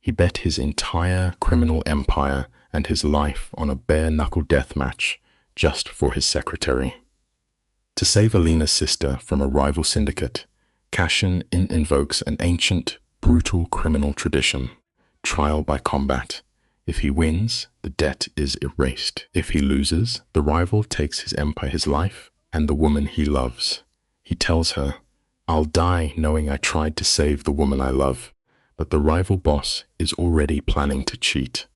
He bet his entire criminal empire and his life on a bare-knuckle death match just for his secretary. To save Alina's sister from a rival syndicate, Cassian invokes an ancient, brutal criminal tradition: trial by combat. If he wins, the debt is erased. If he loses, the rival takes his empire, his life, and the woman he loves. He tells her, "I'll die knowing I tried to save the woman I love," but the rival boss is already planning to cheat.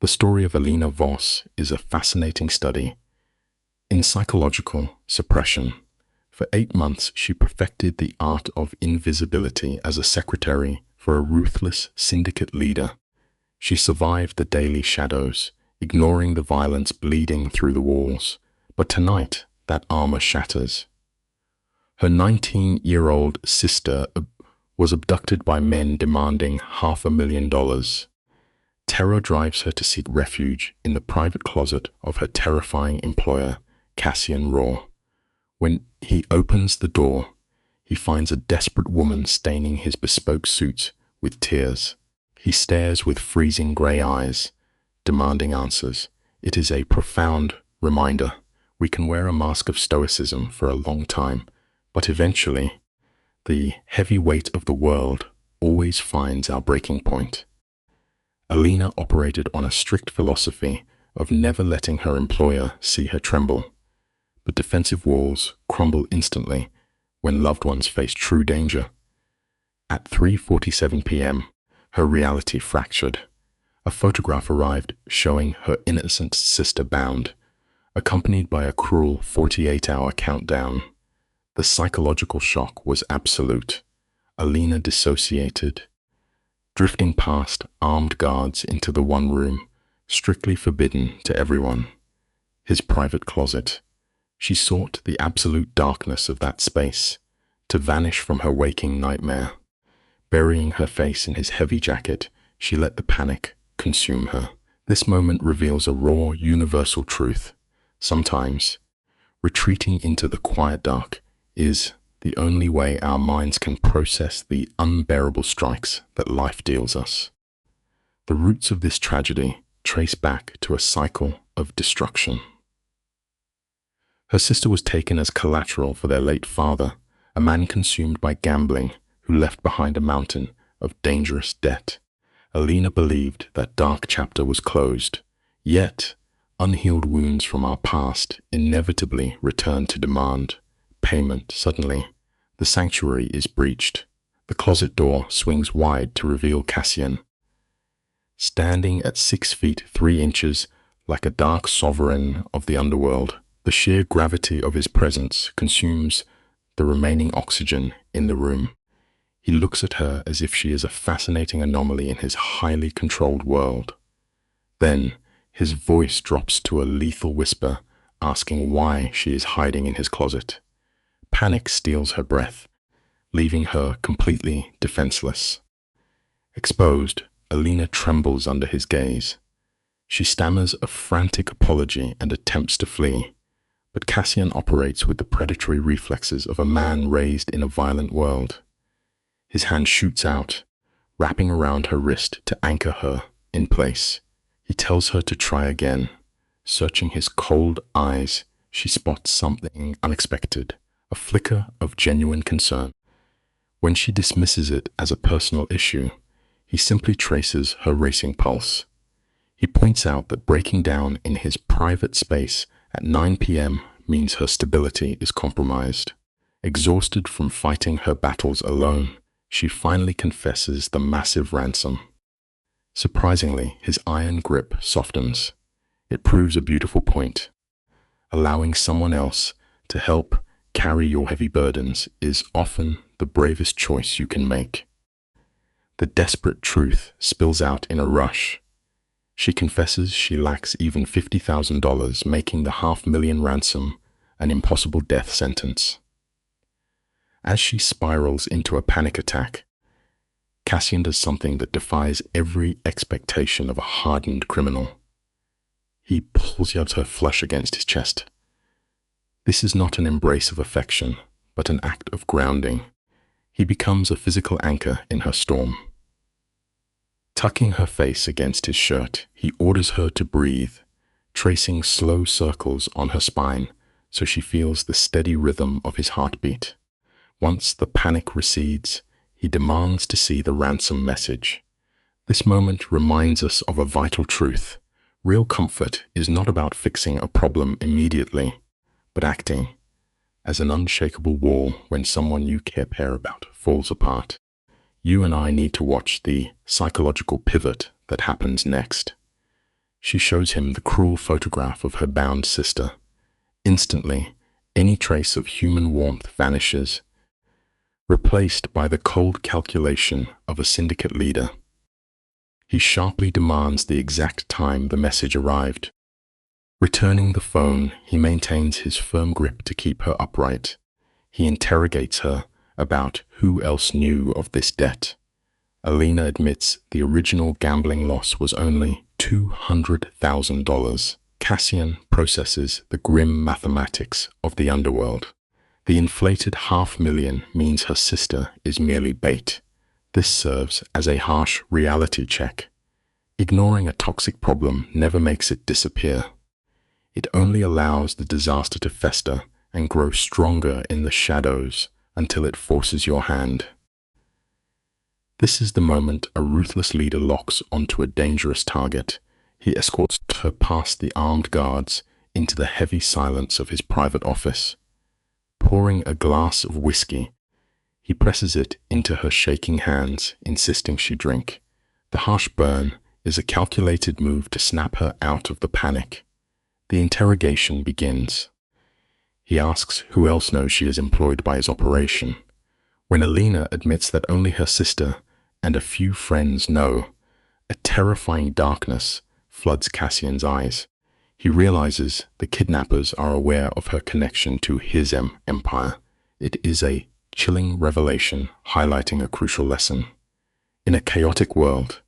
The story of Alina Voss is a fascinating study in psychological suppression. For 8 months, she perfected the art of invisibility as a secretary for a ruthless syndicate leader. She survived the daily shadows, ignoring the violence bleeding through the walls. But tonight, that armor shatters. Her 19-year-old sister was abducted by men demanding $500,000. Terror drives her to seek refuge in the private closet of her terrifying employer, Cassian Raw. When he opens the door, he finds a desperate woman staining his bespoke suit with tears. He stares with freezing gray eyes, demanding answers. It is a profound reminder. We can wear a mask of stoicism for a long time, but eventually, the heavy weight of the world always finds our breaking point. Alina operated on a strict philosophy of never letting her employer see her tremble. But defensive walls crumble instantly when loved ones face true danger. At 3:47 p.m., her reality fractured. A photograph arrived showing her innocent sister bound, accompanied by a cruel 48-hour countdown. The psychological shock was absolute. Alina dissociated, drifting past armed guards into the one room, strictly forbidden to everyone, his private closet. She sought the absolute darkness of that space, to vanish from her waking nightmare. Burying her face in his heavy jacket, she let the panic consume her. This moment reveals a raw, universal truth. Sometimes, retreating into the quiet dark is the only way our minds can process the unbearable strikes that life deals us. The roots of this tragedy trace back to a cycle of destruction. Her sister was taken as collateral for their late father, a man consumed by gambling who left behind a mountain of dangerous debt. Alina believed that dark chapter was closed, yet unhealed wounds from our past inevitably return to demand payment. Suddenly, the sanctuary is breached. The closet door swings wide to reveal Cassian, standing at 6 feet 3 inches like a dark sovereign of the underworld. The sheer gravity of his presence consumes the remaining oxygen in the room. He looks at her as if she is a fascinating anomaly in his highly controlled world. Then, his voice drops to a lethal whisper, asking why she is hiding in his closet. Panic steals her breath, leaving her completely defenseless. Exposed, Alina trembles under his gaze. She stammers a frantic apology and attempts to flee. But Cassian operates with the predatory reflexes of a man raised in a violent world. His hand shoots out, wrapping around her wrist to anchor her in place. He tells her to try again. Searching his cold eyes, she spots something unexpected, a flicker of genuine concern. When she dismisses it as a personal issue, he simply traces her racing pulse. He points out that breaking down in his private space at 9 p.m. means her stability is compromised. Exhausted from fighting her battles alone, she finally confesses the massive ransom. Surprisingly, his iron grip softens. It proves a beautiful point. Allowing someone else to help carry your heavy burdens is often the bravest choice you can make. The desperate truth spills out in a rush. She confesses she lacks even $50,000, making the $500,000 ransom an impossible death sentence. As she spirals into a panic attack, Cassian does something that defies every expectation of a hardened criminal. He pulls out her flesh against his chest. This is not an embrace of affection, but an act of grounding. He becomes a physical anchor in her storm. Tucking her face against his shirt, he orders her to breathe, tracing slow circles on her spine so she feels the steady rhythm of his heartbeat. Once the panic recedes, he demands to see the ransom message. This moment reminds us of a vital truth. Real comfort is not about fixing a problem immediately, but acting as an unshakable wall when someone you care about falls apart. You and I need to watch the psychological pivot that happens next. She shows him the cruel photograph of her bound sister. Instantly, any trace of human warmth vanishes, replaced by the cold calculation of a syndicate leader. He sharply demands the exact time the message arrived. Returning the phone, he maintains his firm grip to keep her upright. He interrogates her about who else knew of this debt. Alina admits the original gambling loss was only $200,000. Cassian processes the grim mathematics of the underworld. The inflated $500,000 means her sister is merely bait. This serves as a harsh reality check. Ignoring a toxic problem never makes it disappear. It only allows the disaster to fester and grow stronger in the shadows until it forces your hand. This is the moment a ruthless leader locks onto a dangerous target. He escorts her past the armed guards into the heavy silence of his private office. Pouring a glass of whiskey, he presses it into her shaking hands, insisting she drink. The harsh burn is a calculated move to snap her out of the panic. The interrogation begins. He asks who else knows she is employed by his operation. When Alina admits that only her sister and a few friends know, a terrifying darkness floods Cassian's eyes. He realizes the kidnappers are aware of her connection to his empire. It is a chilling revelation highlighting a crucial lesson. In a chaotic world,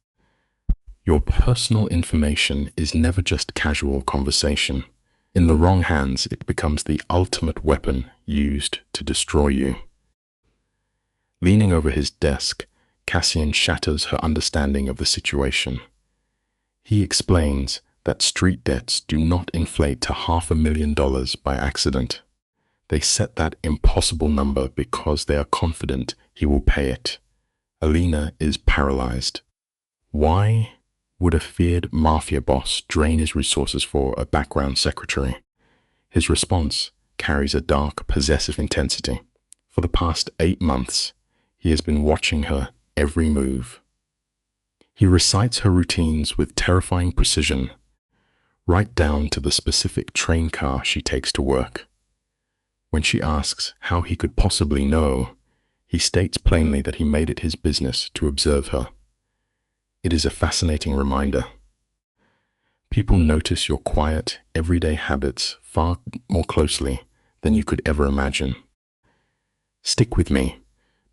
your personal information is never just casual conversation. In the wrong hands, it becomes the ultimate weapon used to destroy you. Leaning over his desk, Cassian shatters her understanding of the situation. He explains that street debts do not inflate to $500,000 by accident. They set that impossible number because they are confident he will pay it. Alina is paralyzed. Why would a feared mafia boss drain his resources for a background secretary? His response carries a dark, possessive intensity. For the past 8 months, he has been watching her every move. He recites her routines with terrifying precision, right down to the specific train car she takes to work. When she asks how he could possibly know, he states plainly that he made it his business to observe her. It is a fascinating reminder. People notice your quiet, everyday habits far more closely than you could ever imagine. Stick with me,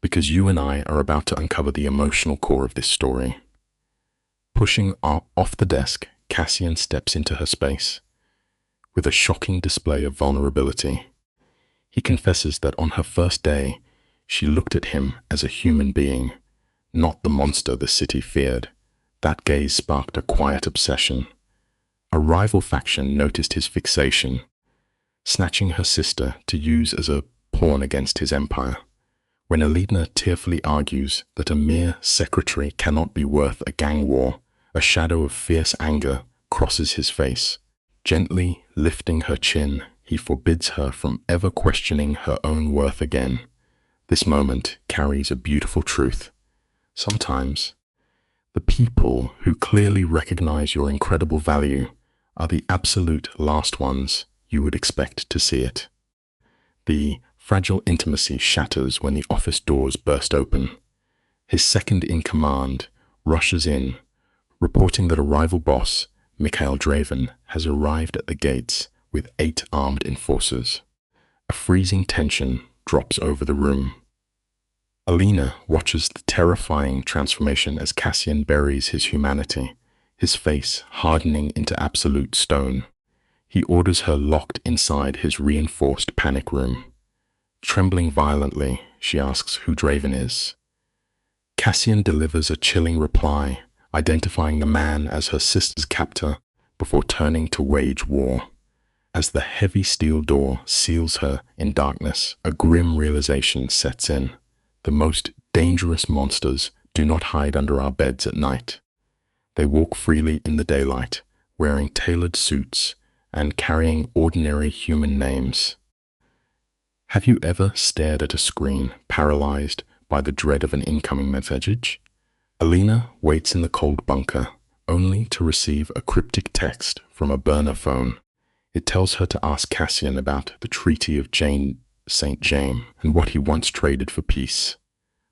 because you and I are about to uncover the emotional core of this story. Pushing off the desk, Cassian steps into her space. With a shocking display of vulnerability, he confesses that on her first day, she looked at him as a human being, not the monster the city feared. That gaze sparked a quiet obsession. A rival faction noticed his fixation, snatching her sister to use as a pawn against his empire. When Alina tearfully argues that a mere secretary cannot be worth a gang war, a shadow of fierce anger crosses his face. Gently lifting her chin, he forbids her from ever questioning her own worth again. This moment carries a beautiful truth. Sometimes, the people who clearly recognize your incredible value are the absolute last ones you would expect to see it. The fragile intimacy shatters when the office doors burst open. His second-in-command rushes in, reporting that a rival boss, Mikhail Draven, has arrived at the gates with 8 armed enforcers. A freezing tension drops over the room. Alina watches the terrifying transformation as Cassian buries his humanity, his face hardening into absolute stone. He orders her locked inside his reinforced panic room. Trembling violently, she asks who Draven is. Cassian delivers a chilling reply, identifying the man as her sister's captor before turning to wage war. As the heavy steel door seals her in darkness, a grim realization sets in. The most dangerous monsters do not hide under our beds at night. They walk freely in the daylight, wearing tailored suits and carrying ordinary human names. Have you ever stared at a screen, paralyzed by the dread of an incoming message? Alina waits in the cold bunker, only to receive a cryptic text from a burner phone. It tells her to ask Cassian about the Treaty of St. James and what he once traded for peace.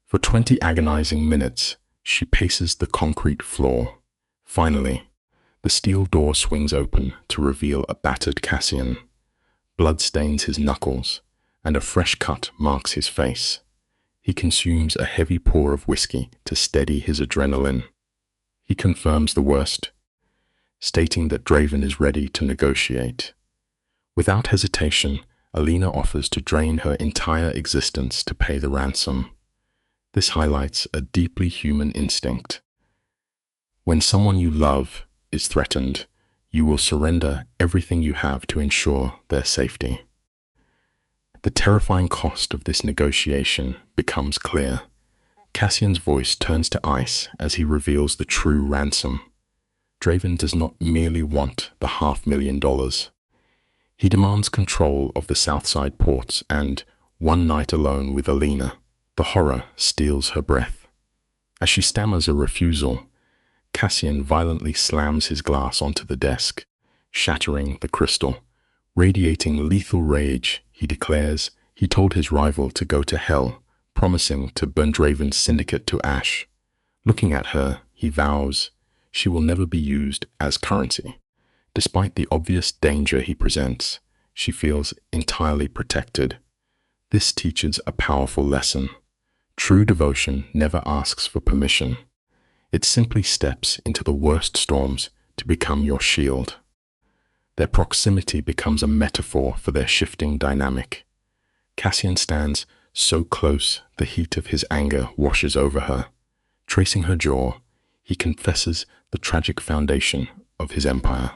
For 20 agonizing minutes, she paces the concrete floor. Finally, the steel door swings open to reveal a battered Cassian. Blood stains his knuckles, and a fresh cut marks his face. He consumes a heavy pour of whiskey to steady his adrenaline. He confirms the worst, stating that Draven is ready to negotiate. Without hesitation, Alina offers to drain her entire existence to pay the ransom. This highlights a deeply human instinct. When someone you love is threatened, you will surrender everything you have to ensure their safety. The terrifying cost of this negotiation becomes clear. Cassian's voice turns to ice as he reveals the true ransom. Draven does not merely want the $500,000. He demands control of the Southside ports and one night alone with Alina. The horror steals her breath. As she stammers a refusal, Cassian violently slams his glass onto the desk, shattering the crystal. Radiating lethal rage, he declares he told his rival to go to hell, promising to burn Draven's syndicate to ash. Looking at her, he vows she will never be used as currency. Despite the obvious danger he presents, she feels entirely protected. This teaches a powerful lesson. True devotion never asks for permission. It simply steps into the worst storms to become your shield. Their proximity becomes a metaphor for their shifting dynamic. Cassian stands so close the heat of his anger washes over her. Tracing her jaw, he confesses the tragic foundation of his empire.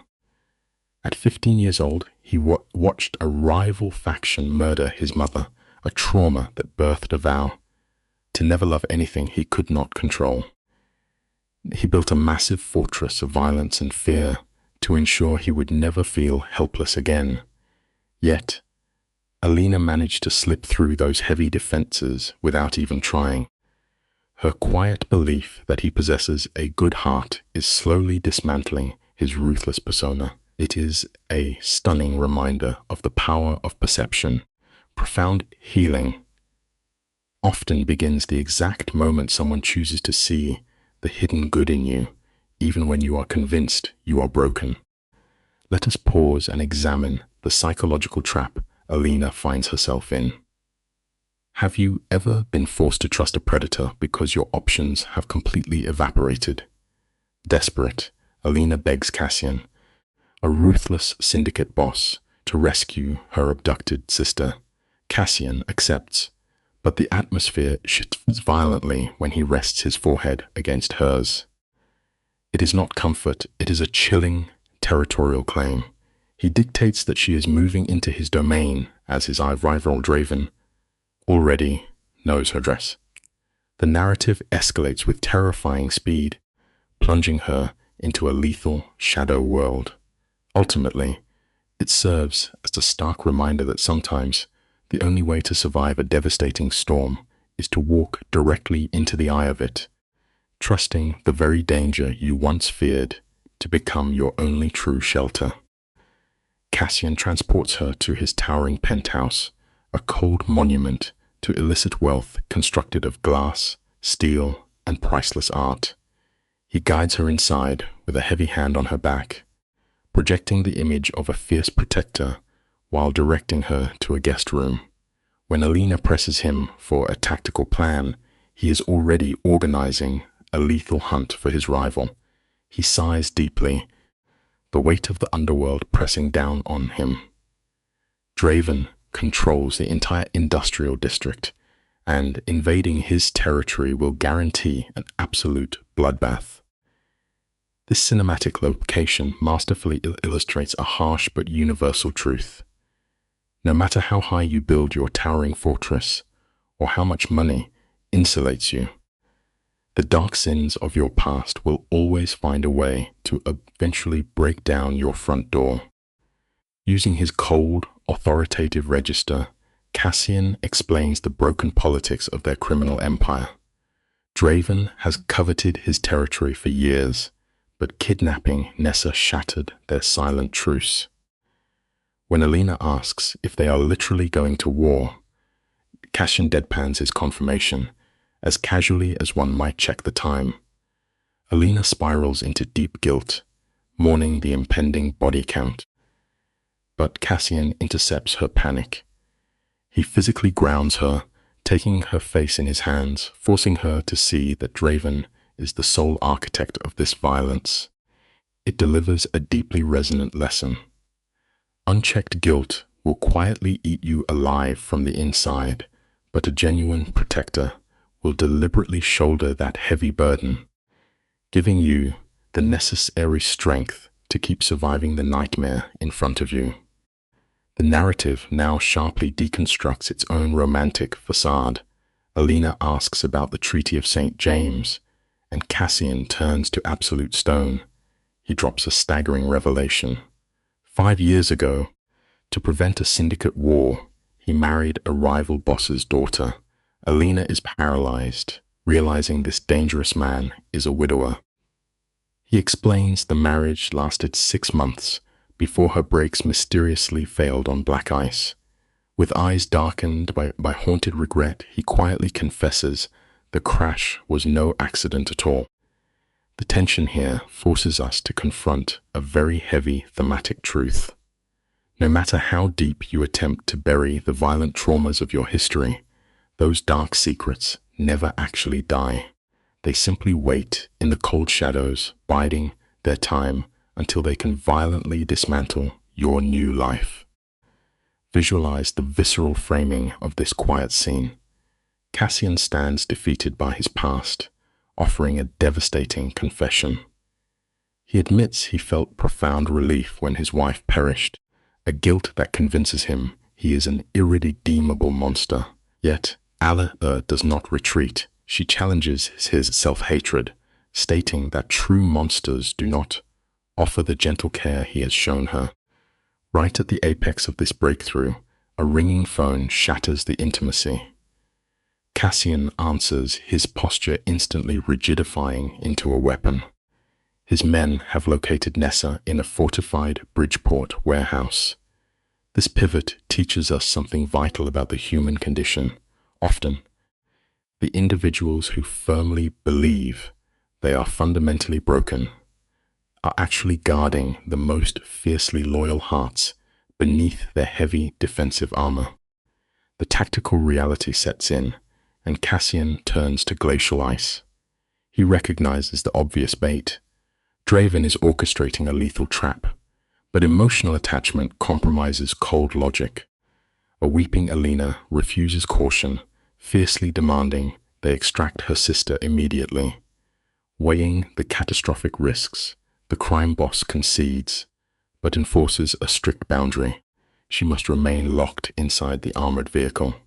At 15 years old, he watched a rival faction murder his mother, a trauma that birthed a vow to never love anything he could not control. He built a massive fortress of violence and fear to ensure he would never feel helpless again. Yet, Alina managed to slip through those heavy defenses without even trying. Her quiet belief that he possesses a good heart is slowly dismantling his ruthless persona. It is a stunning reminder of the power of perception. Profound healing often begins the exact moment someone chooses to see the hidden good in you, even when you are convinced you are broken. Let us pause and examine the psychological trap Alina finds herself in. Have you ever been forced to trust a predator because your options have completely evaporated? Desperate, Alina begs Cassian, a ruthless syndicate boss, to rescue her abducted sister. Cassian accepts, but the atmosphere shifts violently when he rests his forehead against hers. It is not comfort, it is a chilling, territorial claim. He dictates that she is moving into his domain as his rival Draven already knows her address. The narrative escalates with terrifying speed, plunging her into a lethal shadow world. Ultimately, it serves as a stark reminder that sometimes the only way to survive a devastating storm is to walk directly into the eye of it, trusting the very danger you once feared to become your only true shelter. Cassian transports her to his towering penthouse, a cold monument to illicit wealth constructed of glass, steel, and priceless art. He guides her inside with a heavy hand on her back, projecting the image of a fierce protector while directing her to a guest room. When Alina presses him for a tactical plan, he is already organizing a lethal hunt for his rival. He sighs deeply, the weight of the underworld pressing down on him. Draven controls the entire industrial district, and invading his territory will guarantee an absolute bloodbath. This cinematic location masterfully illustrates a harsh but universal truth. No matter how high you build your towering fortress, or how much money insulates you, the dark sins of your past will always find a way to eventually break down your front door. Using his cold, authoritative register, Cassian explains the broken politics of their criminal empire. Draven has coveted his territory for years, but kidnapping Nessa shattered their silent truce. When Alina asks if they are literally going to war, Cassian deadpans his confirmation, as casually as one might check the time. Alina spirals into deep guilt, mourning the impending body count. But Cassian intercepts her panic. He physically grounds her, taking her face in his hands, forcing her to see that Draven is the sole architect of this violence. It delivers a deeply resonant lesson. Unchecked guilt will quietly eat you alive from the inside, but a genuine protector will deliberately shoulder that heavy burden, giving you the necessary strength to keep surviving the nightmare in front of you. The narrative now sharply deconstructs its own romantic facade. Alina asks about the Treaty of St. James, and Cassian turns to absolute stone. He drops a staggering revelation. 5 years ago, to prevent a syndicate war, he married a rival boss's daughter. Alina is paralyzed, realizing this dangerous man is a widower. He explains the marriage lasted 6 months before her brakes mysteriously failed on black ice. With eyes darkened by haunted regret, he quietly confesses the crash was no accident at all. The tension here forces us to confront a very heavy thematic truth. No matter how deep you attempt to bury the violent traumas of your history, those dark secrets never actually die. They simply wait in the cold shadows, biding their time until they can violently dismantle your new life. Visualize the visceral framing of this quiet scene. Cassian stands defeated by his past, offering a devastating confession. He admits he felt profound relief when his wife perished, a guilt that convinces him he is an irredeemable monster. Yet, Alina does not retreat. She challenges his self-hatred, stating that true monsters do not offer the gentle care he has shown her. Right at the apex of this breakthrough, a ringing phone shatters the intimacy. Cassian answers, his posture instantly rigidifying into a weapon. His men have located Nessa in a fortified Bridgeport warehouse. This pivot teaches us something vital about the human condition. Often, the individuals who firmly believe they are fundamentally broken are actually guarding the most fiercely loyal hearts beneath their heavy defensive armor. The tactical reality sets in, and Cassian turns to glacial ice. He recognizes the obvious bait. Draven is orchestrating a lethal trap, but emotional attachment compromises cold logic. A weeping Alina refuses caution, fiercely demanding they extract her sister immediately. Weighing the catastrophic risks, the crime boss concedes, but enforces a strict boundary. She must remain locked inside the armored vehicle.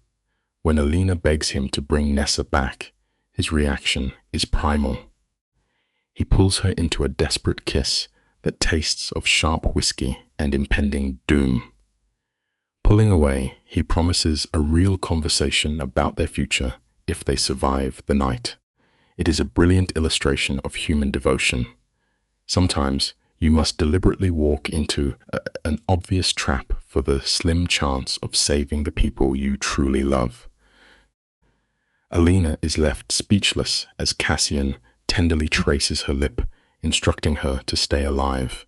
When Alina begs him to bring Nessa back, his reaction is primal. He pulls her into a desperate kiss that tastes of sharp whiskey and impending doom. Pulling away, he promises a real conversation about their future if they survive the night. It is a brilliant illustration of human devotion. Sometimes you must deliberately walk into an obvious trap for the slim chance of saving the people you truly love. Alina is left speechless as Cassian tenderly traces her lip, instructing her to stay alive.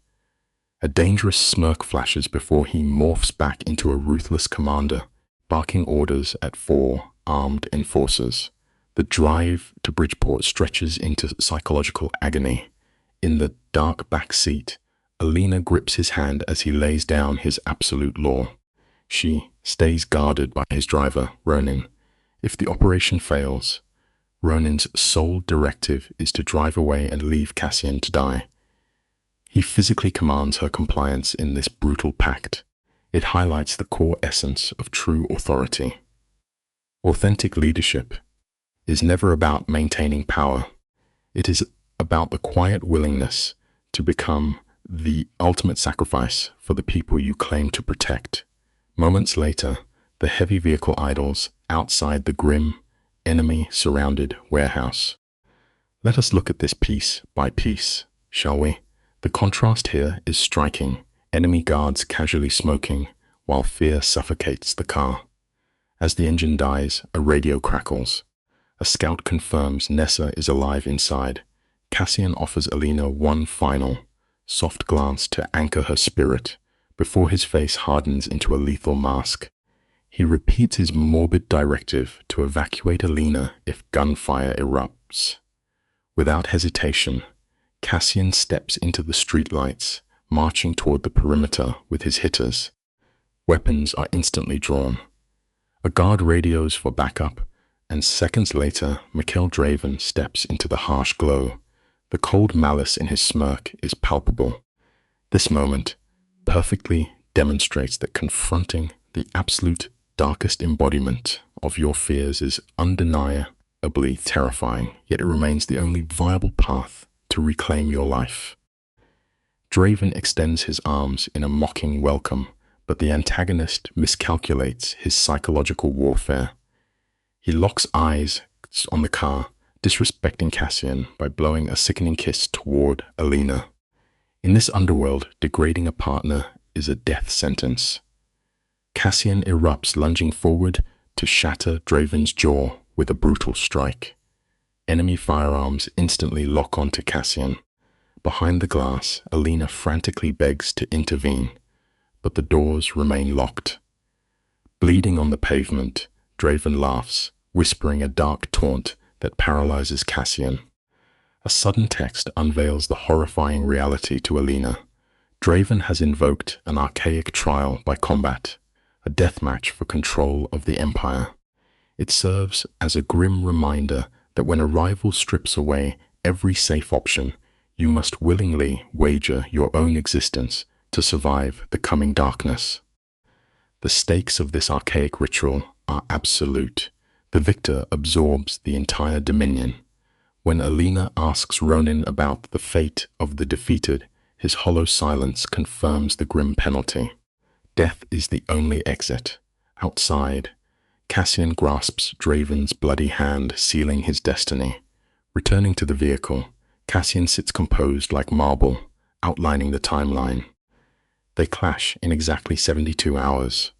A dangerous smirk flashes before he morphs back into a ruthless commander, barking orders at 4 armed enforcers. The drive to Bridgeport stretches into psychological agony. In the dark back seat, Alina grips his hand as he lays down his absolute law. She stays guarded by his driver, Ronin. If the operation fails, Ronin's sole directive is to drive away and leave Cassian to die. He physically commands her compliance in this brutal pact. It highlights the core essence of true authority. Authentic leadership is never about maintaining power. It is about the quiet willingness to become the ultimate sacrifice for the people you claim to protect. Moments later, the heavy vehicle idles outside the grim, enemy-surrounded warehouse. Let us look at this piece by piece, shall we? The contrast here is striking. Enemy guards casually smoking, while fear suffocates the car. As the engine dies, a radio crackles. A scout confirms Nessa is alive inside. Cassian offers Alina one final, soft glance to anchor her spirit before his face hardens into a lethal mask. He repeats his morbid directive to evacuate Alina if gunfire erupts. Without hesitation, Cassian steps into the streetlights, marching toward the perimeter with his hitters. Weapons are instantly drawn. A guard radios for backup, and seconds later, Mikhail Draven steps into the harsh glow. The cold malice in his smirk is palpable. This moment perfectly demonstrates that confronting the absolute darkest embodiment of your fears is undeniably terrifying, yet it remains the only viable path to reclaim your life. Draven extends his arms in a mocking welcome, but the antagonist miscalculates his psychological warfare. He locks eyes on the car, disrespecting Cassian by blowing a sickening kiss toward Alina. In this underworld, degrading a partner is a death sentence. Cassian erupts, lunging forward to shatter Draven's jaw with a brutal strike. Enemy firearms instantly lock onto Cassian. Behind the glass, Alina frantically begs to intervene, but the doors remain locked. Bleeding on the pavement, Draven laughs, whispering a dark taunt that paralyzes Cassian. A sudden text unveils the horrifying reality to Alina. Draven has invoked an archaic trial by combat, a deathmatch for control of the Empire. It serves as a grim reminder that when a rival strips away every safe option, you must willingly wager your own existence to survive the coming darkness. The stakes of this archaic ritual are absolute. The victor absorbs the entire dominion. When Alina asks Ronin about the fate of the defeated, his hollow silence confirms the grim penalty. Death is the only exit. Outside, Cassian grasps Draven's bloody hand, sealing his destiny. Returning to the vehicle, Cassian sits composed like marble, outlining the timeline. They clash in exactly 72 hours.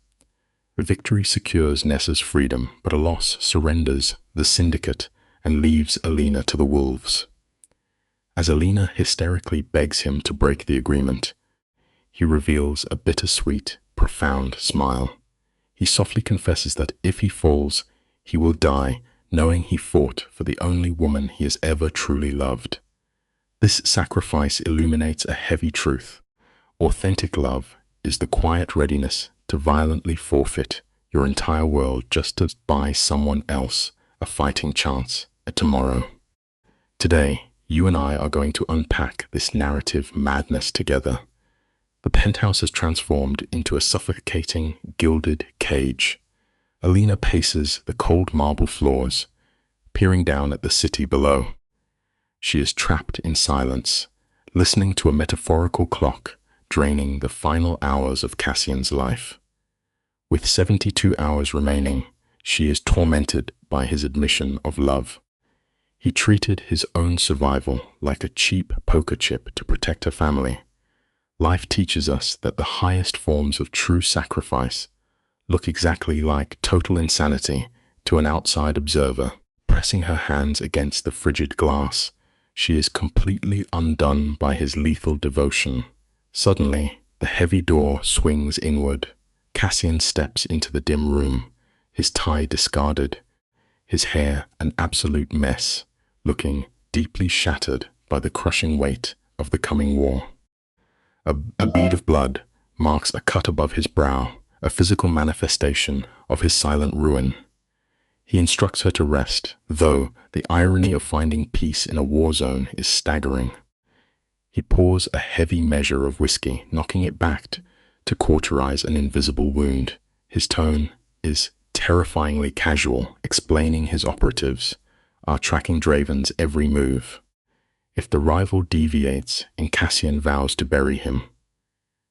Victory secures Nessa's freedom, but a loss surrenders the syndicate and leaves Alina to the wolves. As Alina hysterically begs him to break the agreement, he reveals a bittersweet, profound smile. He softly confesses that if he falls, he will die, knowing he fought for the only woman he has ever truly loved. This sacrifice illuminates a heavy truth. Authentic love is the quiet readiness to violently forfeit your entire world just to buy someone else a fighting chance at tomorrow. Today, you and I are going to unpack this narrative madness together. The penthouse has transformed into a suffocating, gilded cage. Alina paces the cold marble floors, peering down at the city below. She is trapped in silence, listening to a metaphorical clock draining the final hours of Cassian's life. With 72 hours remaining, she is tormented by his admission of love. He treated his own survival like a cheap poker chip to protect her family. Life teaches us that the highest forms of true sacrifice look exactly like total insanity to an outside observer. Pressing her hands against the frigid glass, she is completely undone by his lethal devotion. Suddenly, the heavy door swings inward. Cassian steps into the dim room, his tie discarded, his hair an absolute mess, looking deeply shattered by the crushing weight of the coming war. A bead of blood marks a cut above his brow, a physical manifestation of his silent ruin. He instructs her to rest, though the irony of finding peace in a war zone is staggering. He pours a heavy measure of whiskey, knocking it back to cauterize an invisible wound. His tone is terrifyingly casual, explaining his operatives are tracking Draven's every move. If the rival deviates, and Cassian vows to bury him.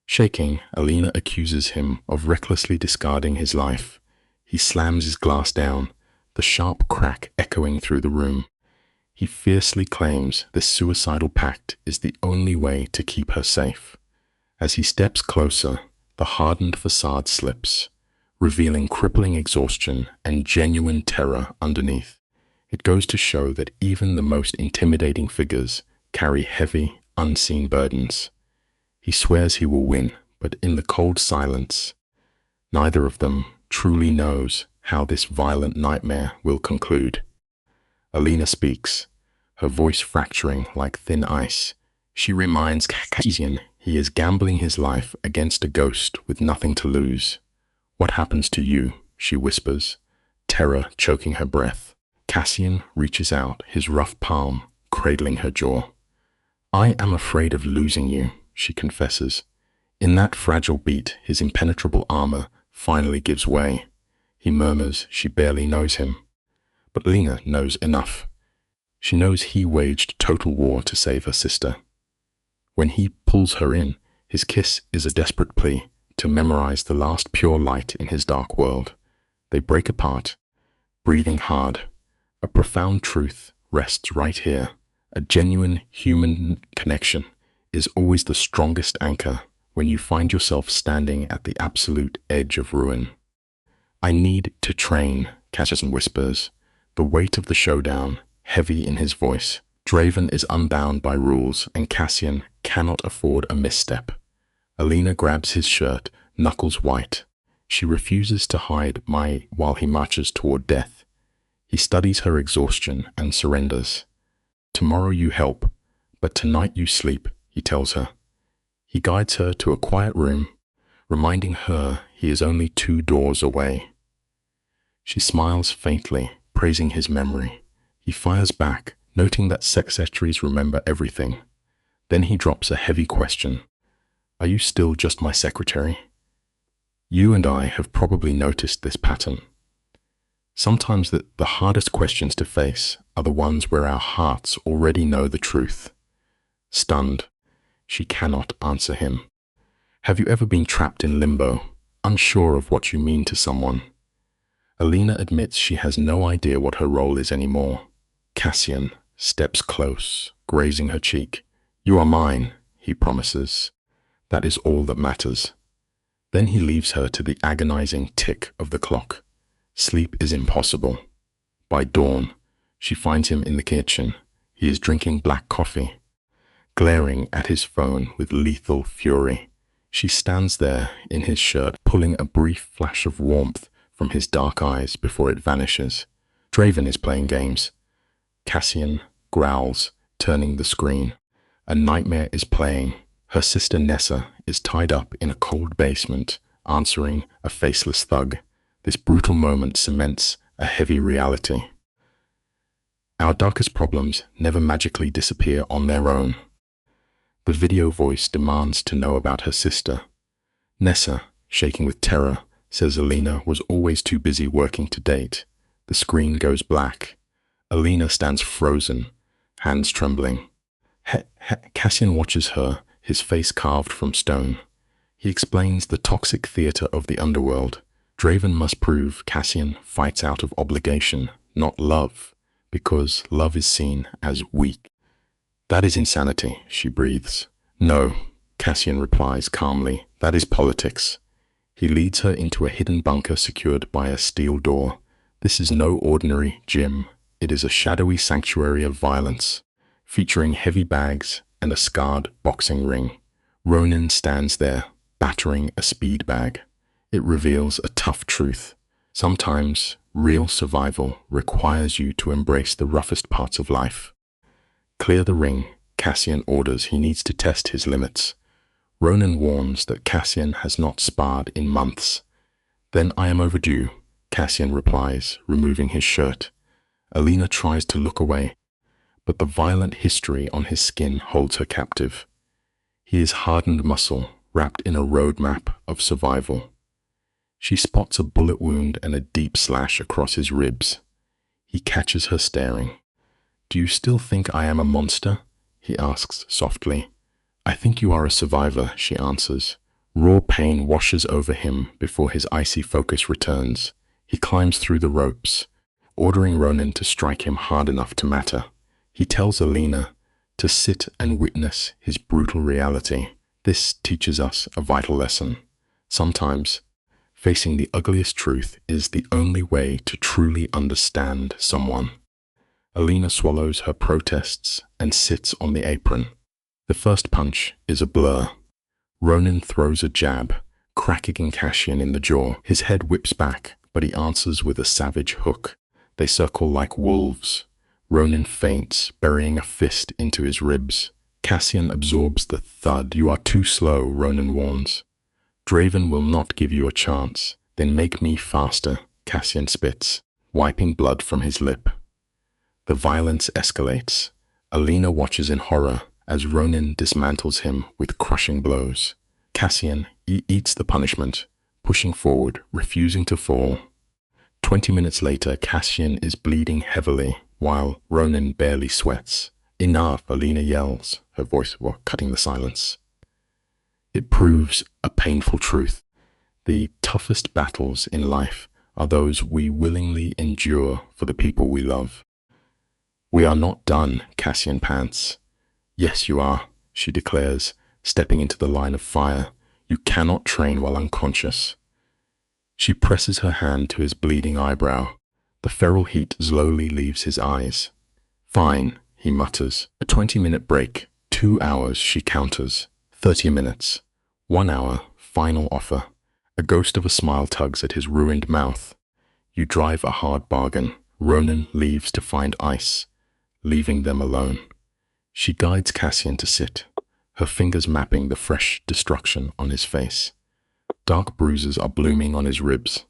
Shaking, Alina accuses him of recklessly discarding his life. He slams his glass down, the sharp crack echoing through the room. He fiercely claims this suicidal pact is the only way to keep her safe. As he steps closer, the hardened facade slips, revealing crippling exhaustion and genuine terror underneath. It goes to show that even the most intimidating figures carry heavy, unseen burdens. He swears he will win, but in the cold silence, neither of them truly knows how this violent nightmare will conclude. Alina speaks, her voice fracturing like thin ice. She reminds Cassian he is gambling his life against a ghost with nothing to lose. "What happens to you?" she whispers, terror choking her breath. Cassian reaches out, his rough palm cradling her jaw. "I am afraid of losing you," she confesses. In that fragile beat, his impenetrable armor finally gives way. He murmurs she barely knows him. But Alina knows enough. She knows he waged total war to save her sister. When he pulls her in, his kiss is a desperate plea to memorize the last pure light in his dark world. They break apart, breathing hard. A profound truth rests right here. A genuine human connection is always the strongest anchor when you find yourself standing at the absolute edge of ruin. "I need to train," Cassian whispers, the weight of the showdown heavy in his voice. Draven is unbound by rules, and Cassian cannot afford a misstep. Alina grabs his shirt, knuckles white. She refuses to hide while he marches toward death. He studies her exhaustion and surrenders. "Tomorrow you help, but tonight you sleep," he tells her. He guides her to a quiet room, reminding her he is only 2 doors away. She smiles faintly, praising his memory. He fires back, noting that secretaries remember everything. Then he drops a heavy question. "Are you still just my secretary?" You and I have probably noticed this pattern. Sometimes the hardest questions to face are the ones where our hearts already know the truth. Stunned, she cannot answer him. Have you ever been trapped in limbo, unsure of what you mean to someone? Alina admits she has no idea what her role is anymore. Cassian steps close, grazing her cheek. "You are mine," he promises. "That is all that matters." Then he leaves her to the agonizing tick of the clock. Sleep is impossible. By dawn, she finds him in the kitchen. He is drinking black coffee, glaring at his phone with lethal fury. She stands there in his shirt, pulling a brief flash of warmth from his dark eyes before it vanishes. Draven is playing games. Cassian growls, turning the screen. A nightmare is playing. Her sister Nessa is tied up in a cold basement, answering a faceless thug. This brutal moment cements a heavy reality. Our darkest problems never magically disappear on their own. The video voice demands to know about her sister. Nessa, shaking with terror, says Alina was always too busy working to date. The screen goes black. Alina stands frozen, hands trembling. Cassian watches her, his face carved from stone. He explains the toxic theater of the underworld. Draven must prove Cassian fights out of obligation, not love, because love is seen as weak. "That is insanity," she breathes. "No," Cassian replies calmly, "that is politics." He leads her into a hidden bunker secured by a steel door. This is no ordinary gym. It is a shadowy sanctuary of violence, featuring heavy bags and a scarred boxing ring. Ronin stands there, battering a speed bag. It reveals a tough truth. Sometimes real survival requires you to embrace the roughest parts of life. "Clear the ring," Cassian orders. He needs to test his limits. Ronin warns that Cassian has not sparred in months. "Then I am overdue," Cassian replies, removing his shirt. Alina tries to look away, but the violent history on his skin holds her captive. He is hardened muscle wrapped in a roadmap of survival. She spots a bullet wound and a deep slash across his ribs. He catches her staring. "Do you still think I am a monster?" he asks softly. "I think you are a survivor," she answers. Raw pain washes over him before his icy focus returns. He climbs through the ropes, ordering Ronan to strike him hard enough to matter. He tells Alina to sit and witness his brutal reality. This teaches us a vital lesson. Sometimes, facing the ugliest truth is the only way to truly understand someone. Alina swallows her protests and sits on the apron. The first punch is a blur. Ronan throws a jab, cracking Cassian in the jaw. His head whips back, but he answers with a savage hook. They circle like wolves. Ronan faints, burying a fist into his ribs. Cassian absorbs the thud. "You are too slow," Ronan warns. "Draven will not give you a chance." "Then make me faster," Cassian spits, wiping blood from his lip. The violence escalates. Alina watches in horror as Ronan dismantles him with crushing blows. Cassian eats the punishment, pushing forward, refusing to fall. 20 minutes later, Cassian is bleeding heavily, while Ronan barely sweats. "Enough," Alina yells, her voice cutting the silence. It proves a painful truth. The toughest battles in life are those we willingly endure for the people we love. "We are not done," Cassian pants. "Yes, you are," she declares, stepping into the line of fire. "You cannot train while unconscious." She presses her hand to his bleeding eyebrow. The feral heat slowly leaves his eyes. "Fine," he mutters. A 20-minute break. 2 hours, she counters. 30 minutes. 1 hour, final offer. A ghost of a smile tugs at his ruined mouth. "You drive a hard bargain." Ronan leaves to find ice, leaving them alone. She guides Cassian to sit, her fingers mapping the fresh destruction on his face. Dark bruises are blooming on his ribs.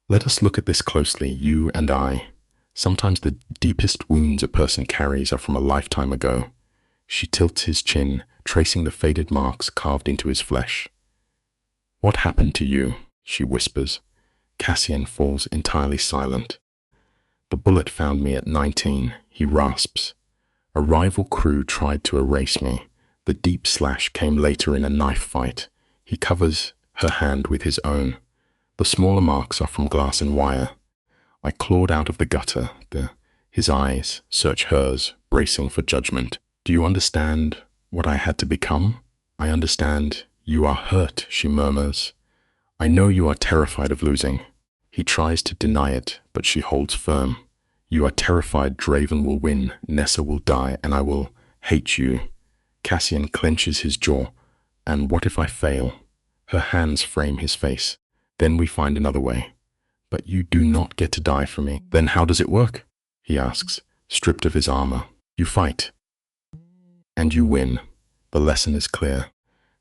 "Let us look at this closely, you and I. Sometimes the deepest wounds a person carries are from a lifetime ago." She tilts his chin, tracing the faded marks carved into his flesh. "What happened to you?" she whispers. Cassian falls entirely silent. "The bullet found me at 19, he rasps. "A rival crew tried to erase me. The deep slash came later in a knife fight." He covers her hand with his own. "The smaller marks are from glass and wire. I clawed out of the gutter." His eyes search hers, bracing for judgment. "Do you understand what I had to become?" "I understand you are hurt," she murmurs. "I know you are terrified of losing." He tries to deny it, but she holds firm. "You are terrified Draven will win, Nessa will die, and I will hate you." Cassian clenches his jaw. "And what if I fail?" Her hands frame his face. "Then we find another way." "But you do not get to die for me." "Then how does it work?" he asks, stripped of his armor. "You fight. And you win. The lesson is clear.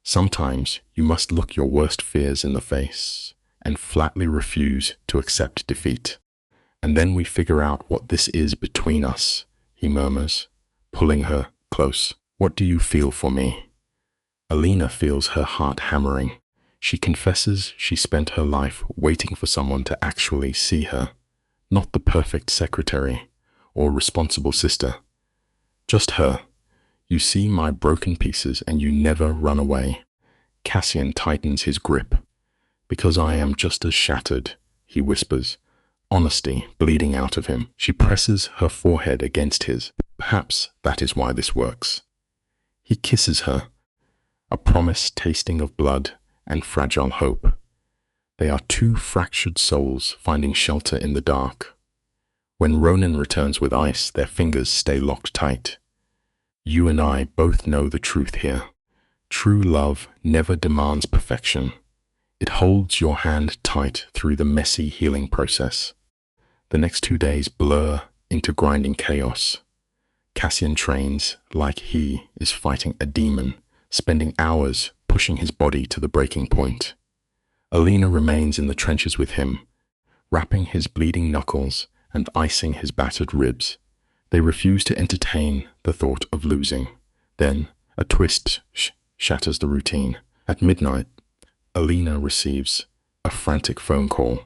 Sometimes you must look your worst fears in the face and flatly refuse to accept defeat. And then we figure out what this is between us," he murmurs, pulling her close. "What do you feel for me?" Alina feels her heart hammering. She confesses she spent her life waiting for someone to actually see her, not the perfect secretary or responsible sister. Just her. "You see my broken pieces and you never run away." Cassian tightens his grip. "Because I am just as shattered," he whispers, honesty bleeding out of him. She presses her forehead against his. "Perhaps that is why this works." He kisses her, a promise tasting of blood and fragile hope. They are two fractured souls finding shelter in the dark. When Ronan returns with ice, their fingers stay locked tight. "You and I both know the truth here. True love never demands perfection. It holds your hand tight through the messy healing process." The next 2 days blur into grinding chaos. Cassian trains like he is fighting a demon, spending hours pushing his body to the breaking point. Alina remains in the trenches with him, wrapping his bleeding knuckles and icing his battered ribs. They refuse to entertain the thought of losing. Then, A twist shatters the routine. At midnight, Alina receives a frantic phone call.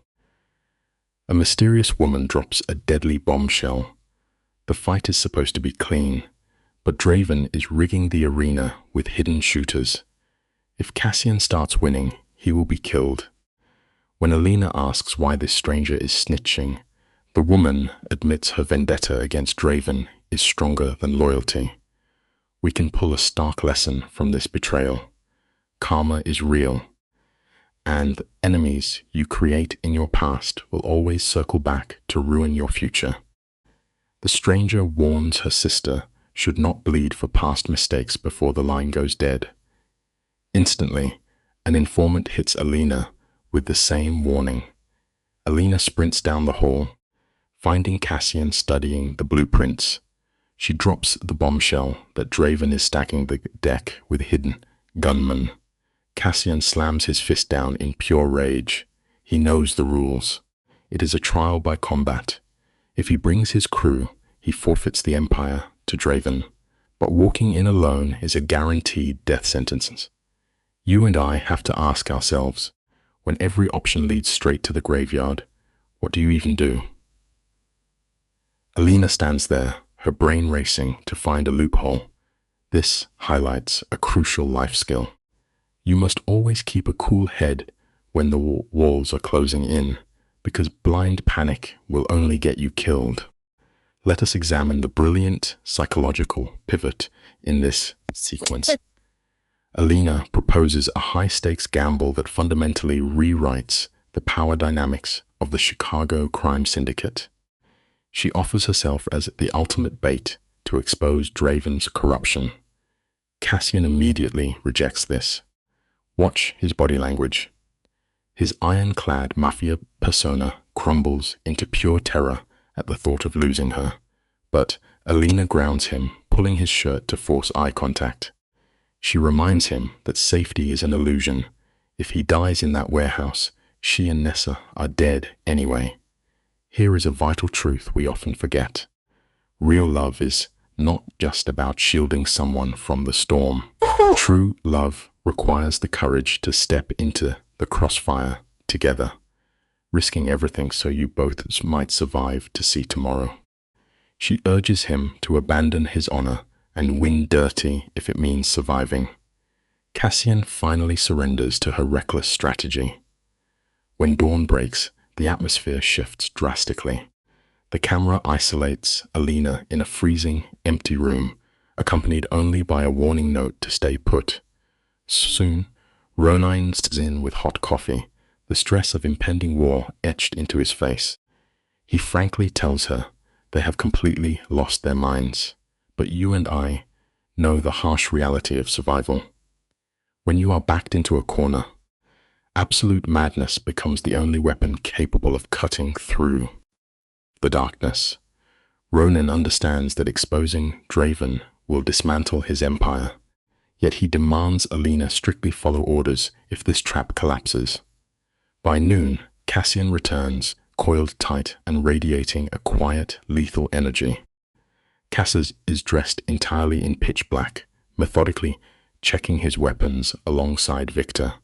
A mysterious woman drops a deadly bombshell. The fight is supposed to be clean, but Draven is rigging the arena with hidden shooters. If Cassian starts winning, he will be killed. When Alina asks why this stranger is snitching, the woman admits her vendetta against Draven is stronger than loyalty. We can pull a stark lesson from this betrayal. Karma is real, and enemies you create in your past will always circle back to ruin your future. The stranger warns her sister should not bleed for past mistakes before the line goes dead. Instantly, an informant hits Alina with the same warning. Alina sprints down the hall, finding Cassian studying the blueprints. She drops the bombshell that Draven is stacking the deck with hidden gunmen. Cassian slams his fist down in pure rage. He knows the rules. It is a trial by combat. If he brings his crew, he forfeits the Empire to Draven. But walking in alone is a guaranteed death sentence. You and I have to ask ourselves, when every option leads straight to the graveyard, what do you even do? Alina stands there, her brain racing to find a loophole. This highlights a crucial life skill. You must always keep a cool head when the walls are closing in, because blind panic will only get you killed. Let us examine the brilliant psychological pivot in this sequence. Alina proposes a high-stakes gamble that fundamentally rewrites the power dynamics of the Chicago crime syndicate. She offers herself as the ultimate bait to expose Draven's corruption. Cassian immediately rejects this. Watch his body language. His ironclad Mafia persona crumbles into pure terror at the thought of losing her. But Alina grounds him, pulling his shirt to force eye contact. She reminds him that safety is an illusion. If he dies in that warehouse, she and Nessa are dead anyway. Here is a vital truth we often forget. Real love is not just about shielding someone from the storm. True love requires the courage to step into the crossfire together, risking everything so you both might survive to see tomorrow. She urges him to abandon his honor and win dirty if it means surviving. Cassian finally surrenders to her reckless strategy. When dawn breaks, the atmosphere shifts drastically. The camera isolates Alina in a freezing, empty room, accompanied only by a warning note to stay put. Soon, Ronin sits in with hot coffee, the stress of impending war etched into his face. He frankly tells her they have completely lost their minds, but you and I know the harsh reality of survival. When you are backed into a corner, absolute madness becomes the only weapon capable of cutting through the darkness. Ronin understands that exposing Draven will dismantle his empire, yet he demands Alina strictly follow orders if this trap collapses. By noon, Cassian returns, coiled tight and radiating a quiet, lethal energy. Cassian is dressed entirely in pitch black, methodically checking his weapons alongside Victor.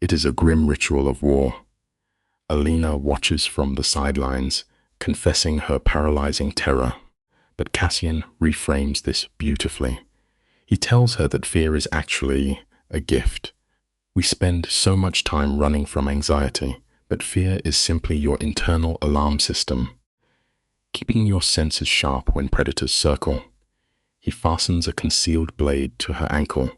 It is a grim ritual of war. Alina watches from the sidelines, confessing her paralyzing terror, but Cassian reframes this beautifully. He tells her that fear is actually a gift. We spend so much time running from anxiety, but fear is simply your internal alarm system, keeping your senses sharp when predators circle. He fastens a concealed blade to her ankle,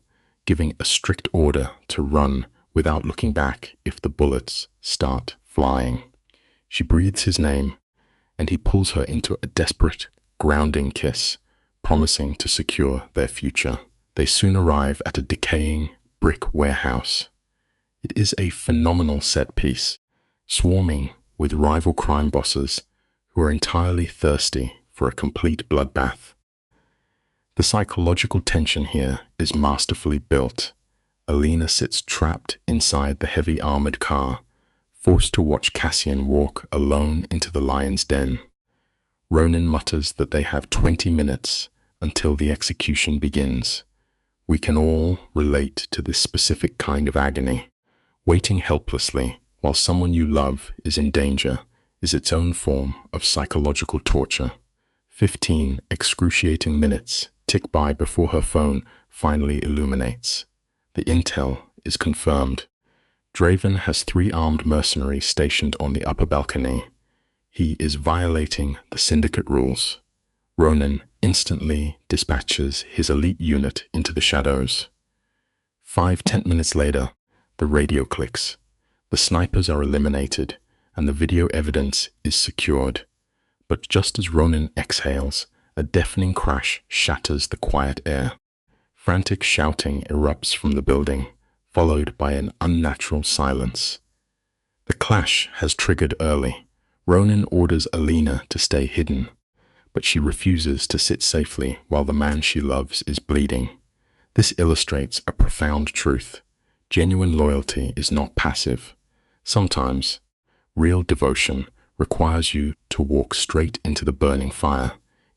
giving a strict order to run without looking back if the bullets start flying. She breathes his name, and he pulls her into a desperate, grounding kiss, promising to secure their future. They soon arrive at a decaying brick warehouse. It is a phenomenal set piece, swarming with rival crime bosses who are entirely thirsty for a complete bloodbath. The psychological tension here is masterfully built. Alina sits trapped inside the heavy armored car, forced to watch Cassian walk alone into the lion's den. Ronin mutters that they have 20 minutes until the execution begins. We can all relate to this specific kind of agony. Waiting helplessly while someone you love is in danger is its own form of psychological torture. 15 excruciating minutes tick by before her phone finally illuminates. The intel is confirmed. Draven has 3 armed mercenaries stationed on the upper balcony. He is violating the syndicate rules. Ronan instantly dispatches his elite unit into the shadows. 10 minutes later, the radio clicks. The snipers are eliminated, and the video evidence is secured. But just as Ronan exhales, a deafening crash shatters the quiet air. Frantic shouting erupts from the building, followed by an unnatural silence. The clash has triggered early. Ronan orders Alina to stay hidden, but she refuses to sit safely while the man she loves is bleeding. This illustrates a profound truth. Genuine loyalty is not passive. Sometimes, real devotion requires you to walk straight into the burning fire,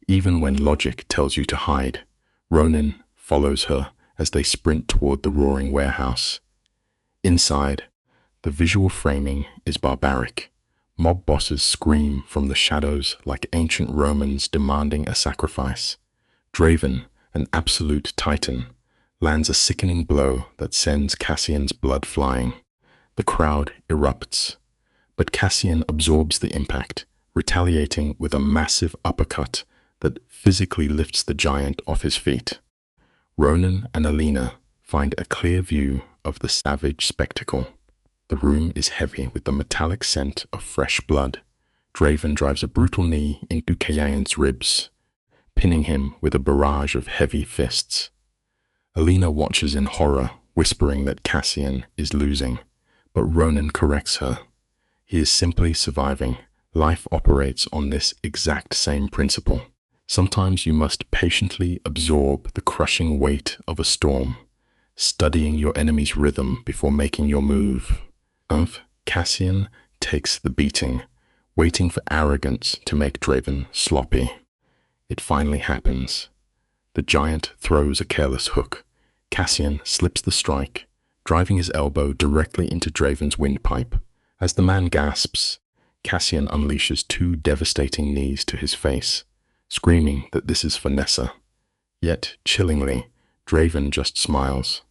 even when logic tells you to hide. Ronan follows her as they sprint toward the roaring warehouse. Inside, the visual framing is barbaric. Mob bosses scream from the shadows like ancient Romans demanding a sacrifice. Draven, an absolute titan, lands a sickening blow that sends Cassian's blood flying. The crowd erupts, but Cassian absorbs the impact, retaliating with a massive uppercut that physically lifts the giant off his feet. Ronan and Alina find a clear view of the savage spectacle. The room is heavy with the metallic scent of fresh blood. Draven drives a brutal knee into Cassian's ribs, pinning him with a barrage of heavy fists. Alina watches in horror, whispering that Cassian is losing, but Ronan corrects her. He is simply surviving. Life operates on this exact same principle. Sometimes you must patiently absorb the crushing weight of a storm, studying your enemy's rhythm before making your move. Cassian takes the beating, waiting for arrogance to make Draven sloppy. It finally happens. The giant throws a careless hook. Cassian slips the strike, driving his elbow directly into Draven's windpipe. As the man gasps, Cassian unleashes 2 devastating knees to his face, screaming that this is for Nessa. Yet, chillingly, Draven just smiles.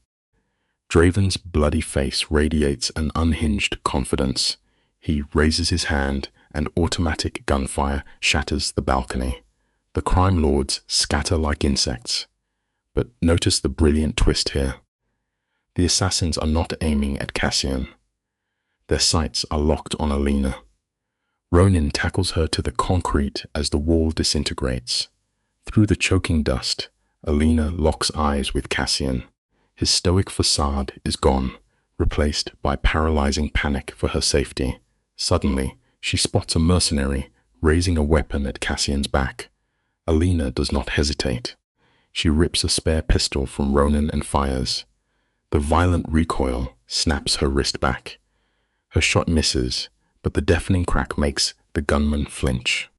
Draven's bloody face radiates an unhinged confidence. He raises his hand, and automatic gunfire shatters the balcony. The crime lords scatter like insects. But notice the brilliant twist here. The assassins are not aiming at Cassian. Their sights are locked on Alina. Ronan tackles her to the concrete as the wall disintegrates. Through the choking dust, Alina locks eyes with Cassian. His stoic facade is gone, replaced by paralyzing panic for her safety. Suddenly, she spots a mercenary raising a weapon at Cassian's back. Alina does not hesitate. She rips a spare pistol from Ronan and fires. The violent recoil snaps her wrist back. Her shot misses, but the deafening crack makes the gunman flinch.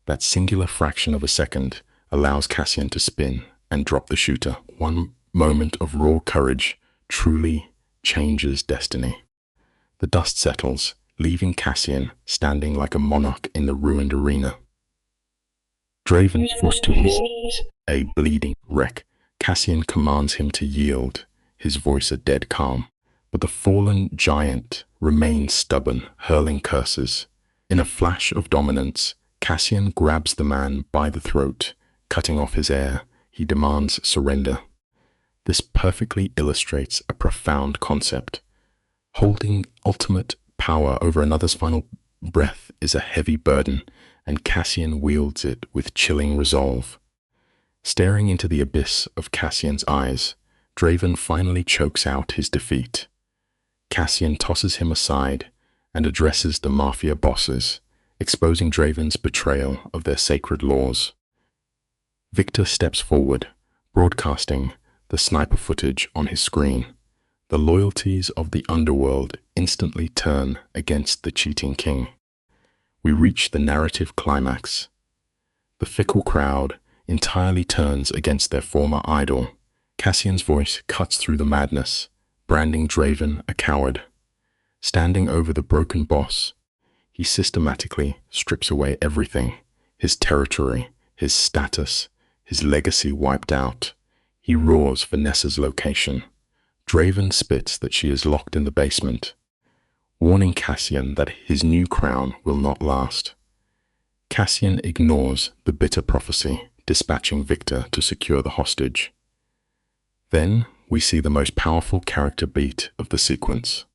That singular fraction of a second allows Cassian to spin and drop the shooter. One moment of raw courage truly changes destiny. The dust settles, leaving Cassian standing like a monarch in the ruined arena. Draven forced to his knees, a bleeding wreck. Cassian commands him to yield, his voice a dead calm. But the fallen giant remains stubborn, hurling curses. In a flash of dominance, Cassian grabs the man by the throat, cutting off his air. He demands surrender. This perfectly illustrates a profound concept. Holding ultimate power over another's final breath is a heavy burden, and Cassian wields it with chilling resolve. Staring into the abyss of Cassian's eyes, Draven finally chokes out his defeat. Cassian tosses him aside and addresses the Mafia bosses, exposing Draven's betrayal of their sacred laws. Victor steps forward, broadcasting the sniper footage on his screen. The loyalties of the underworld instantly turn against the cheating king. We reach the narrative climax. The fickle crowd entirely turns against their former idol. Cassian's voice cuts through the madness, branding Draven a coward. Standing over the broken boss, he systematically strips away everything: his territory, his status, his legacy wiped out. He roars for Nessa's location. Draven spits that she is locked in the basement, warning Cassian that his new crown will not last. Cassian ignores the bitter prophecy, dispatching Victor to secure the hostage. Then we see the most powerful character beat of the sequence.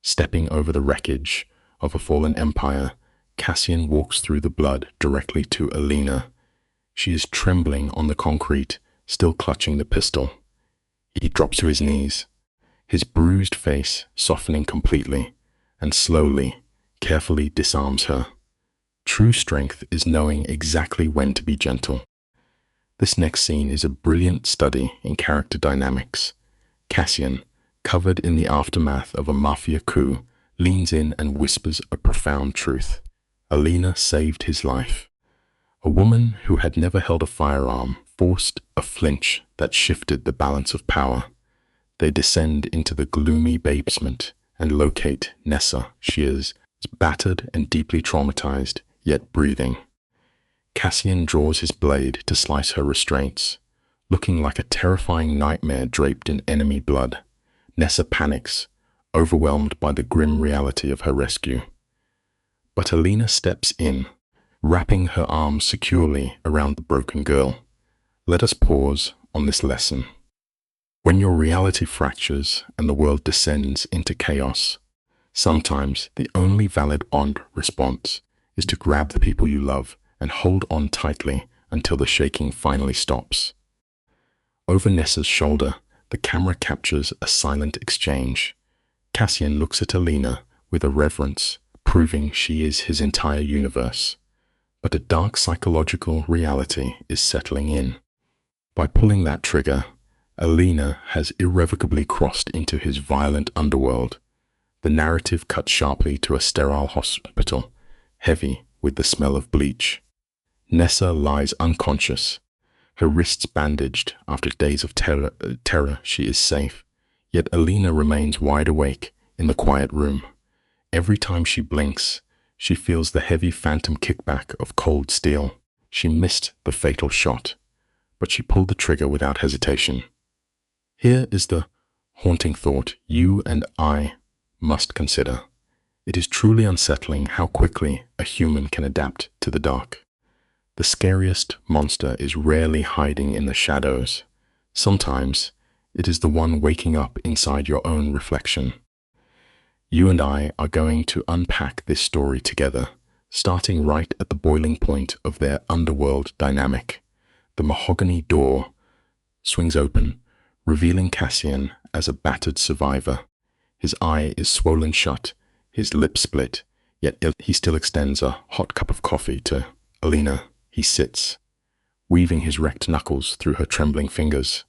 Stepping over the wreckage of a fallen empire, Cassian walks through the blood directly to Alina. She is trembling on the concrete, still clutching the pistol. He drops to his knees, his bruised face softening completely, and slowly, carefully disarms her. True strength is knowing exactly when to be gentle. This next scene is a brilliant study in character dynamics. Cassian, covered in the aftermath of a Mafia coup, leans in and whispers a profound truth. Alina saved his life. A woman who had never held a firearm forced a flinch that shifted the balance of power. They descend into the gloomy basement and locate Nessa. She is battered and deeply traumatized, yet breathing. Cassian draws his blade to slice her restraints, looking like a terrifying nightmare draped in enemy blood. Nessa panics, overwhelmed by the grim reality of her rescue. But Alina steps in, wrapping her arms securely around the broken girl. Let us pause on this lesson. When your reality fractures and the world descends into chaos, sometimes the only valid response is to grab the people you love and hold on tightly until the shaking finally stops. Over Nessa's shoulder, the camera captures a silent exchange. Cassian looks at Alina with a reverence, proving she is his entire universe. But a dark psychological reality is settling in. By pulling that trigger, Alina has irrevocably crossed into his violent underworld. The narrative cuts sharply to a sterile hospital, heavy with the smell of bleach. Nessa lies unconscious, her wrists bandaged. After days of terror, she is safe. Yet Alina remains wide awake in the quiet room. Every time she blinks, she feels the heavy phantom kickback of cold steel. She missed the fatal shot, but she pulled the trigger without hesitation. Here is the haunting thought you and I must consider. It is truly unsettling how quickly a human can adapt to the dark. The scariest monster is rarely hiding in the shadows. Sometimes it is the one waking up inside your own reflection. You and I are going to unpack this story together, starting right at the boiling point of their underworld dynamic. The mahogany door swings open, revealing Cassian as a battered survivor. His eye is swollen shut, his lips split, yet he still extends a hot cup of coffee to Alina. He sits, weaving his wrecked knuckles through her trembling fingers.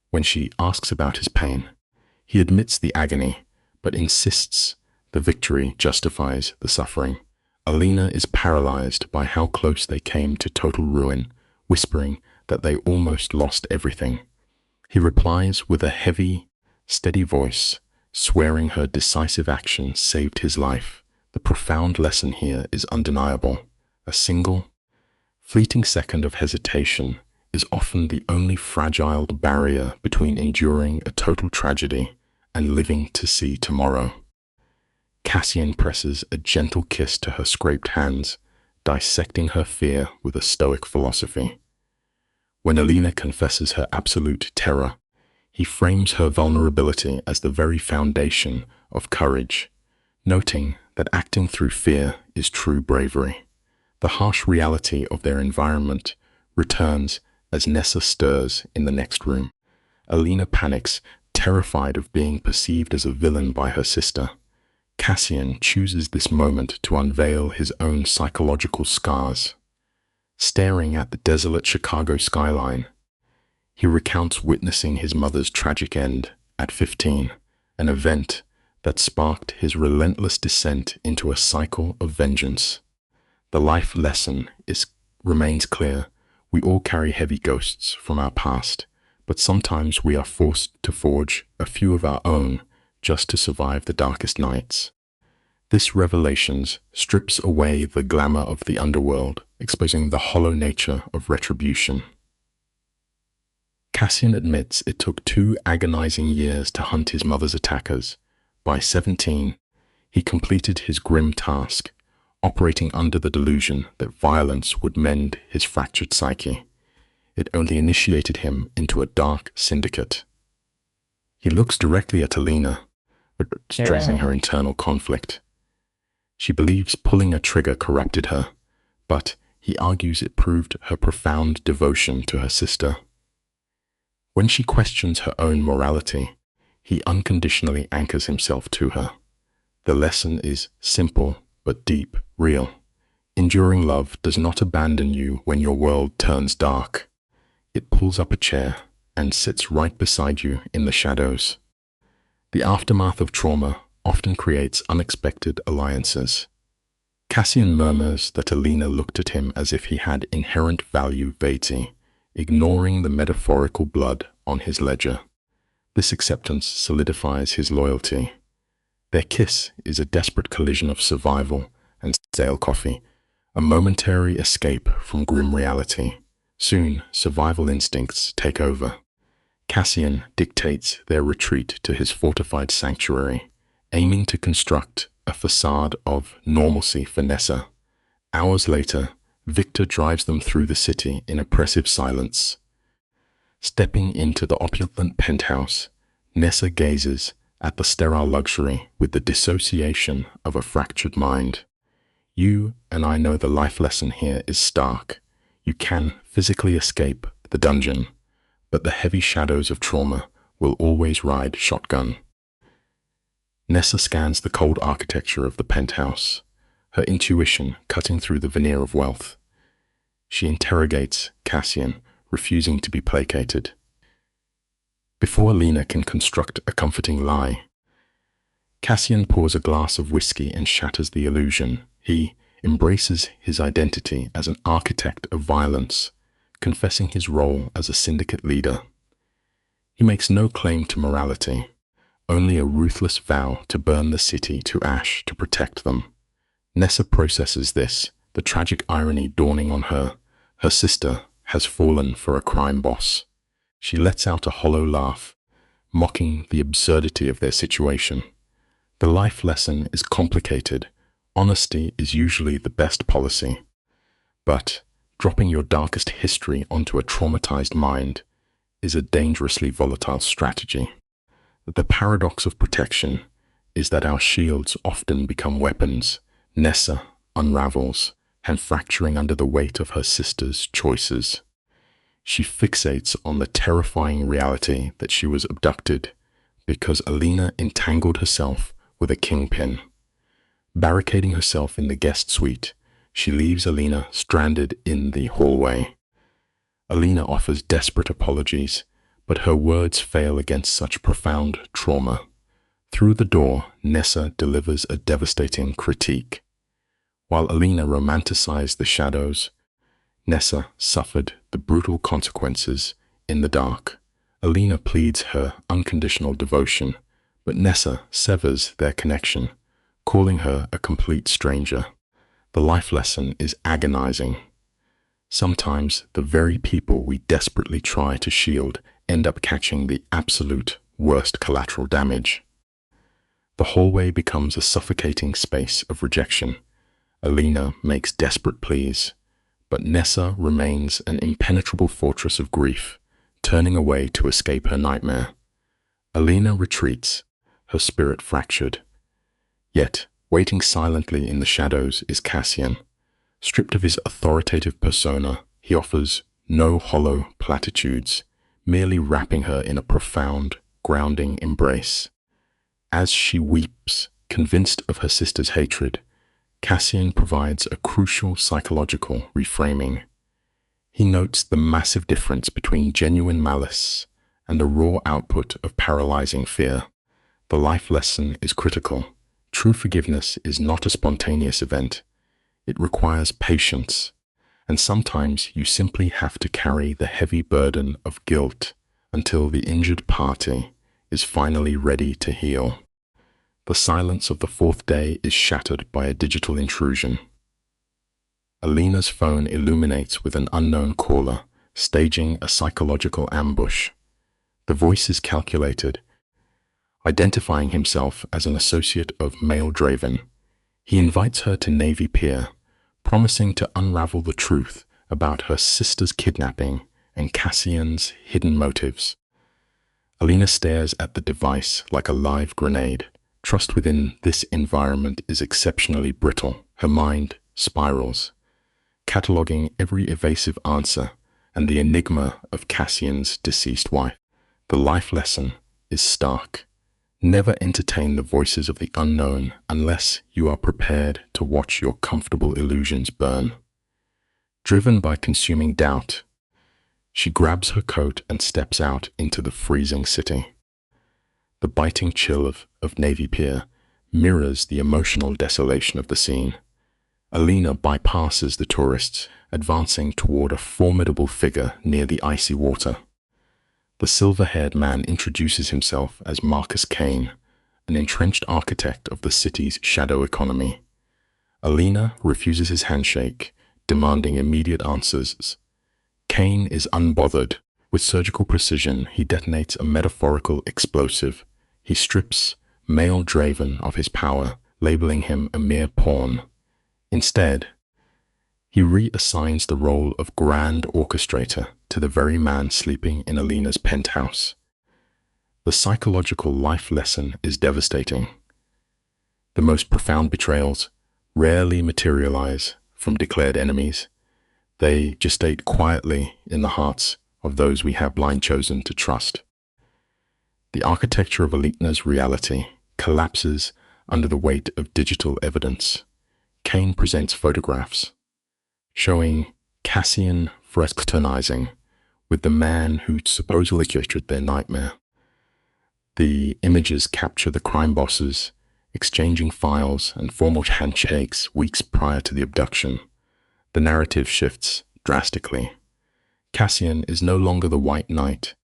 When she asks about his pain, he admits the agony, but insists the victory justifies the suffering. Alina is paralyzed by how close they came to total ruin, whispering that they almost lost everything. He replies with a heavy, steady voice, swearing her decisive action saved his life. The profound lesson here is undeniable. A single, fleeting second of hesitation is often the only fragile barrier between enduring a total tragedy and living to see tomorrow. Cassian presses a gentle kiss to her scraped hands, dissecting her fear with a stoic philosophy. When Alina confesses her absolute terror, he frames her vulnerability as the very foundation of courage, noting that acting through fear is true bravery. The harsh reality of their environment returns as Nessa stirs in the next room. Alina panics, terrified of being perceived as a villain by her sister. Cassian chooses this moment to unveil his own psychological scars. Staring at the desolate Chicago skyline, he recounts witnessing his mother's tragic end at 15, an event that sparked his relentless descent into a cycle of vengeance. The life lesson remains clear. We all carry heavy ghosts from our past, but sometimes we are forced to forge a few of our own just to survive the darkest nights. This Revelations strips away the glamour of the underworld, exposing the hollow nature of retribution. Cassian admits it took 2 agonizing years to hunt his mother's attackers. By 17, he completed his grim task, operating under the delusion that violence would mend his fractured psyche. It only initiated him into a dark syndicate. He looks directly at Alina, addressing her internal conflict. She believes pulling a trigger corrupted her, but he argues it proved her profound devotion to her sister. When she questions her own morality, he unconditionally anchors himself to her. The lesson is simple but deep, real. Enduring love does not abandon you when your world turns dark. It pulls up a chair and sits right beside you in the shadows. The aftermath of trauma often creates unexpected alliances. Cassian murmurs that Alina looked at him as if he had inherent value Vati, ignoring the metaphorical blood on his ledger. This acceptance solidifies his loyalty. Their kiss is a desperate collision of survival and stale coffee, a momentary escape from grim reality. Soon, survival instincts take over. Cassian dictates their retreat to his fortified sanctuary, aiming to construct a facade of normalcy for Nessa. Hours later, Victor drives them through the city in oppressive silence. Stepping into the opulent penthouse, Nessa gazes at the sterile luxury with the dissociation of a fractured mind. You and I know the life lesson here is stark. You can physically escape the dungeon, but the heavy shadows of trauma will always ride shotgun. Nessa scans the cold architecture of the penthouse, her intuition cutting through the veneer of wealth. She interrogates Cassian, refusing to be placated. Before Alina can construct a comforting lie, Cassian pours a glass of whiskey and shatters the illusion. He embraces his identity as an architect of violence, confessing his role as a syndicate leader. He makes no claim to morality, only a ruthless vow to burn the city to ash to protect them. Nessa processes this, the tragic irony dawning on her. Her sister has fallen for a crime boss. She lets out a hollow laugh, mocking the absurdity of their situation. The life lesson is complicated. Honesty is usually the best policy. But dropping your darkest history onto a traumatized mind is a dangerously volatile strategy. The paradox of protection is that our shields often become weapons. Nessa unravels, and fracturing under the weight of her sister's choices. She fixates on the terrifying reality that she was abducted because Alina entangled herself with a kingpin. Barricading herself in the guest suite, she leaves Alina stranded in the hallway. Alina offers desperate apologies, but her words fail against such profound trauma. Through the door, Nessa delivers a devastating critique. While Alina romanticized the shadows, Nessa suffered the brutal consequences in the dark. Alina pleads her unconditional devotion, but Nessa severs their connection, calling her a complete stranger. The life lesson is agonizing. Sometimes the very people we desperately try to shield end up catching the absolute worst collateral damage. The hallway becomes a suffocating space of rejection. Alina makes desperate pleas, but Nessa remains an impenetrable fortress of grief, turning away to escape her nightmare. Alina retreats, her spirit fractured. Yet, waiting silently in the shadows is Cassian. Stripped of his authoritative persona, he offers no hollow platitudes, merely wrapping her in a profound, grounding embrace. As she weeps, convinced of her sister's hatred, Cassian provides a crucial psychological reframing. He notes the massive difference between genuine malice and the raw output of paralyzing fear. The life lesson is critical. True forgiveness is not a spontaneous event. It requires patience, and sometimes you simply have to carry the heavy burden of guilt until the injured party is finally ready to heal. The silence of the fourth day is shattered by a digital intrusion. Alina's phone illuminates with an unknown caller, staging a psychological ambush. The voice is calculated, identifying himself as an associate of Male Draven. He invites her to Navy Pier, promising to unravel the truth about her sister's kidnapping and Cassian's hidden motives. Alina stares at the device like a live grenade. Trust within this environment is exceptionally brittle. Her mind spirals, cataloging every evasive answer and the enigma of Cassian's deceased wife. The life lesson is stark. Never entertain the voices of the unknown unless you are prepared to watch your comfortable illusions burn. Driven by consuming doubt, she grabs her coat and steps out into the freezing city. The biting chill of Navy Pier mirrors the emotional desolation of the scene. Alina bypasses the tourists, advancing toward a formidable figure near the icy water. The silver-haired man introduces himself as Marcus Kane, an entrenched architect of the city's shadow economy. Alina refuses his handshake, demanding immediate answers. Kane is unbothered. With surgical precision, he detonates a metaphorical explosive. He strips Male Draven of his power, labeling him a mere pawn. Instead, he reassigns the role of grand orchestrator to the very man sleeping in Alina's penthouse. The psychological life lesson is devastating. The most profound betrayals rarely materialize from declared enemies. They gestate quietly in the hearts of those we have blind chosen to trust. The architecture of Alina's reality collapses under the weight of digital evidence. Kane presents photographs showing Cassian fraternizing with the man who supposedly orchestrated their nightmare. The images capture the crime bosses exchanging files and formal handshakes weeks prior to the abduction. The narrative shifts drastically. Cassian is no longer the White Knight,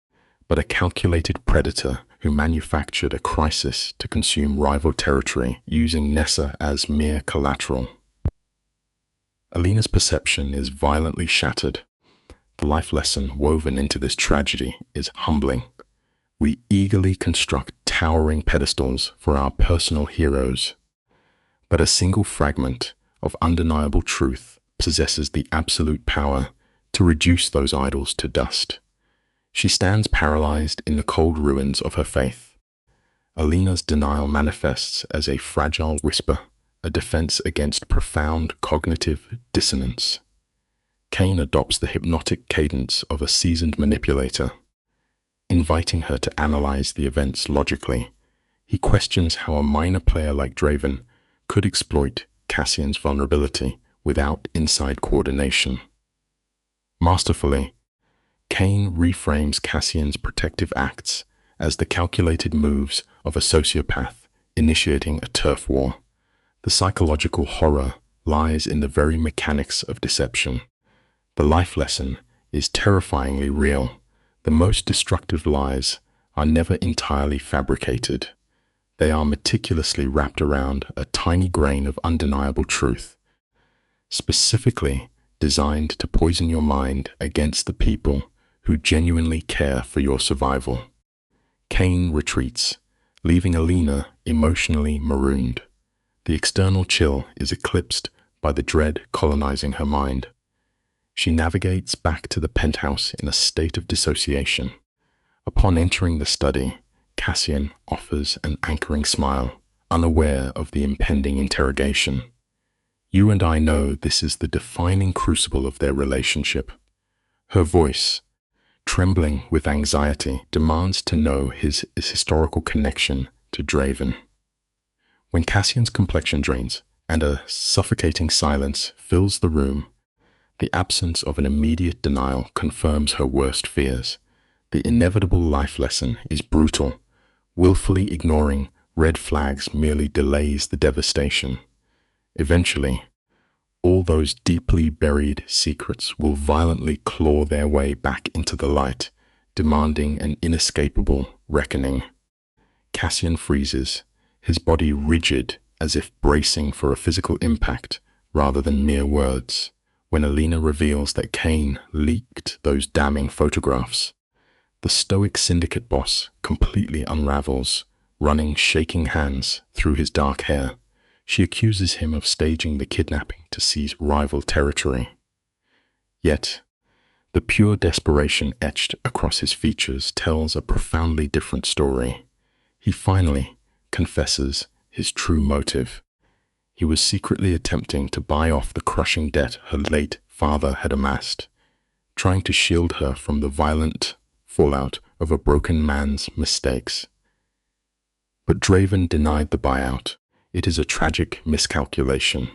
but a calculated predator who manufactured a crisis to consume rival territory, using Nessa as mere collateral. Alina's perception is violently shattered. The life lesson woven into this tragedy is humbling. We eagerly construct towering pedestals for our personal heroes, but a single fragment of undeniable truth possesses the absolute power to reduce those idols to dust. She stands paralyzed in the cold ruins of her faith. Alina's denial manifests as a fragile whisper, a defense against profound cognitive dissonance. Kane adopts the hypnotic cadence of a seasoned manipulator, inviting her to analyze the events logically. He questions how a minor player like Draven could exploit Cassian's vulnerability without inside coordination. Masterfully, Kane reframes Cassian's protective acts as the calculated moves of a sociopath initiating a turf war. The psychological horror lies in the very mechanics of deception. The life lesson is terrifyingly real. The most destructive lies are never entirely fabricated. They are meticulously wrapped around a tiny grain of undeniable truth, specifically designed to poison your mind against the people who genuinely care for your survival. Kane retreats, leaving Alina emotionally marooned. The external chill is eclipsed by the dread colonizing her mind. She navigates back to the penthouse in a state of dissociation. Upon entering the study, Cassian offers an anchoring smile, unaware of the impending interrogation. You and I know this is the defining crucible of their relationship. Her voice, trembling with anxiety, demands to know his historical connection to Draven. When Cassian's complexion drains and a suffocating silence fills the room, the absence of an immediate denial confirms her worst fears. The inevitable life lesson is brutal. Willfully ignoring red flags merely delays the devastation. Eventually, all those deeply buried secrets will violently claw their way back into the light, demanding an inescapable reckoning. Cassian freezes, his body rigid as if bracing for a physical impact rather than mere words, when Alina reveals that Kane leaked those damning photographs. The stoic syndicate boss completely unravels, running shaking hands through his dark hair. She accuses him of staging the kidnapping to seize rival territory. Yet, the pure desperation etched across his features tells a profoundly different story. He finally confesses his true motive. He was secretly attempting to buy off the crushing debt her late father had amassed, trying to shield her from the violent fallout of a broken man's mistakes. But Draven denied the buyout. It is a tragic miscalculation.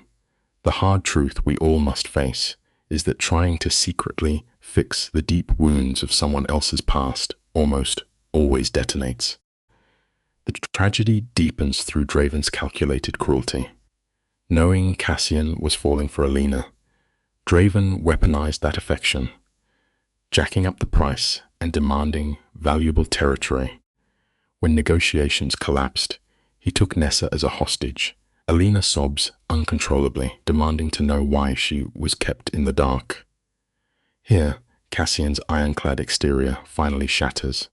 The hard truth we all must face is that trying to secretly fix the deep wounds of someone else's past almost always detonates. The tragedy deepens through Draven's calculated cruelty. Knowing Cassian was falling for Alina, Draven weaponized that affection, jacking up the price and demanding valuable territory. When negotiations collapsed, he took Nessa as a hostage. Alina sobs uncontrollably, demanding to know why she was kept in the dark. Here, Cassian's ironclad exterior finally shatters.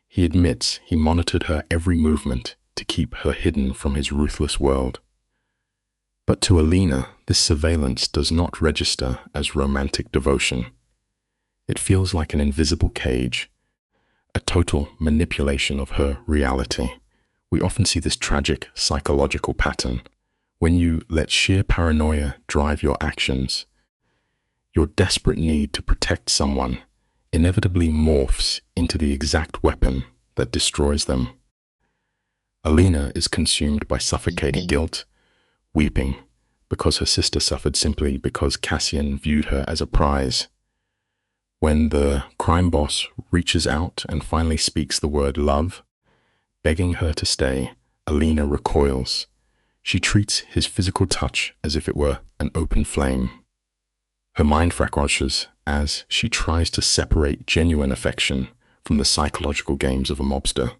He admits he monitored her every movement to keep her hidden from his ruthless world. But to Alina, this surveillance does not register as romantic devotion. It feels like an invisible cage, a total manipulation of her reality. We often see this tragic psychological pattern. When you let sheer paranoia drive your actions, your desperate need to protect someone inevitably morphs into the exact weapon that destroys them. Alina is consumed by suffocating guilt, weeping because her sister suffered simply because Cassian viewed her as a prize. When the crime boss reaches out and finally speaks the word love, begging her to stay, Alina recoils. She treats his physical touch as if it were an open flame. Her mind fracasses as she tries to separate genuine affection from the psychological games of a mobster.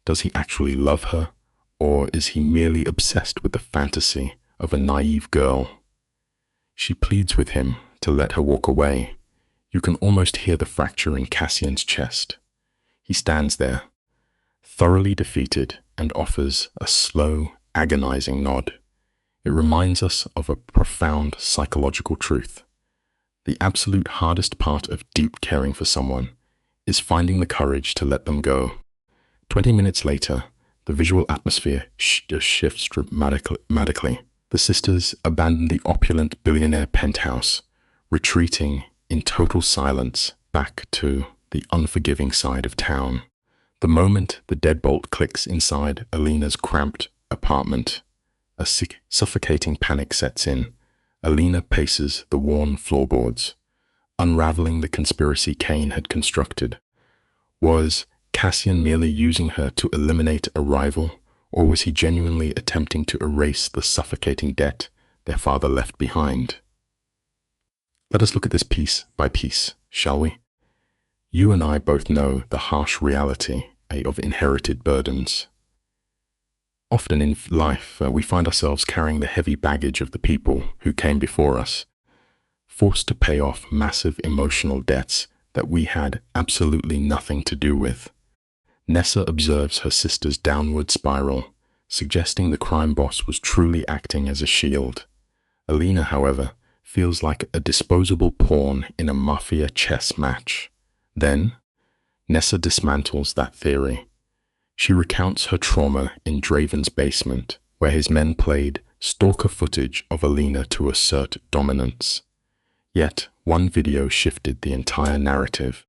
Does he actually love her, or is he merely obsessed with the fantasy of a naive girl? She pleads with him to let her walk away. You can almost hear the fracture in Cassian's chest. He stands there, thoroughly defeated, and offers a slow, agonizing nod. It reminds us of a profound psychological truth. The absolute hardest part of deep caring for someone is finding the courage to let them go. 20 minutes later, the visual atmosphere shifts dramatically. The sisters abandon the opulent billionaire penthouse, retreating in total silence back to the unforgiving side of town. The moment the deadbolt clicks inside Alina's cramped apartment, a suffocating panic sets in. Alina paces the worn floorboards, unraveling the conspiracy Kane had constructed. Was Cassian merely using her to eliminate a rival, or was he genuinely attempting to erase the suffocating debt their father left behind? Let us look at this piece by piece, shall we? You and I both know the harsh reality of inherited burdens. Often in life, we find ourselves carrying the heavy baggage of the people who came before us, forced to pay off massive emotional debts that we had absolutely nothing to do with. Nessa observes her sister's downward spiral, suggesting the crime boss was truly acting as a shield. Alina, however, feels like a disposable pawn in a Mafia chess match. Then, Nessa dismantles that theory. She recounts her trauma in Draven's basement, where his men played stalker footage of Alina to assert dominance. Yet, one video shifted the entire narrative.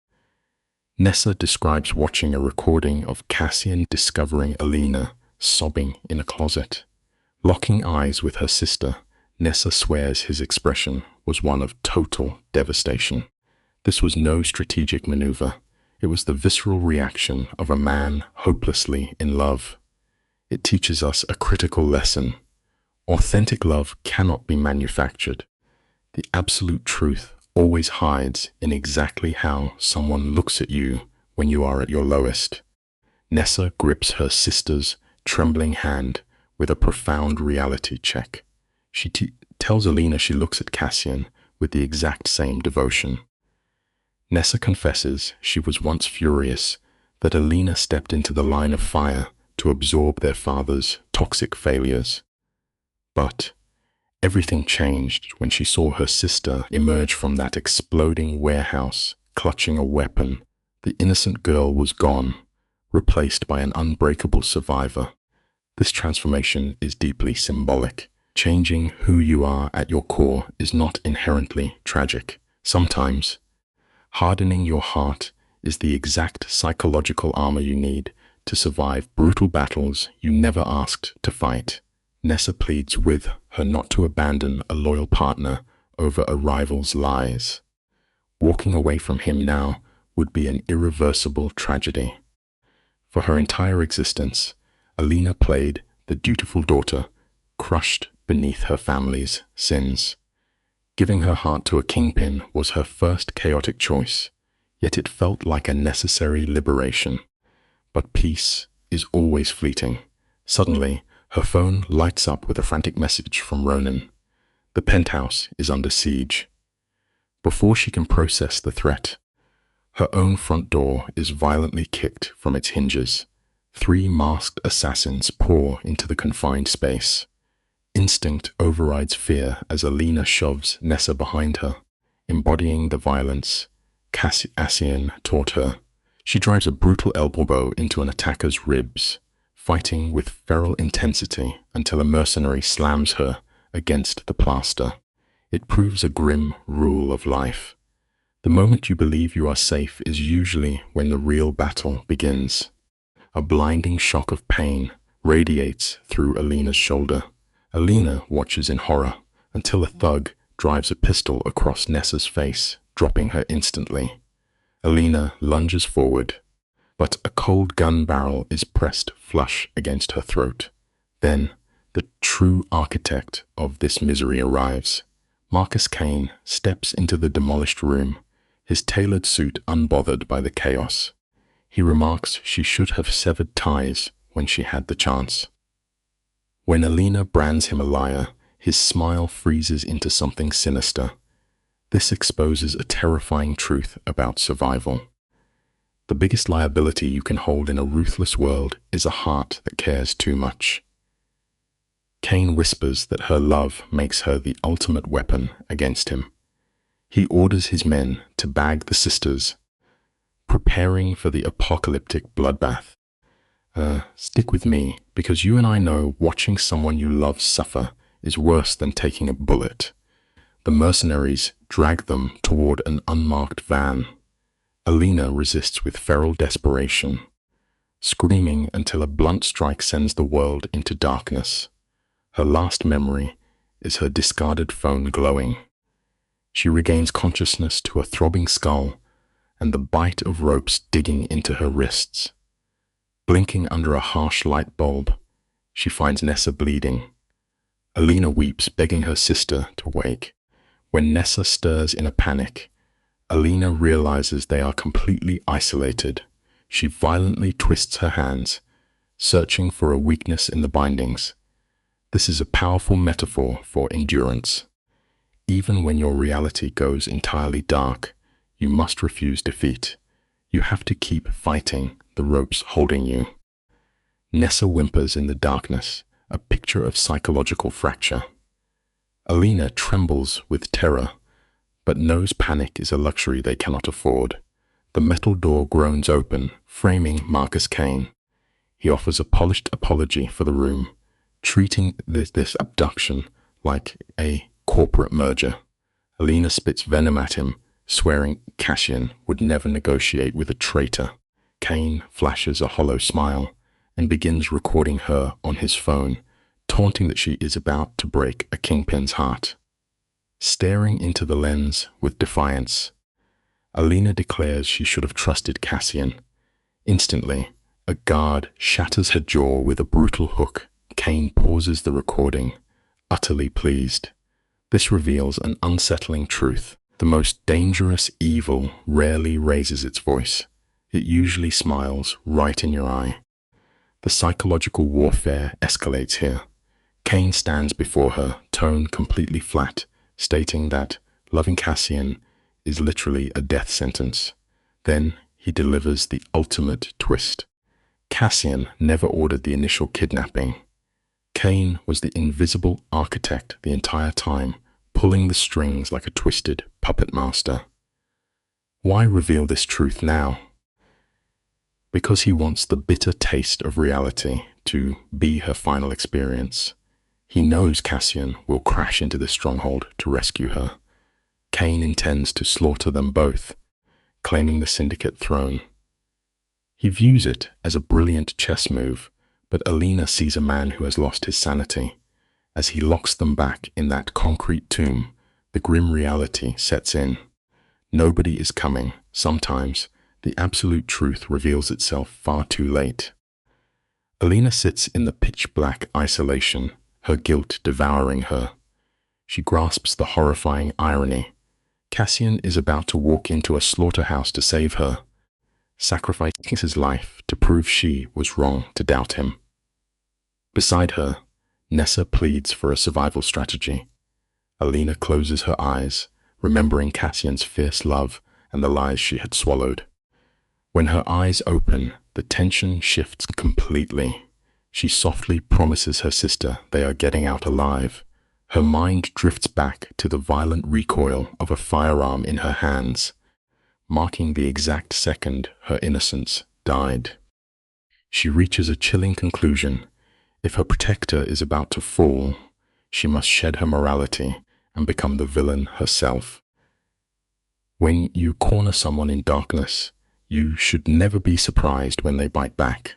Nessa describes watching a recording of Cassian discovering Alina sobbing in a closet. Locking eyes with her sister, Nessa swears his expression was one of total devastation. This was no strategic maneuver. It was the visceral reaction of a man hopelessly in love. It teaches us a critical lesson. Authentic love cannot be manufactured. The absolute truth always hides in exactly how someone looks at you when you are at your lowest. Nessa grips her sister's trembling hand with a profound reality check. She tells Alina she looks at Cassian with the exact same devotion. Nessa confesses she was once furious that Alina stepped into the line of fire to absorb their father's toxic failures. But everything changed when she saw her sister emerge from that exploding warehouse, clutching a weapon. The innocent girl was gone, replaced by an unbreakable survivor. This transformation is deeply symbolic. Changing who you are at your core is not inherently tragic. Sometimes, hardening your heart is the exact psychological armor you need to survive brutal battles you never asked to fight. Nessa pleads with her not to abandon a loyal partner over a rival's lies. Walking away from him now would be an irreversible tragedy. For her entire existence, Alina played the dutiful daughter, crushed beneath her family's sins. Giving her heart to a kingpin was her first chaotic choice, yet it felt like a necessary liberation. But peace is always fleeting. Suddenly, her phone lights up with a frantic message from Ronan. The penthouse is under siege. Before she can process the threat, her own front door is violently kicked from its hinges. 3 masked assassins pour into the confined space. Instinct overrides fear as Alina shoves Nessa behind her, embodying the violence Cassian taught her. She drives a brutal elbow into an attacker's ribs, fighting with feral intensity until a mercenary slams her against the plaster. It proves a grim rule of life. The moment you believe you are safe is usually when the real battle begins. A blinding shock of pain radiates through Alina's shoulder. Alina watches in horror until a thug drives a pistol across Nessa's face, dropping her instantly. Alina lunges forward, but a cold gun barrel is pressed flush against her throat. Then, the true architect of this misery arrives. Marcus Kane steps into the demolished room, his tailored suit unbothered by the chaos. He remarks she should have severed ties when she had the chance. When Alina brands him a liar, his smile freezes into something sinister. This exposes a terrifying truth about survival. The biggest liability you can hold in a ruthless world is a heart that cares too much. Kane whispers that her love makes her the ultimate weapon against him. He orders his men to bag the sisters, preparing for the apocalyptic bloodbath. Stick with me, because you and I know watching someone you love suffer is worse than taking a bullet. The mercenaries drag them toward an unmarked van. Alina resists with feral desperation, screaming until a blunt strike sends the world into darkness. Her last memory is her discarded phone glowing. She regains consciousness to a throbbing skull and the bite of ropes digging into her wrists. Blinking under a harsh light bulb, she finds Nessa bleeding. Alina weeps, begging her sister to wake. When Nessa stirs in a panic, Alina realizes they are completely isolated. She violently twists her hands, searching for a weakness in the bindings. This is a powerful metaphor for endurance. Even when your reality goes entirely dark, you must refuse defeat. You have to keep fighting the ropes holding you. Nessa whimpers in the darkness, a picture of psychological fracture. Alina trembles with terror, but knows panic is a luxury they cannot afford. The metal door groans open, framing Marcus Kane. He offers a polished apology for the room, treating this abduction like a corporate merger. Alina spits venom at him, swearing Cassian would never negotiate with a traitor. Kane flashes a hollow smile and begins recording her on his phone, taunting that she is about to break a kingpin's heart. Staring into the lens with defiance, Alina declares she should have trusted Cassian. Instantly, a guard shatters her jaw with a brutal hook. Kane pauses the recording, utterly pleased. This reveals an unsettling truth. The most dangerous evil rarely raises its voice. it usually smiles right in your eye. The psychological warfare escalates here. Kane stands before her, tone completely flat, stating that loving Cassian is literally a death sentence. Then he delivers the ultimate twist. Cassian never ordered the initial kidnapping. Kane was the invisible architect the entire time, pulling the strings like a twisted puppet master. Why reveal this truth now? Because he wants the bitter taste of reality to be her final experience. He knows Cassian will crash into the stronghold to rescue her. Kane intends to slaughter them both, claiming the Syndicate throne. He views it as a brilliant chess move, but Alina sees a man who has lost his sanity. As he locks them back in that concrete tomb, the grim reality sets in. Nobody is coming. Sometimes the absolute truth reveals itself far too late. Alina sits in the pitch-black isolation, her guilt devouring her. She grasps the horrifying irony. Cassian is about to walk into a slaughterhouse to save her, sacrificing his life to prove she was wrong to doubt him. Beside her, Nessa pleads for a survival strategy. Alina closes her eyes, remembering Cassian's fierce love and the lies she had swallowed. When her eyes open, the tension shifts completely. She softly promises her sister they are getting out alive. Her mind drifts back to the violent recoil of a firearm in her hands, marking the exact second her innocence died. She reaches a chilling conclusion. If her protector is about to fall, she must shed her morality and become the villain herself. When you corner someone in darkness, you should never be surprised when they bite back.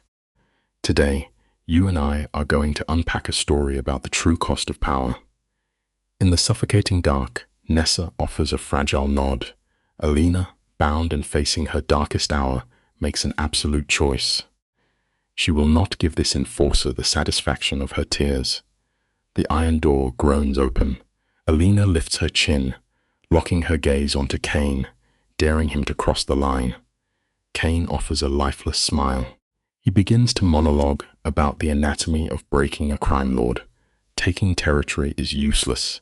Today, you and I are going to unpack a story about the true cost of power. In the suffocating dark, Nessa offers a fragile nod. Alina, bound and facing her darkest hour, makes an absolute choice. She will not give this enforcer the satisfaction of her tears. The iron door groans open. Alina lifts her chin, locking her gaze onto Kane, daring him to cross the line. Kane offers a lifeless smile. He begins to monologue about the anatomy of breaking a crime lord. Taking territory is useless,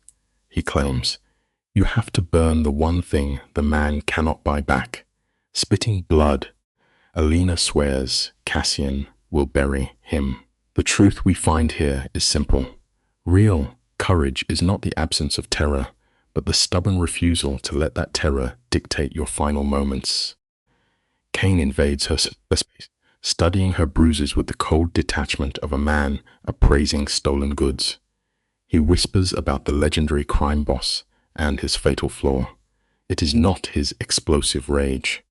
he claims. You have to burn the one thing the man cannot buy back. Spitting blood, Alina swears Cassian will bury him. The truth we find here is simple. Real courage is not the absence of terror, but the stubborn refusal to let that terror dictate your final moments. Kane invades her space, studying her bruises with the cold detachment of a man appraising stolen goods. He whispers about the legendary crime boss and his fatal flaw. It is not his explosive rage.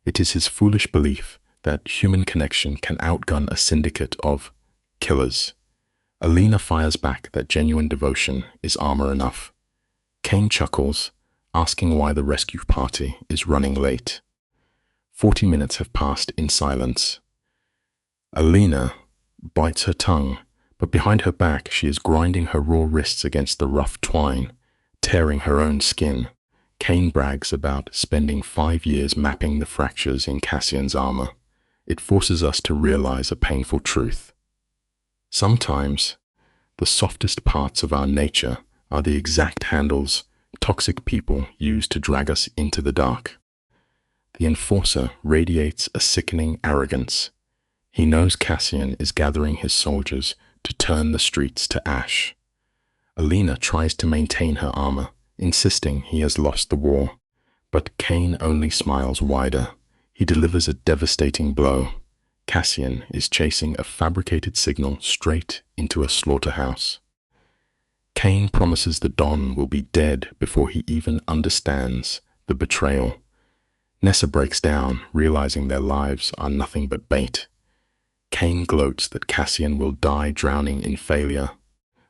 It is his foolish belief that human connection can outgun a syndicate of killers. Alina fires back that genuine devotion is armor enough. Kane chuckles, asking why the rescue party is running late. 40 minutes have passed in silence. Alina bites her tongue, but behind her back she is grinding her raw wrists against the rough twine, tearing her own skin. Kane brags about spending 5 years mapping the fractures in Cassian's armor. It forces us to realize a painful truth. Sometimes, the softest parts of our nature are the exact handles toxic people use to drag us into the dark. The enforcer radiates a sickening arrogance. He knows Cassian is gathering his soldiers to turn the streets to ash. Alina tries to maintain her armor, insisting he has lost the war. But Kane only smiles wider. He delivers a devastating blow. Cassian is chasing a fabricated signal straight into a slaughterhouse. Kane promises the Don will be dead before he even understands the betrayal. Nessa breaks down, realizing their lives are nothing but bait. Kane gloats that Cassian will die drowning in failure.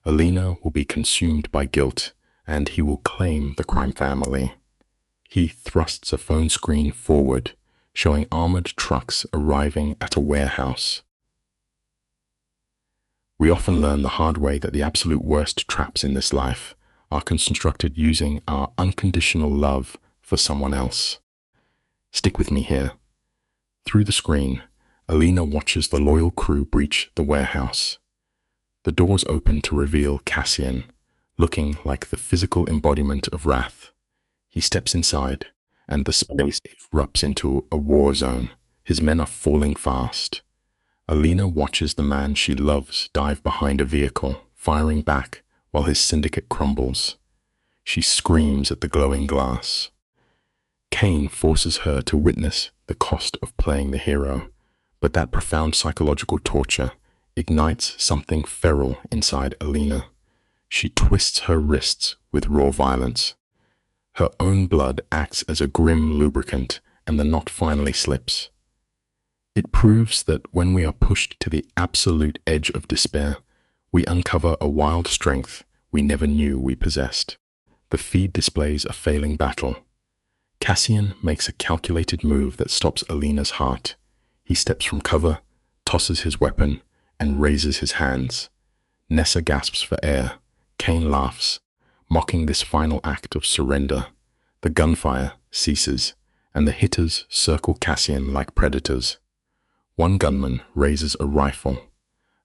Alina will be consumed by guilt, and he will claim the crime family. He thrusts a phone screen forward, showing armored trucks arriving at a warehouse. We often learn the hard way that the absolute worst traps in this life are constructed using our unconditional love for someone else. Stick with me here. Through the screen, Alina watches the loyal crew breach the warehouse. The doors open to reveal Cassian, looking like the physical embodiment of wrath. He steps inside, and the space erupts into a war zone. His men are falling fast. Alina watches the man she loves dive behind a vehicle, firing back while his syndicate crumbles. She screams at the glowing glass. Kane forces her to witness the cost of playing the hero, but that profound psychological torture ignites something feral inside Alina. She twists her wrists with raw violence. Her own blood acts as a grim lubricant, and the knot finally slips. It proves that when we are pushed to the absolute edge of despair, we uncover a wild strength we never knew we possessed. The feed displays a failing battle. Cassian makes a calculated move that stops Alina's heart. He steps from cover, tosses his weapon, and raises his hands. Nessa gasps for air. Kane laughs, mocking this final act of surrender. The gunfire ceases, and the hitters circle Cassian like predators. One gunman raises a rifle.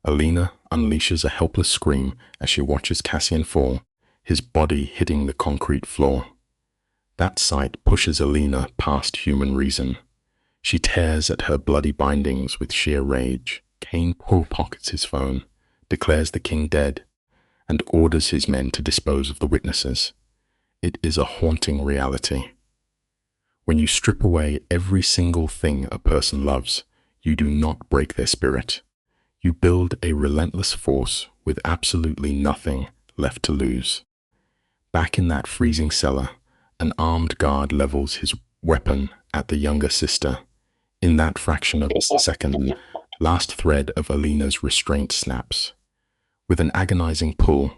Alina unleashes a helpless scream as she watches Cassian fall, his body hitting the concrete floor. That sight pushes Alina past human reason. She tears at her bloody bindings with sheer rage. Kane pockets his phone, declares the king dead, and orders his men to dispose of the witnesses. It is a haunting reality. When you strip away every single thing a person loves, you do not break their spirit. You build a relentless force with absolutely nothing left to lose. Back in that freezing cellar, an armed guard levels his weapon at the younger sister. In that fraction of a second, last thread of Alina's restraint snaps. With an agonizing pull,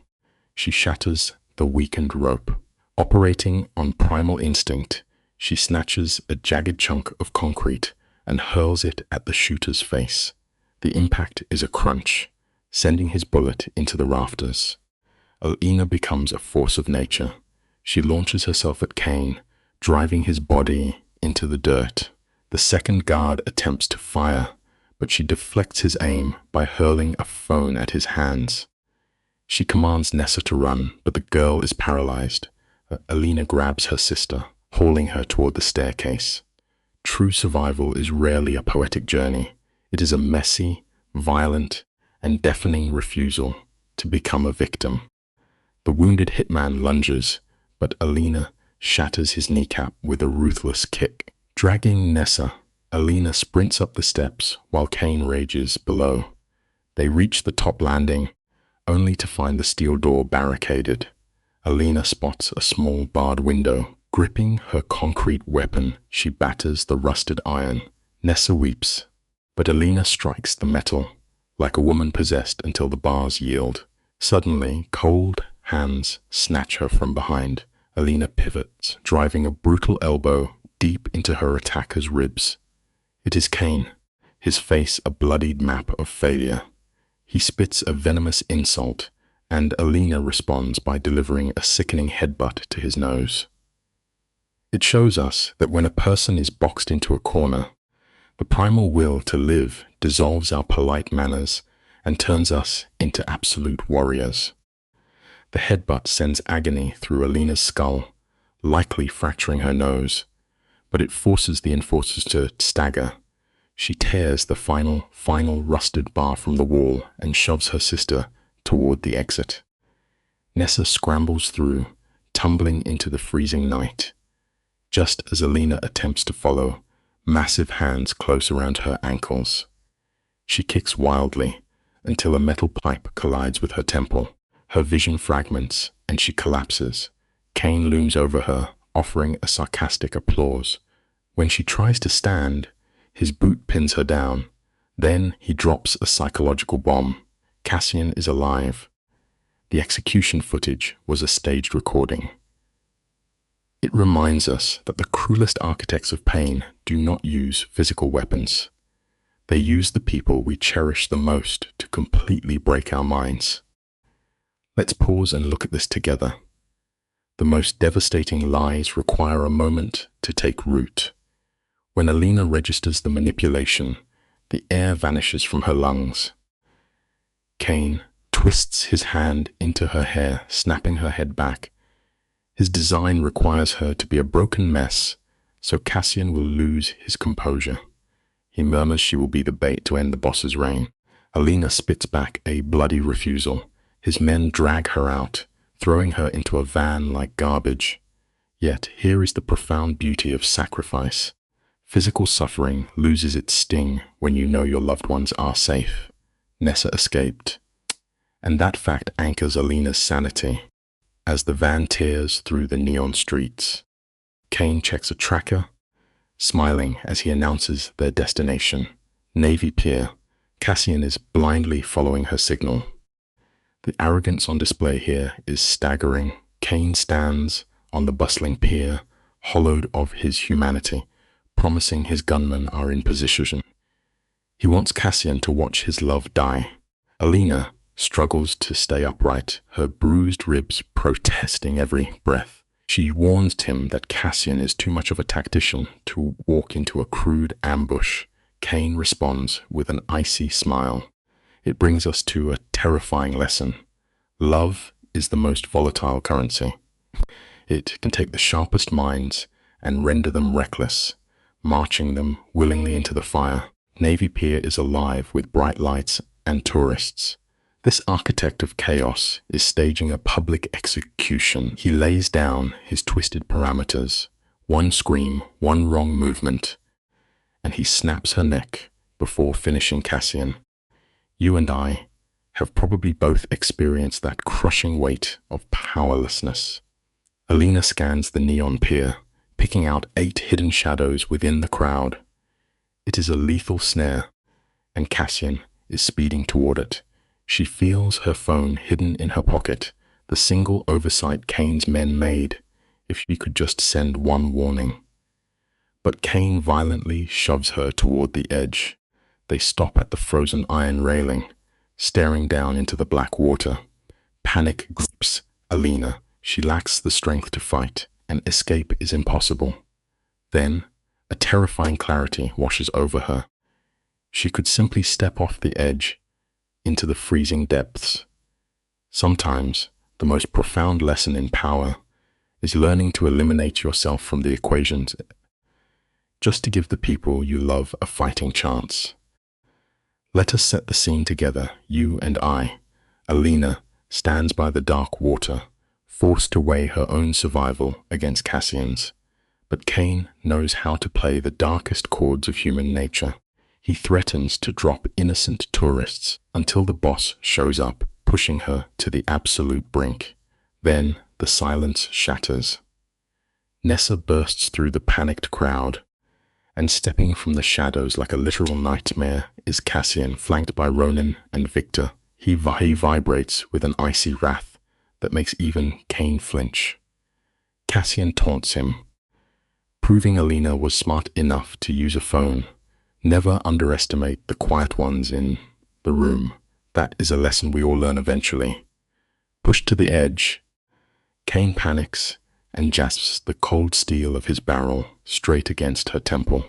she shatters the weakened rope. Operating on primal instinct, she snatches a jagged chunk of concrete and hurls it at the shooter's face. The impact is a crunch, sending his bullet into the rafters. Alina becomes a force of nature. She launches herself at Kane, driving his body into the dirt. The second guard attempts to fire, but she deflects his aim by hurling a phone at his hands. She commands Nessa to run, but the girl is paralyzed. Alina grabs her sister, hauling her toward the staircase. True survival is rarely a poetic journey. It is a messy, violent, and deafening refusal to become a victim. The wounded hitman lunges, but Alina shatters his kneecap with a ruthless kick. Dragging Nessa, Alina sprints up the steps while Kane rages below. They reach the top landing, only to find the steel door barricaded. Alina spots a small barred window. Gripping her concrete weapon, she batters the rusted iron. Nessa weeps, but Alina strikes the metal, like a woman possessed until the bars yield. Suddenly, cold hands snatch her from behind. Alina pivots, driving a brutal elbow deep into her attacker's ribs. It is Kane, his face a bloodied map of failure. He spits a venomous insult, and Alina responds by delivering a sickening headbutt to his nose. It shows us that when a person is boxed into a corner, the primal will to live dissolves our polite manners and turns us into absolute warriors. The headbutt sends agony through Alina's skull, likely fracturing her nose, but it forces the enforcers to stagger. She tears the final rusted bar from the wall and shoves her sister toward the exit. Nessa scrambles through, tumbling into the freezing night. Just as Alina attempts to follow, massive hands close around her ankles. She kicks wildly until a metal pipe collides with her temple. Her vision fragments and she collapses. Kane looms over her, offering a sarcastic applause. When she tries to stand, his boot pins her down. Then he drops a psychological bomb. Cassian is alive. The execution footage was a staged recording. It reminds us that the cruelest architects of pain do not use physical weapons. They use the people we cherish the most to completely break our minds. Let's pause and look at this together. The most devastating lies require a moment to take root. When Alina registers the manipulation, the air vanishes from her lungs. Kane twists his hand into her hair, snapping her head back. His design requires her to be a broken mess, so Cassian will lose his composure. He murmurs she will be the bait to end the boss's reign. Alina spits back a bloody refusal. His men drag her out, throwing her into a van like garbage. Yet here is the profound beauty of sacrifice. Physical suffering loses its sting when you know your loved ones are safe. Nessa escaped, and that fact anchors Alina's sanity. As the van tears through the neon streets, Kane checks a tracker, smiling as he announces their destination, Navy Pier. Cassian is blindly following her signal. The arrogance on display here is staggering. Kane stands on the bustling pier, hollowed of his humanity, promising his gunmen are in position. He wants Cassian to watch his love die. Alina struggles to stay upright, her bruised ribs protesting every breath. She warns him that Cassian is too much of a tactician to walk into a crude ambush. Kane responds with an icy smile. It brings us to a terrifying lesson. Love is the most volatile currency. It can take the sharpest minds and render them reckless, marching them willingly into the fire. Navy Pier is alive with bright lights and tourists. This architect of chaos is staging a public execution. He lays down his twisted parameters. One scream, one wrong movement, and he snaps her neck before finishing Cassian. You and I have probably both experienced that crushing weight of powerlessness. Alina scans the neon pier, picking out 8 hidden shadows within the crowd. It is a lethal snare, and Cassian is speeding toward it. She feels her phone hidden in her pocket, the single oversight Kane's men made. If she could just send one warning. But Kane violently shoves her toward the edge. They stop at the frozen iron railing, staring down into the black water. Panic grips Alina. She lacks the strength to fight, and escape is impossible. Then, a terrifying clarity washes over her. She could simply step off the edge into the freezing depths. Sometimes, the most profound lesson in power is learning to eliminate yourself from the equations just to give the people you love a fighting chance. Let us set the scene together, you and I. Alina stands by the dark water, forced to weigh her own survival against Cassian's. But Kane knows how to play the darkest chords of human nature. He threatens to drop innocent tourists until the boss shows up, pushing her to the absolute brink. Then the silence shatters. Nessa bursts through the panicked crowd, and stepping from the shadows like a literal nightmare is Cassian, flanked by Ronin and Victor. He vibrates with an icy wrath that makes even Kane flinch. Cassian taunts him, proving Alina was smart enough to use a phone. Never underestimate the quiet ones in the room. That is a lesson we all learn eventually. Pushed to the edge, Kane panics and jasps the cold steel of his barrel straight against her temple.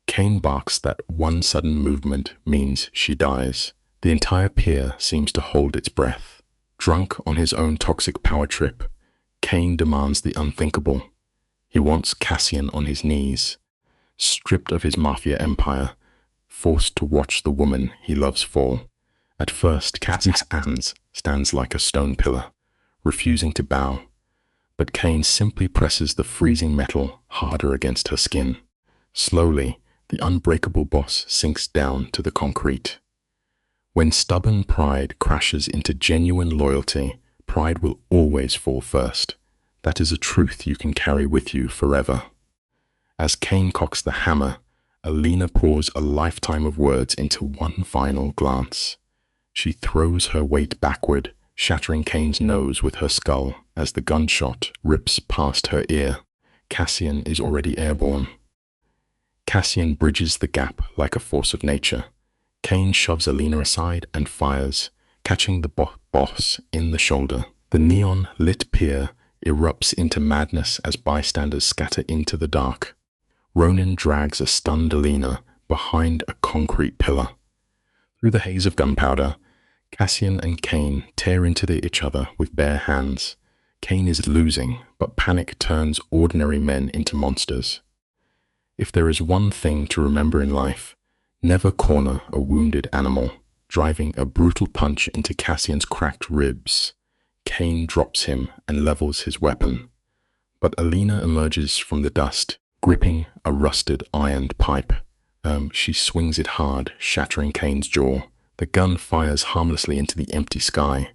Kane barks that one sudden movement means she dies. The entire pier seems to hold its breath. Drunk on his own toxic power trip, Kane demands the unthinkable. He wants Cassian on his knees, stripped of his Mafia empire, forced to watch the woman he loves fall. At first, Cassian's hands stands like a stone pillar, refusing to bow. But Kane simply presses the freezing metal harder against her skin. Slowly, the unbreakable boss sinks down to the concrete. When stubborn pride crashes into genuine loyalty, pride will always fall first. That is a truth you can carry with you forever. As Kane cocks the hammer, Alina pours a lifetime of words into one final glance. She throws her weight backward, shattering Kane's nose with her skull as the gunshot rips past her ear. Cassian is already airborne. Cassian bridges the gap like a force of nature. Kane shoves Alina aside and fires, catching the boss in the shoulder. The neon-lit pier erupts into madness as bystanders scatter into the dark. Ronan drags a stunned Alina behind a concrete pillar. Through the haze of gunpowder, Cassian and Kane tear into each other with bare hands. Kane is losing, but panic turns ordinary men into monsters. If there is one thing to remember in life, never corner a wounded animal. Driving a brutal punch into Cassian's cracked ribs, Kane drops him and levels his weapon. But Alina emerges from the dust, gripping a rusted iron pipe. She swings it hard, shattering Kane's jaw. The gun fires harmlessly into the empty sky,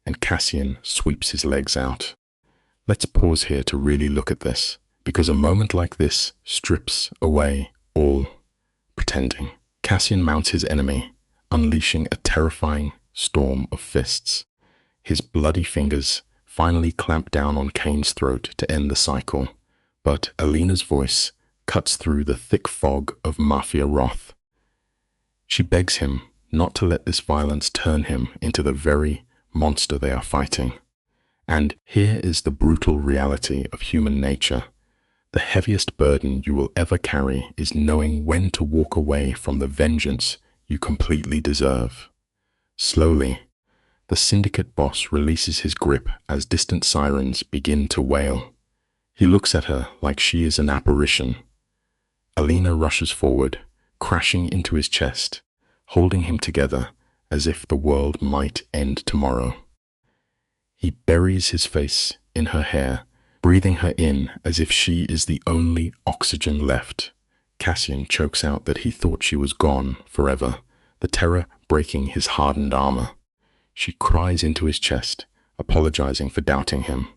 and Cassian sweeps his legs out. Let's pause here to really look at this, because a moment like this strips away all pretending. Cassian mounts his enemy, unleashing a terrifying storm of fists. His bloody fingers finally clamp down on Kane's throat to end the cycle, but Alina's voice cuts through the thick fog of Mafia wrath. She begs him not to let this violence turn him into the very monster they are fighting. And here is the brutal reality of human nature. The heaviest burden you will ever carry is knowing when to walk away from the vengeance you completely deserve. Slowly, the syndicate boss releases his grip as distant sirens begin to wail. He looks at her like she is an apparition. Alina rushes forward, crashing into his chest, holding him together as if the world might end tomorrow. He buries his face in her hair, breathing her in as if she is the only oxygen left. Cassian chokes out that he thought she was gone forever, the terror breaking his hardened armor. She cries into his chest, apologizing for doubting him.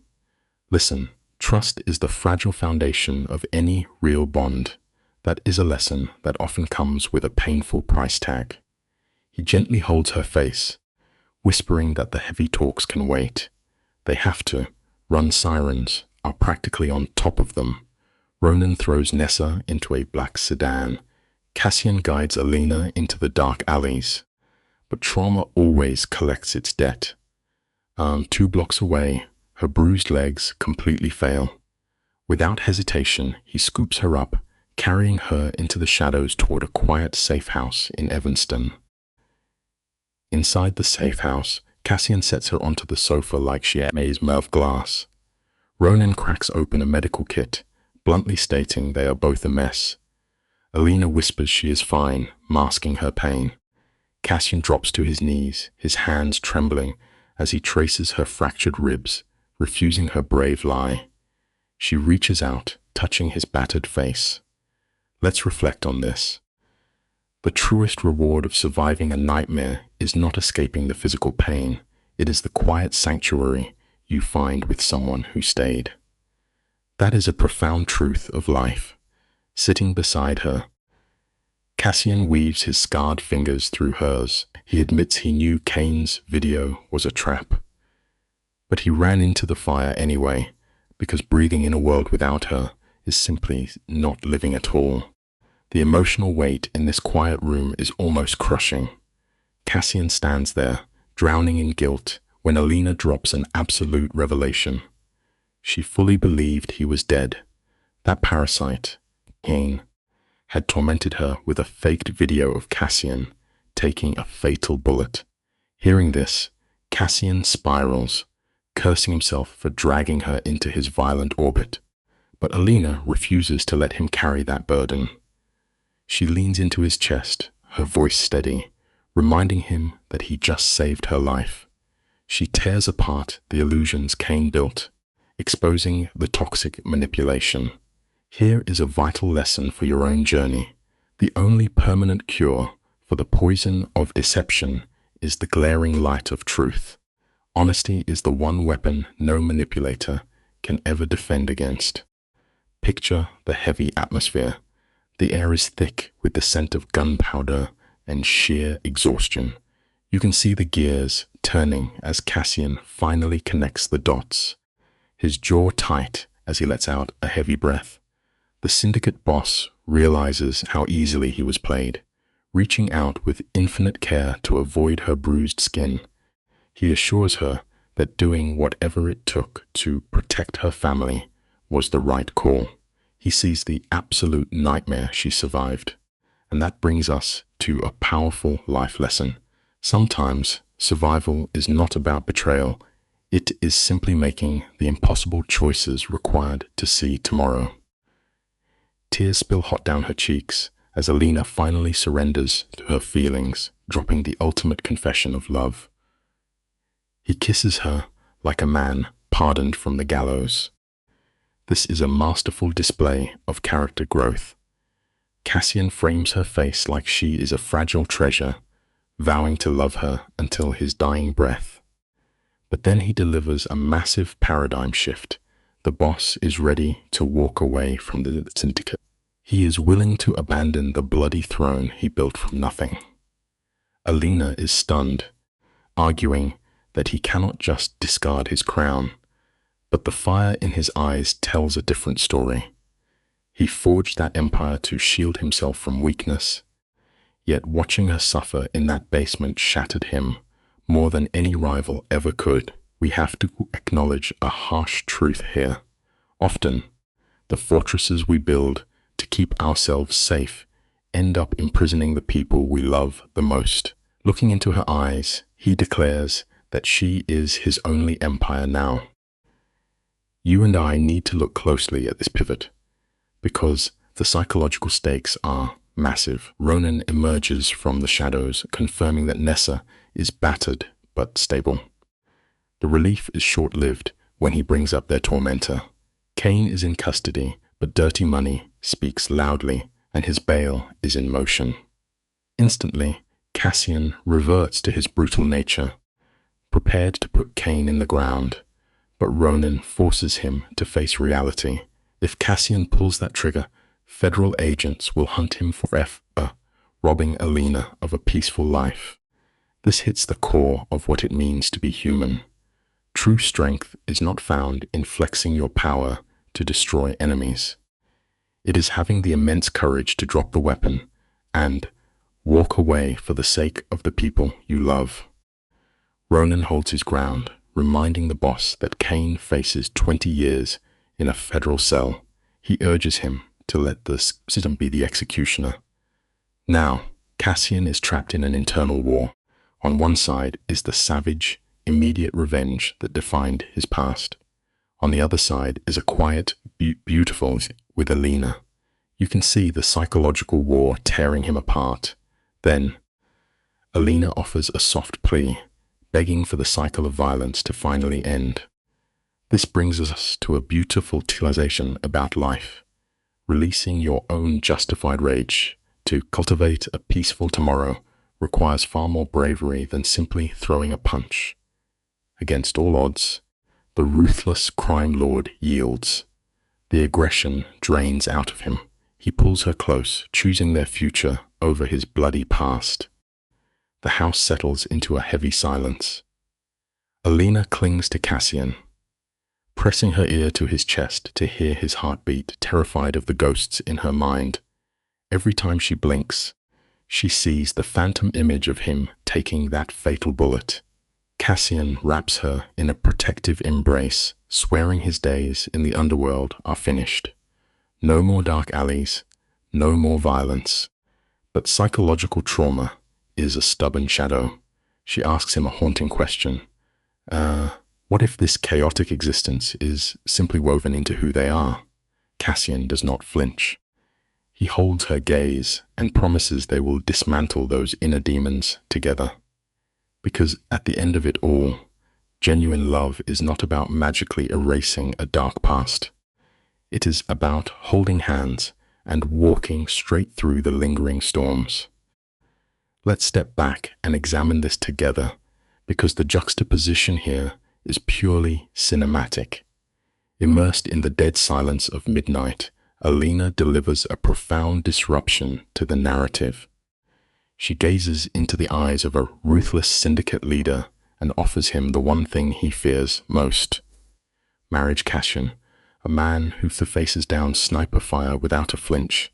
Listen, trust is the fragile foundation of any real bond. That is a lesson that often comes with a painful price tag. He gently holds her face, whispering that the heavy talks can wait. They have to. Run sirens are practically on top of them. Ronan throws Nessa into a black sedan. Cassian guides Alina into the dark alleys. But trauma always collects its debt. 2 blocks away, her bruised legs completely fail. Without hesitation, he scoops her up, carrying her into the shadows toward a quiet safe house in Evanston. Inside the safe house, Cassian sets her onto the sofa like she is made of glass. Ronan cracks open a medical kit, bluntly stating they are both a mess. Alina whispers she is fine, masking her pain. Cassian drops to his knees, his hands trembling as he traces her fractured ribs, refusing her brave lie. She reaches out, touching his battered face. Let's reflect on this. The truest reward of surviving a nightmare is not escaping the physical pain. It is the quiet sanctuary you find with someone who stayed. That is a profound truth of life. Sitting beside her, Cassian weaves his scarred fingers through hers. He admits he knew Kane's video was a trap. But he ran into the fire anyway, because breathing in a world without her is simply not living at all. The emotional weight in this quiet room is almost crushing. Cassian stands there, drowning in guilt, when Alina drops an absolute revelation. She fully believed he was dead. That parasite, Kane, had tormented her with a faked video of Cassian taking a fatal bullet. Hearing this, Cassian spirals, cursing himself for dragging her into his violent orbit. But Alina refuses to let him carry that burden. She leans into his chest, her voice steady, reminding him that he just saved her life. She tears apart the illusions Kane built, exposing the toxic manipulation. Here is a vital lesson for your own journey. The only permanent cure for the poison of deception is the glaring light of truth. Honesty is the one weapon no manipulator can ever defend against. Picture the heavy atmosphere. The air is thick with the scent of gunpowder and sheer exhaustion. You can see the gears turning as Cassian finally connects the dots, his jaw tight as he lets out a heavy breath. The syndicate boss realizes how easily he was played, reaching out with infinite care to avoid her bruised skin. He assures her that doing whatever it took to protect her family was the right call. He sees the absolute nightmare she survived. And that brings us to a powerful life lesson. Sometimes survival is not about betrayal. It is simply making the impossible choices required to see tomorrow. Tears spill hot down her cheeks as Alina finally surrenders to her feelings, dropping the ultimate confession of love. He kisses her like a man pardoned from the gallows. This is a masterful display of character growth. Cassian frames her face like she is a fragile treasure, vowing to love her until his dying breath. But then he delivers a massive paradigm shift. The boss is ready to walk away from the syndicate. He is willing to abandon the bloody throne he built from nothing. Alina is stunned, arguing that he cannot just discard his crown, but the fire in his eyes tells a different story. He forged that empire to shield himself from weakness, yet watching her suffer in that basement shattered him more than any rival ever could. We have to acknowledge a harsh truth here. Often, the fortresses we build to keep ourselves safe end up imprisoning the people we love the most. Looking into her eyes, he declares that she is his only empire now. You and I need to look closely at this pivot, because the psychological stakes are massive. Ronan emerges from the shadows, confirming that Nessa is battered but stable. The relief is short-lived when he brings up their tormentor. Kane is in custody, but dirty money speaks loudly, and his bail is in motion. Instantly, Cassian reverts to his brutal nature, prepared to put Kane in the ground, but Ronan forces him to face reality. If Cassian pulls that trigger, federal agents will hunt him forever, robbing Alina of a peaceful life. This hits the core of what it means to be human. True strength is not found in flexing your power to destroy enemies. It is having the immense courage to drop the weapon and walk away for the sake of the people you love. Ronan holds his ground, reminding the boss that Kane faces 20 years in a federal cell. He urges him to let the system be the executioner. Now, Cassian is trapped in an internal war. On one side is the savage, immediate revenge that defined his past. On the other side is a quiet, beautiful with Alina. You can see the psychological war tearing him apart. Then, Alina offers a soft plea, begging for the cycle of violence to finally end. This brings us to a beautiful realization about life. Releasing your own justified rage to cultivate a peaceful tomorrow requires far more bravery than simply throwing a punch. Against all odds, the ruthless crime lord yields. The aggression drains out of him. He pulls her close, choosing their future over his bloody past. The house settles into a heavy silence. Alina clings to Cassian, pressing her ear to his chest to hear his heartbeat, terrified of the ghosts in her mind. Every time she blinks, she sees the phantom image of him taking that fatal bullet. Cassian wraps her in a protective embrace, swearing his days in the underworld are finished. No more dark alleys, no more violence. But psychological trauma is a stubborn shadow. She asks him a haunting question. What if this chaotic existence is simply woven into who they are? Cassian does not flinch. He holds her gaze and promises they will dismantle those inner demons together. Because at the end of it all, genuine love is not about magically erasing a dark past. It is about holding hands and walking straight through the lingering storms. Let's step back and examine this together, because the juxtaposition here is purely cinematic. Immersed in the dead silence of midnight, Alina delivers a profound disruption to the narrative. She gazes into the eyes of a ruthless syndicate leader and offers him the one thing he fears most. Marriage. Cassian, a man who faces down sniper fire without a flinch,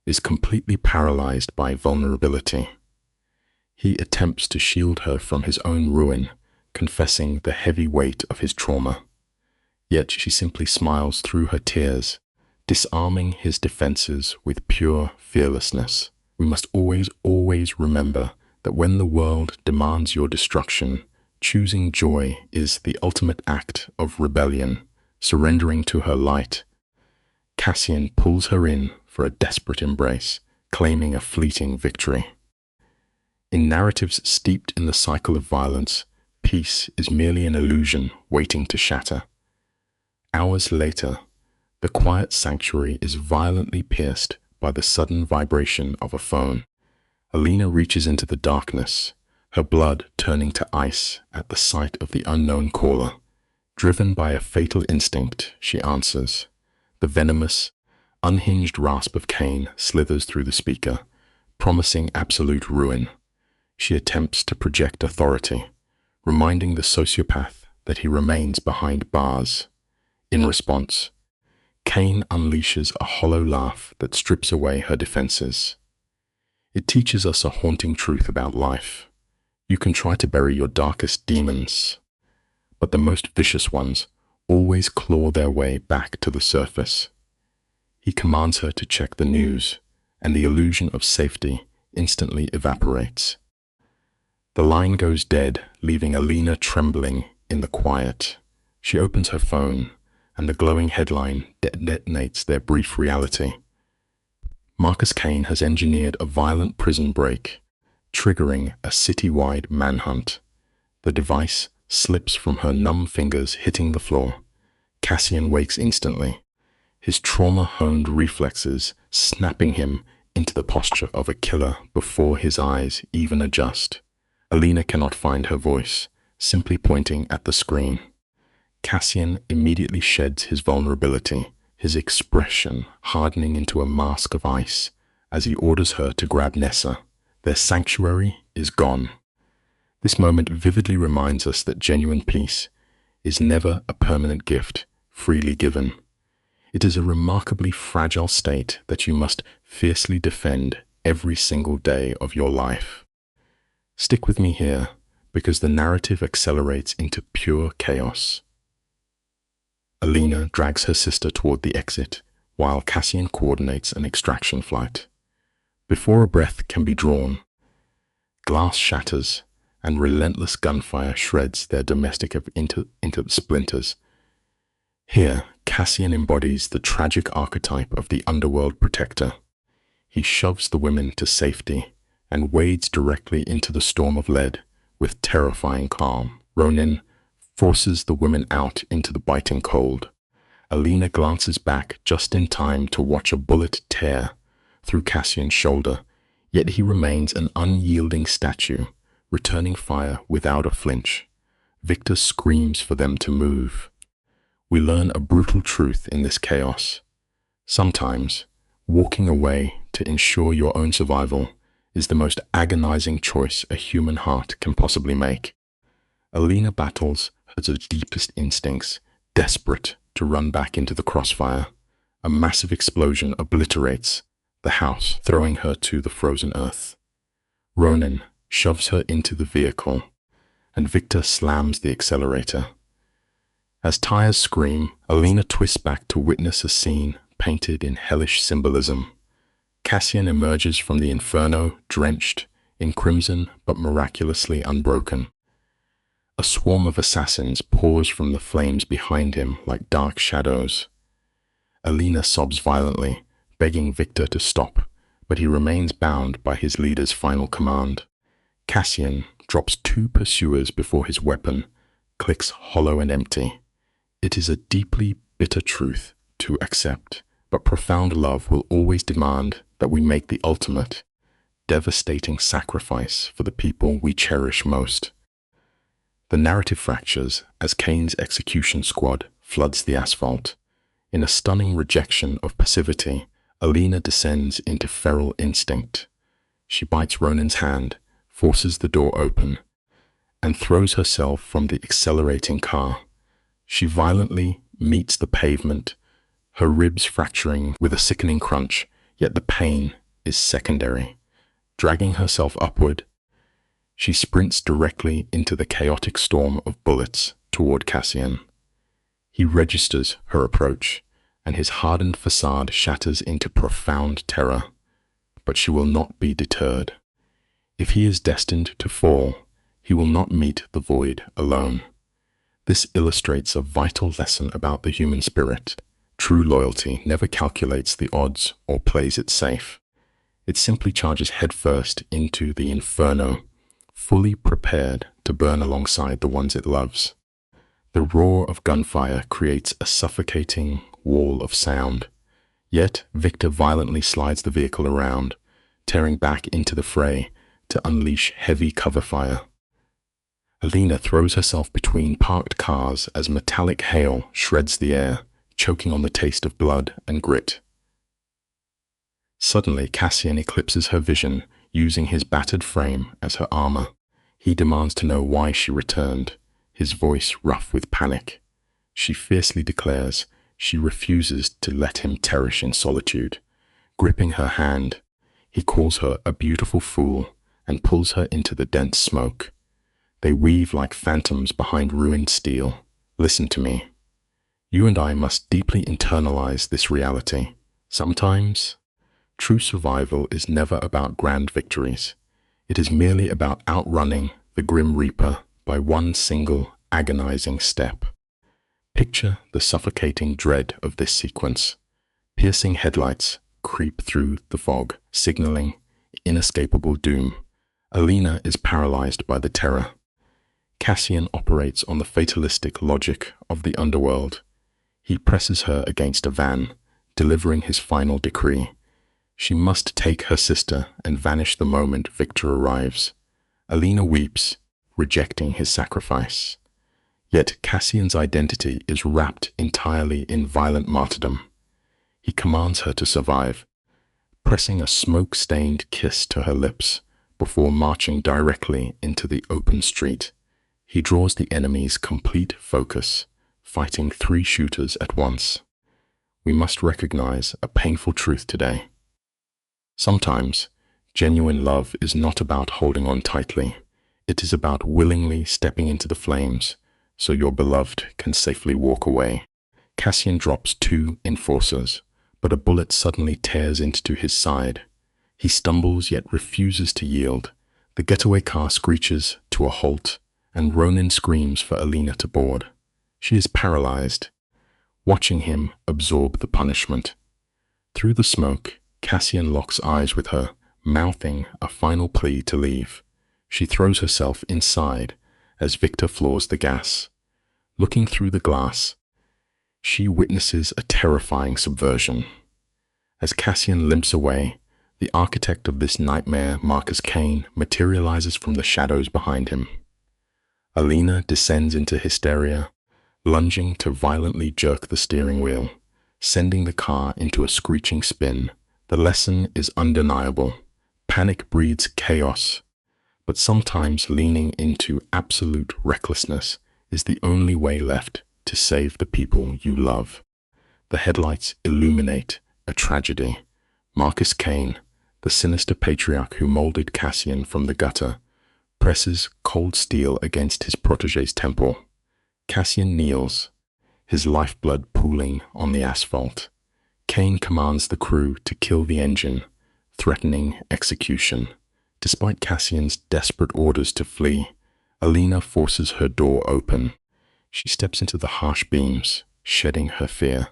is completely paralyzed by vulnerability. He attempts to shield her from his own ruin, confessing the heavy weight of his trauma. Yet she simply smiles through her tears, disarming his defenses with pure fearlessness. We must always remember that when the world demands your destruction, choosing joy is the ultimate act of rebellion. Surrendering to her light, Cassian pulls her in for a desperate embrace, claiming a fleeting victory. In narratives steeped in the cycle of violence, peace is merely an illusion waiting to shatter. Hours later, the quiet sanctuary is violently pierced by the sudden vibration of a phone. Alina reaches into the darkness, her blood turning to ice at the sight of the unknown caller. Driven by a fatal instinct, she answers. The venomous, unhinged rasp of Cain slithers through the speaker, promising absolute ruin. She attempts to project authority, reminding the sociopath that he remains behind bars. In response, Cain unleashes a hollow laugh that strips away her defenses. It teaches us a haunting truth about life. You can try to bury your darkest demons, but the most vicious ones always claw their way back to the surface. He commands her to check the news, and the illusion of safety instantly evaporates. The line goes dead, leaving Alina trembling in the quiet. She opens her phone, and the glowing headline detonates their brief reality. Marcus Cain has engineered a violent prison break, triggering a citywide manhunt. The device slips from her numb fingers, hitting the floor. Cassian wakes instantly, his trauma-honed reflexes snapping him into the posture of a killer before his eyes even adjust. Alina cannot find her voice, simply pointing at the screen. Cassian immediately sheds his vulnerability, his expression hardening into a mask of ice as he orders her to grab Nessa. Their sanctuary is gone. This moment vividly reminds us that genuine peace is never a permanent gift, freely given. It is a remarkably fragile state that you must fiercely defend every single day of your life. Stick with me here, because the narrative accelerates into pure chaos. Alina drags her sister toward the exit, while Cassian coordinates an extraction flight. Before a breath can be drawn, glass shatters, and relentless gunfire shreds their domestic into splinters. Here, Cassian embodies the tragic archetype of the underworld protector. He shoves the women to safety and wades directly into the storm of lead with terrifying calm. Ronin forces the women out into the biting cold. Alina glances back just in time to watch a bullet tear through Cassian's shoulder, yet he remains an unyielding statue, returning fire without a flinch. Victor screams for them to move. We learn a brutal truth in this chaos. Sometimes, walking away to ensure your own survival is the most agonizing choice a human heart can possibly make. Alina battles her deepest instincts, desperate to run back into the crossfire. A massive explosion obliterates the house, throwing her to the frozen earth. Ronin shoves her into the vehicle, and Victor slams the accelerator. As tires scream, Alina twists back to witness a scene painted in hellish symbolism. Cassian emerges from the inferno, drenched in crimson but miraculously unbroken. A swarm of assassins pours from the flames behind him like dark shadows. Alina sobs violently, begging Victor to stop, but he remains bound by his leader's final command. Cassian drops 2 pursuers before his weapon clicks hollow and empty. It is a deeply bitter truth to accept, but profound love will always demand that we make the ultimate, devastating sacrifice for the people we cherish most. The narrative fractures as Cain's execution squad floods the asphalt. In a stunning rejection of passivity, Alina descends into feral instinct. She bites Ronin's hand, forces the door open, and throws herself from the accelerating car. She violently meets the pavement, her ribs fracturing with a sickening crunch, yet the pain is secondary. Dragging herself upward, she sprints directly into the chaotic storm of bullets toward Cassian. He registers her approach, and his hardened facade shatters into profound terror. But she will not be deterred. If he is destined to fall, he will not meet the void alone. This illustrates a vital lesson about the human spirit. True loyalty never calculates the odds or plays it safe. It simply charges headfirst into the inferno, fully prepared to burn alongside the ones it loves. The roar of gunfire creates a suffocating wall of sound, yet Victor violently slides the vehicle around, tearing back into the fray to unleash heavy cover fire. Alina throws herself between parked cars as metallic hail shreds the air, choking on the taste of blood and grit. Suddenly, Cassian eclipses her vision, using his battered frame as her armor. He demands to know why she returned, his voice rough with panic. She fiercely declares she refuses to let him perish in solitude. Gripping her hand, he calls her a beautiful fool and pulls her into the dense smoke. They weave like phantoms behind ruined steel. Listen to me. You and I must deeply internalize this reality. Sometimes, true survival is never about grand victories. It is merely about outrunning the Grim Reaper by one single agonizing step. Picture the suffocating dread of this sequence. Piercing headlights creep through the fog, signaling inescapable doom. Alina is paralyzed by the terror. Cassian operates on the fatalistic logic of the underworld. He presses her against a van, delivering his final decree. She must take her sister and vanish the moment Victor arrives. Alina weeps, rejecting his sacrifice. Yet Cassian's identity is wrapped entirely in violent martyrdom. He commands her to survive, pressing a smoke-stained kiss to her lips before marching directly into the open street. He draws the enemy's complete focus, fighting 3 shooters at once. We must recognize a painful truth today. Sometimes, genuine love is not about holding on tightly. It is about willingly stepping into the flames so your beloved can safely walk away. Cassian drops 2 enforcers, but a bullet suddenly tears into his side. He stumbles yet refuses to yield. The getaway car screeches to a halt, and Ronin screams for Alina to board. She is paralyzed, watching him absorb the punishment. Through the smoke, Cassian locks eyes with her, mouthing a final plea to leave. She throws herself inside as Victor floors the gas. Looking through the glass, she witnesses a terrifying subversion. As Cassian limps away, the architect of this nightmare, Marcus Kane, materializes from the shadows behind him. Alina descends into hysteria, lunging to violently jerk the steering wheel, sending the car into a screeching spin. The lesson is undeniable. Panic breeds chaos, but sometimes leaning into absolute recklessness is the only way left to save the people you love. The headlights illuminate a tragedy. Marcus Kane, the sinister patriarch who molded Cassian from the gutter, presses cold steel against his protege's temple. Cassian kneels, his lifeblood pooling on the asphalt. Kane commands the crew to kill the engine, threatening execution. Despite Cassian's desperate orders to flee, Alina forces her door open. She steps into the harsh beams, shedding her fear.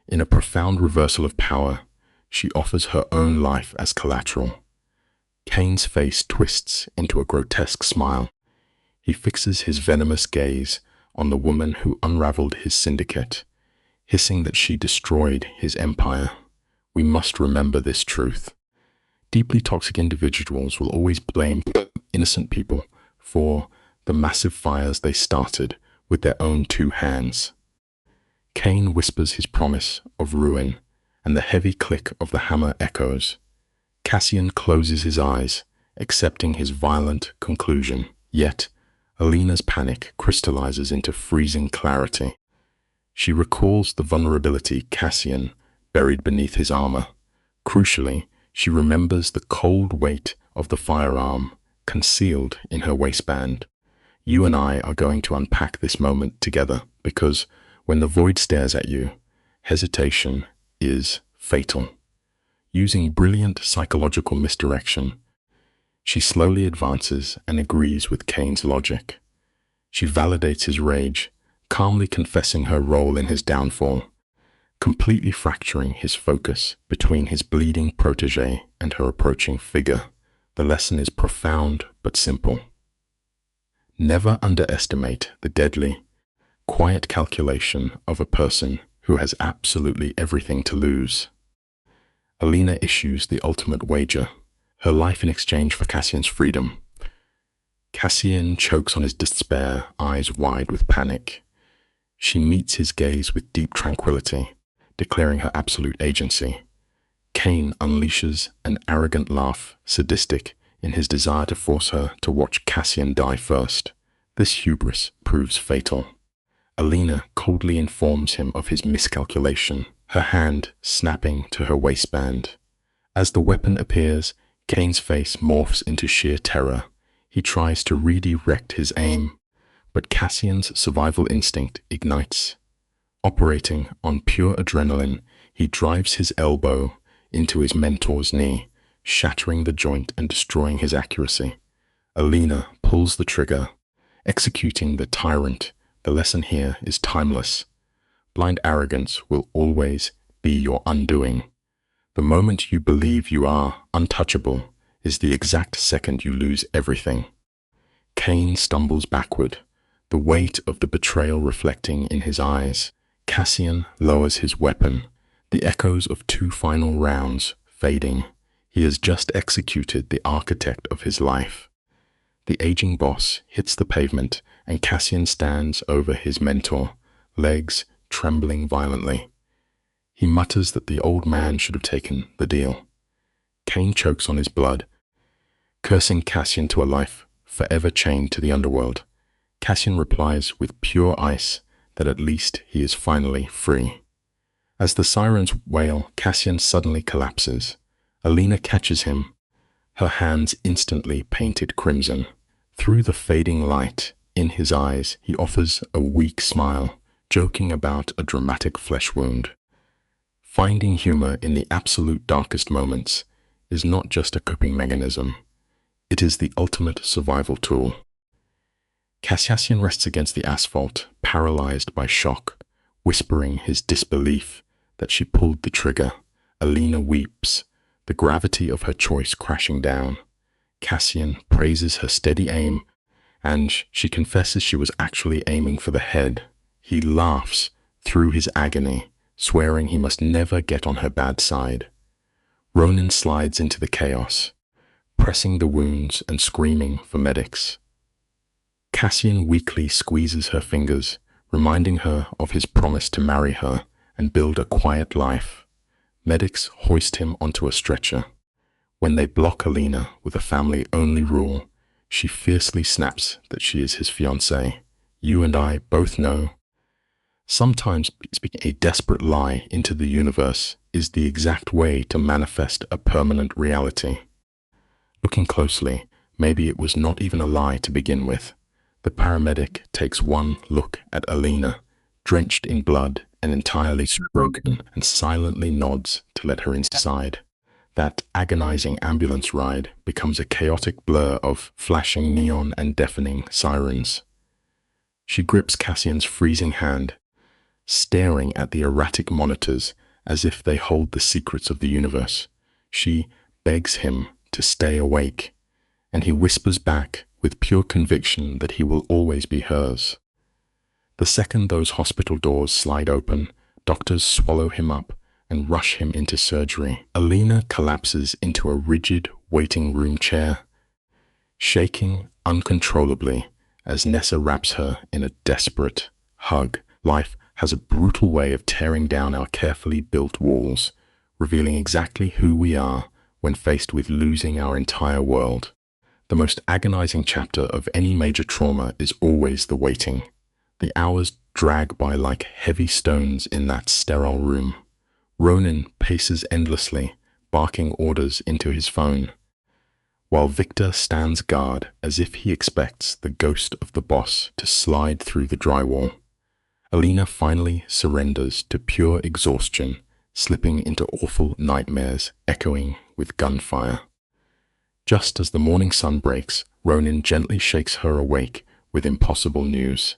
In a profound reversal of power, she offers her own life as collateral. Kane's face twists into a grotesque smile. He fixes his venomous gaze on the woman who unraveled his syndicate, hissing that she destroyed his empire. We must remember this truth. Deeply toxic individuals will always blame innocent people for the massive fires they started with their own 2 hands. Kane whispers his promise of ruin, and the heavy click of the hammer echoes. Cassian closes his eyes, accepting his violent conclusion. Yet, Alina's panic crystallizes into freezing clarity. She recalls the vulnerability Cassian buried beneath his armor. Crucially, she remembers the cold weight of the firearm concealed in her waistband. You and I are going to unpack this moment together, because when the void stares at you, hesitation is fatal. Using brilliant psychological misdirection, she slowly advances and agrees with Kane's logic. She validates his rage, calmly confessing her role in his downfall, completely fracturing his focus between his bleeding protege and her approaching figure. The lesson is profound but simple. Never underestimate the deadly, quiet calculation of a person who has absolutely everything to lose. Alina issues the ultimate wager, her life in exchange for Cassian's freedom. Cassian chokes on his despair, eyes wide with panic. She meets his gaze with deep tranquility, declaring her absolute agency. Kane unleashes an arrogant laugh, sadistic in his desire to force her to watch Cassian die first. This hubris proves fatal. Alina coldly informs him of his miscalculation, her hand snapping to her waistband. As the weapon appears, Kane's face morphs into sheer terror. He tries to redirect his aim, but Cassian's survival instinct ignites. Operating on pure adrenaline, he drives his elbow into his mentor's knee, shattering the joint and destroying his accuracy. Alina pulls the trigger, executing the tyrant. The lesson here is timeless. Blind arrogance will always be your undoing. The moment you believe you are untouchable is the exact second you lose everything. Kane stumbles backward, the weight of the betrayal reflecting in his eyes. Cassian lowers his weapon, the echoes of 2 final rounds fading. He has just executed the architect of his life. The aging boss hits the pavement, and Cassian stands over his mentor, legs trembling violently. He mutters that the old man should have taken the deal. Kane chokes on his blood, cursing Cassian to a life forever chained to the underworld. Cassian replies with pure ice that at least he is finally free. As the sirens wail, Cassian suddenly collapses. Alina catches him, her hands instantly painted crimson. Through the fading light in his eyes, he offers a weak smile, joking about a dramatic flesh wound. Finding humor in the absolute darkest moments is not just a coping mechanism. It is the ultimate survival tool. Cassian rests against the asphalt, paralyzed by shock, whispering his disbelief that she pulled the trigger. Alina weeps, the gravity of her choice crashing down. Cassian praises her steady aim, and she confesses she was actually aiming for the head. He laughs through his agony, swearing he must never get on her bad side. Ronan slides into the chaos, pressing the wounds and screaming for medics. Cassian weakly squeezes her fingers, reminding her of his promise to marry her and build a quiet life. Medics hoist him onto a stretcher. When they block Alina with a family-only rule, she fiercely snaps that she is his fiancée. You and I both know. Sometimes speaking a desperate lie into the universe is the exact way to manifest a permanent reality. Looking closely, maybe it was not even a lie to begin with. The paramedic takes one look at Alina, drenched in blood and entirely broken, and silently nods to let her inside. That agonizing ambulance ride becomes a chaotic blur of flashing neon and deafening sirens. She grips Cassian's freezing hand, staring at the erratic monitors as if they hold the secrets of the universe. She begs him to stay awake, and he whispers back with pure conviction that he will always be hers. The second those hospital doors slide open, doctors swallow him up and rush him into surgery. Alina collapses into a rigid waiting room chair, shaking uncontrollably as Nessa wraps her in a desperate hug. Life has a brutal way of tearing down our carefully built walls, revealing exactly who we are when faced with losing our entire world. The most agonizing chapter of any major trauma is always the waiting. The hours drag by like heavy stones in that sterile room. Ronan paces endlessly, barking orders into his phone, while Victor stands guard as if he expects the ghost of the boss to slide through the drywall. Alina finally surrenders to pure exhaustion, slipping into awful nightmares echoing with gunfire. Just as the morning sun breaks, Ronin gently shakes her awake with impossible news.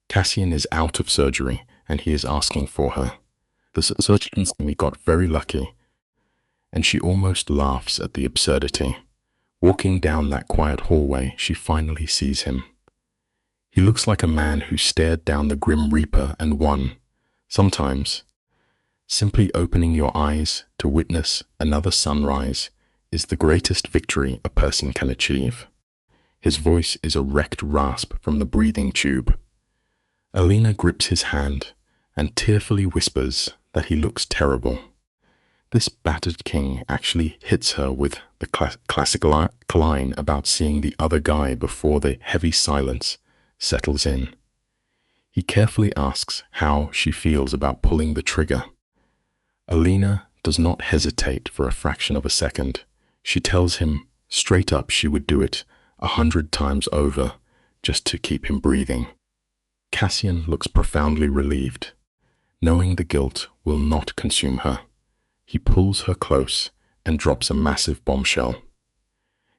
Cassian is out of surgery and he is asking for her. The surgeons got very lucky, and she almost laughs at the absurdity. Walking down that quiet hallway, she finally sees him. He looks like a man who stared down the Grim Reaper and won. Sometimes, simply opening your eyes to witness another sunrise is the greatest victory a person can achieve. His voice is a wrecked rasp from the breathing tube. Alina grips his hand and tearfully whispers that he looks terrible. This battered king actually hits her with the classic line about seeing the other guy before the heavy silence settles in. He carefully asks how she feels about pulling the trigger. Alina does not hesitate for a fraction of a second. She tells him straight up she would do it 100 times over just to keep him breathing. Cassian looks profoundly relieved, knowing the guilt will not consume her. He pulls her close and drops a massive bombshell.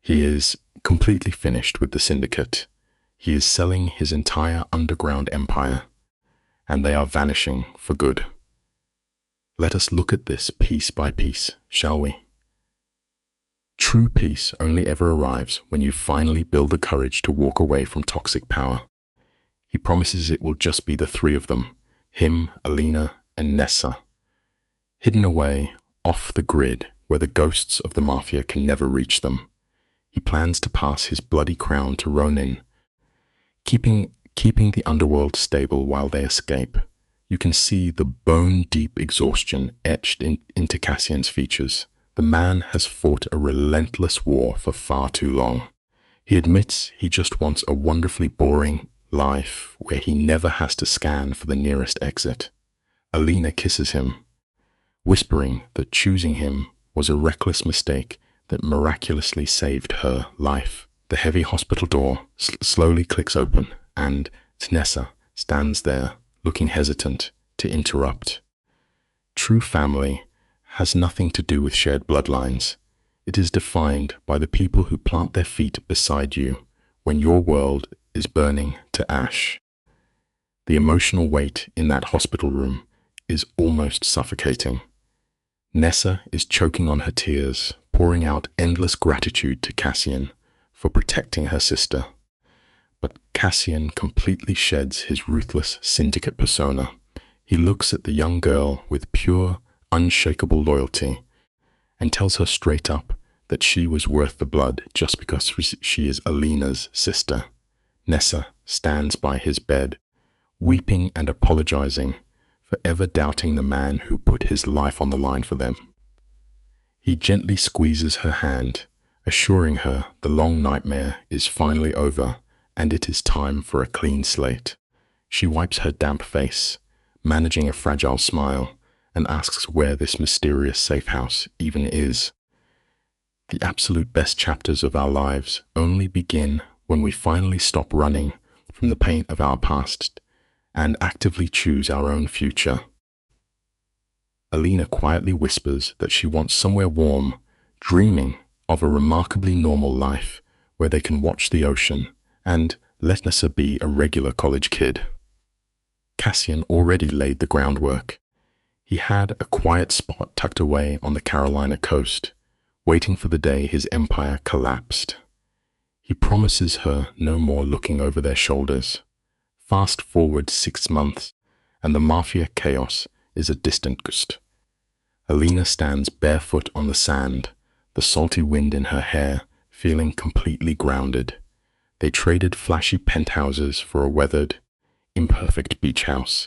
He is completely finished with the syndicate. He is selling his entire underground empire, and they are vanishing for good. Let us look at this piece by piece, shall we? True peace only ever arrives when you finally build the courage to walk away from toxic power. He promises it will just be the three of them, him, Alina, and Nessa, hidden away off the grid where the ghosts of the Mafia can never reach them. He plans to pass his bloody crown to Ronin, keeping the underworld stable while they escape. You can see the bone-deep exhaustion etched into Cassian's features. The man has fought a relentless war for far too long. He admits he just wants a wonderfully boring life where he never has to scan for the nearest exit. Alina kisses him, whispering that choosing him was a reckless mistake that miraculously saved her life. The heavy hospital door slowly clicks open, and Nessa stands there, looking hesitant to interrupt. True family has nothing to do with shared bloodlines. It is defined by the people who plant their feet beside you when your world is burning to ash. The emotional weight in that hospital room is almost suffocating. Nessa is choking on her tears, pouring out endless gratitude to Cassian for protecting her sister. But Cassian completely sheds his ruthless syndicate persona. He looks at the young girl with pure, unshakable loyalty and tells her straight up that she was worth the blood just because she is Alina's sister. Nessa stands by his bed, weeping and apologizing for ever doubting the man who put his life on the line for them. He gently squeezes her hand, assuring her the long nightmare is finally over and it is time for a clean slate. She wipes her damp face, managing a fragile smile, and asks where this mysterious safe house even is. The absolute best chapters of our lives only begin when we finally stop running from the pain of our past and actively choose our own future. Alina quietly whispers that she wants somewhere warm, dreaming of a remarkably normal life where they can watch the ocean and let Nessa be a regular college kid. Cassian already laid the groundwork. He had a quiet spot tucked away on the Carolina coast, waiting for the day his empire collapsed. He promises her no more looking over their shoulders. Fast forward 6 months, and the Mafia chaos is a distant ghost. Alina stands barefoot on the sand, the salty wind in her hair, feeling completely grounded. They traded flashy penthouses for a weathered, imperfect beach house,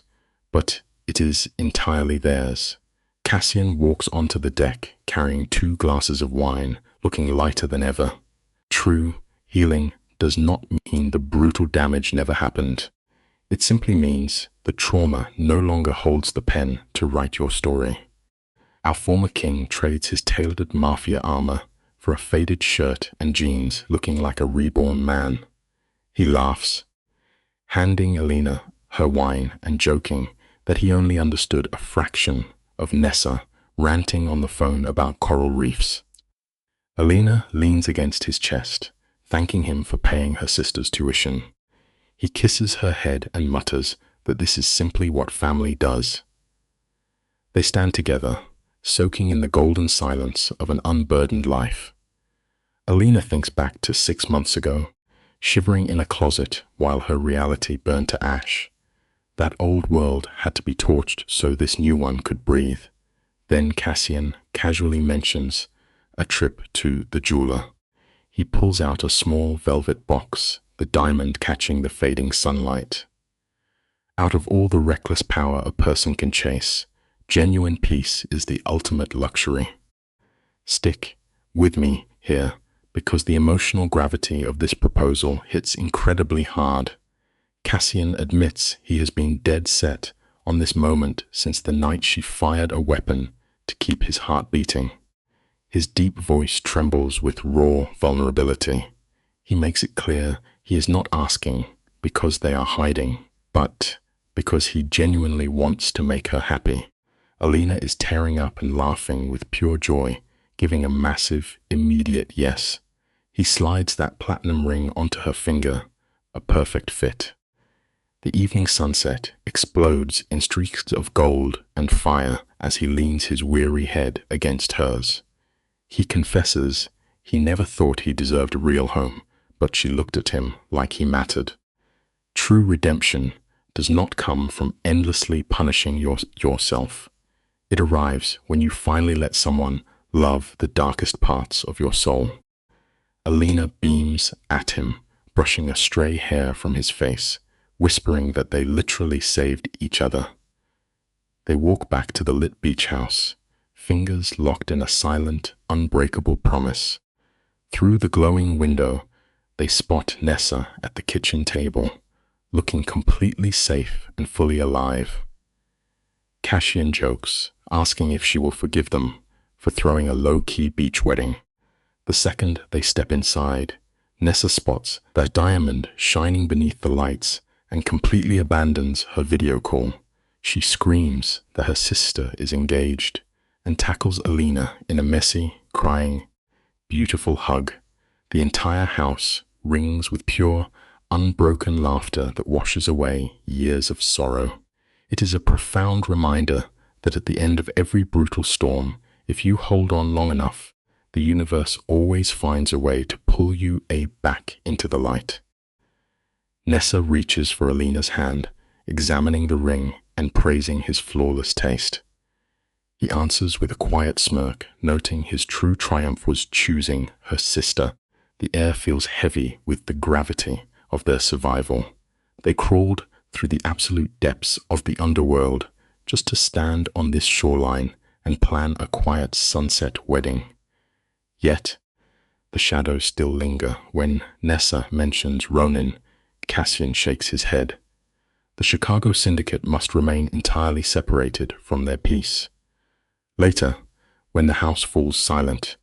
but it is entirely theirs. Cassian walks onto the deck, carrying 2 glasses of wine, looking lighter than ever. True healing does not mean the brutal damage never happened. It simply means the trauma no longer holds the pen to write your story. Our former king trades his tailored Mafia armor for a faded shirt and jeans, looking like a reborn man. He laughs, handing Alina her whine and joking that he only understood a fraction of Nessa ranting on the phone about coral reefs. Alina leans against his chest, thanking him for paying her sister's tuition. He kisses her head and mutters that this is simply what family does. They stand together, soaking in the golden silence of an unburdened life. Alina thinks back to 6 months ago, shivering in a closet while her reality burned to ash. That old world had to be torched so this new one could breathe. Then Cassian casually mentions a trip to the jeweler. He pulls out a small velvet box, the diamond catching the fading sunlight. Out of all the reckless power a person can chase, genuine peace is the ultimate luxury. Stick with me here, because the emotional gravity of this proposal hits incredibly hard. Cassian admits he has been dead set on this moment since the night she fired a weapon to keep his heart beating. His deep voice trembles with raw vulnerability. He makes it clear he is not asking because they are hiding, but because he genuinely wants to make her happy. Alina is tearing up and laughing with pure joy, giving a massive, immediate yes. He slides that platinum ring onto her finger, a perfect fit. The evening sunset explodes in streaks of gold and fire as he leans his weary head against hers. He confesses he never thought he deserved a real home, but she looked at him like he mattered. True redemption does not come from endlessly punishing yourself. It arrives when you finally let someone love the darkest parts of your soul. Alina beams at him, brushing a stray hair from his face, whispering that they literally saved each other. They walk back to the lit beach house, fingers locked in a silent, unbreakable promise. Through the glowing window, they spot Nessa at the kitchen table, looking completely safe and fully alive. Cassian jokes, asking if she will forgive them for throwing a low-key beach wedding. The second they step inside, Nessa spots that diamond shining beneath the lights and completely abandons her video call. She screams that her sister is engaged and tackles Alina in a messy, crying, beautiful hug. The entire house rings with pure, unbroken laughter that washes away years of sorrow. It is a profound reminder that at the end of every brutal storm, if you hold on long enough, the universe always finds a way to pull you back into the light. Nessa reaches for Alina's hand, examining the ring and praising his flawless taste. He answers with a quiet smirk, noting his true triumph was choosing her sister. The air feels heavy with the gravity of their survival. They crawled through the absolute depths of the underworld just to stand on this shoreline and plan a quiet sunset wedding. Yet, the shadows still linger. When Nessa mentions Ronin, Cassian shakes his head. The Chicago syndicate must remain entirely separated from their peace. Later, when the house falls silent,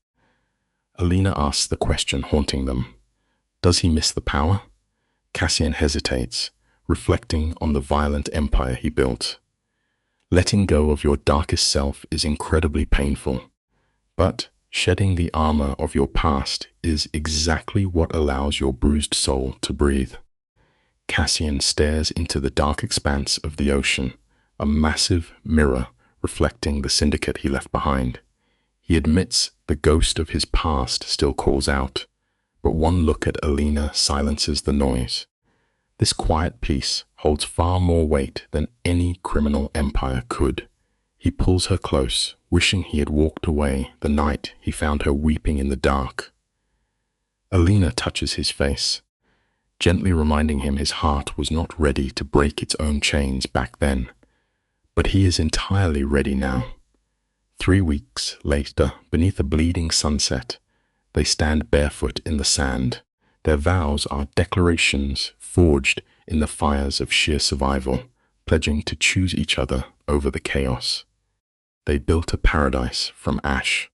Alina asks the question haunting them. Does he miss the power? Cassian hesitates, reflecting on the violent empire he built. Letting go of your darkest self is incredibly painful, but shedding the armor of your past is exactly what allows your bruised soul to breathe. Cassian stares into the dark expanse of the ocean, a massive mirror reflecting the syndicate he left behind. He admits the ghost of his past still calls out, but one look at Alina silences the noise. This quiet peace holds far more weight than any criminal empire could. He pulls her close, wishing he had walked away the night he found her weeping in the dark. Alina touches his face, gently reminding him his heart was not ready to break its own chains back then. But he is entirely ready now. 3 weeks later, beneath a bleeding sunset, they stand barefoot in the sand. Their vows are declarations forged in the fires of sheer survival, pledging to choose each other over the chaos. They built a paradise from ash.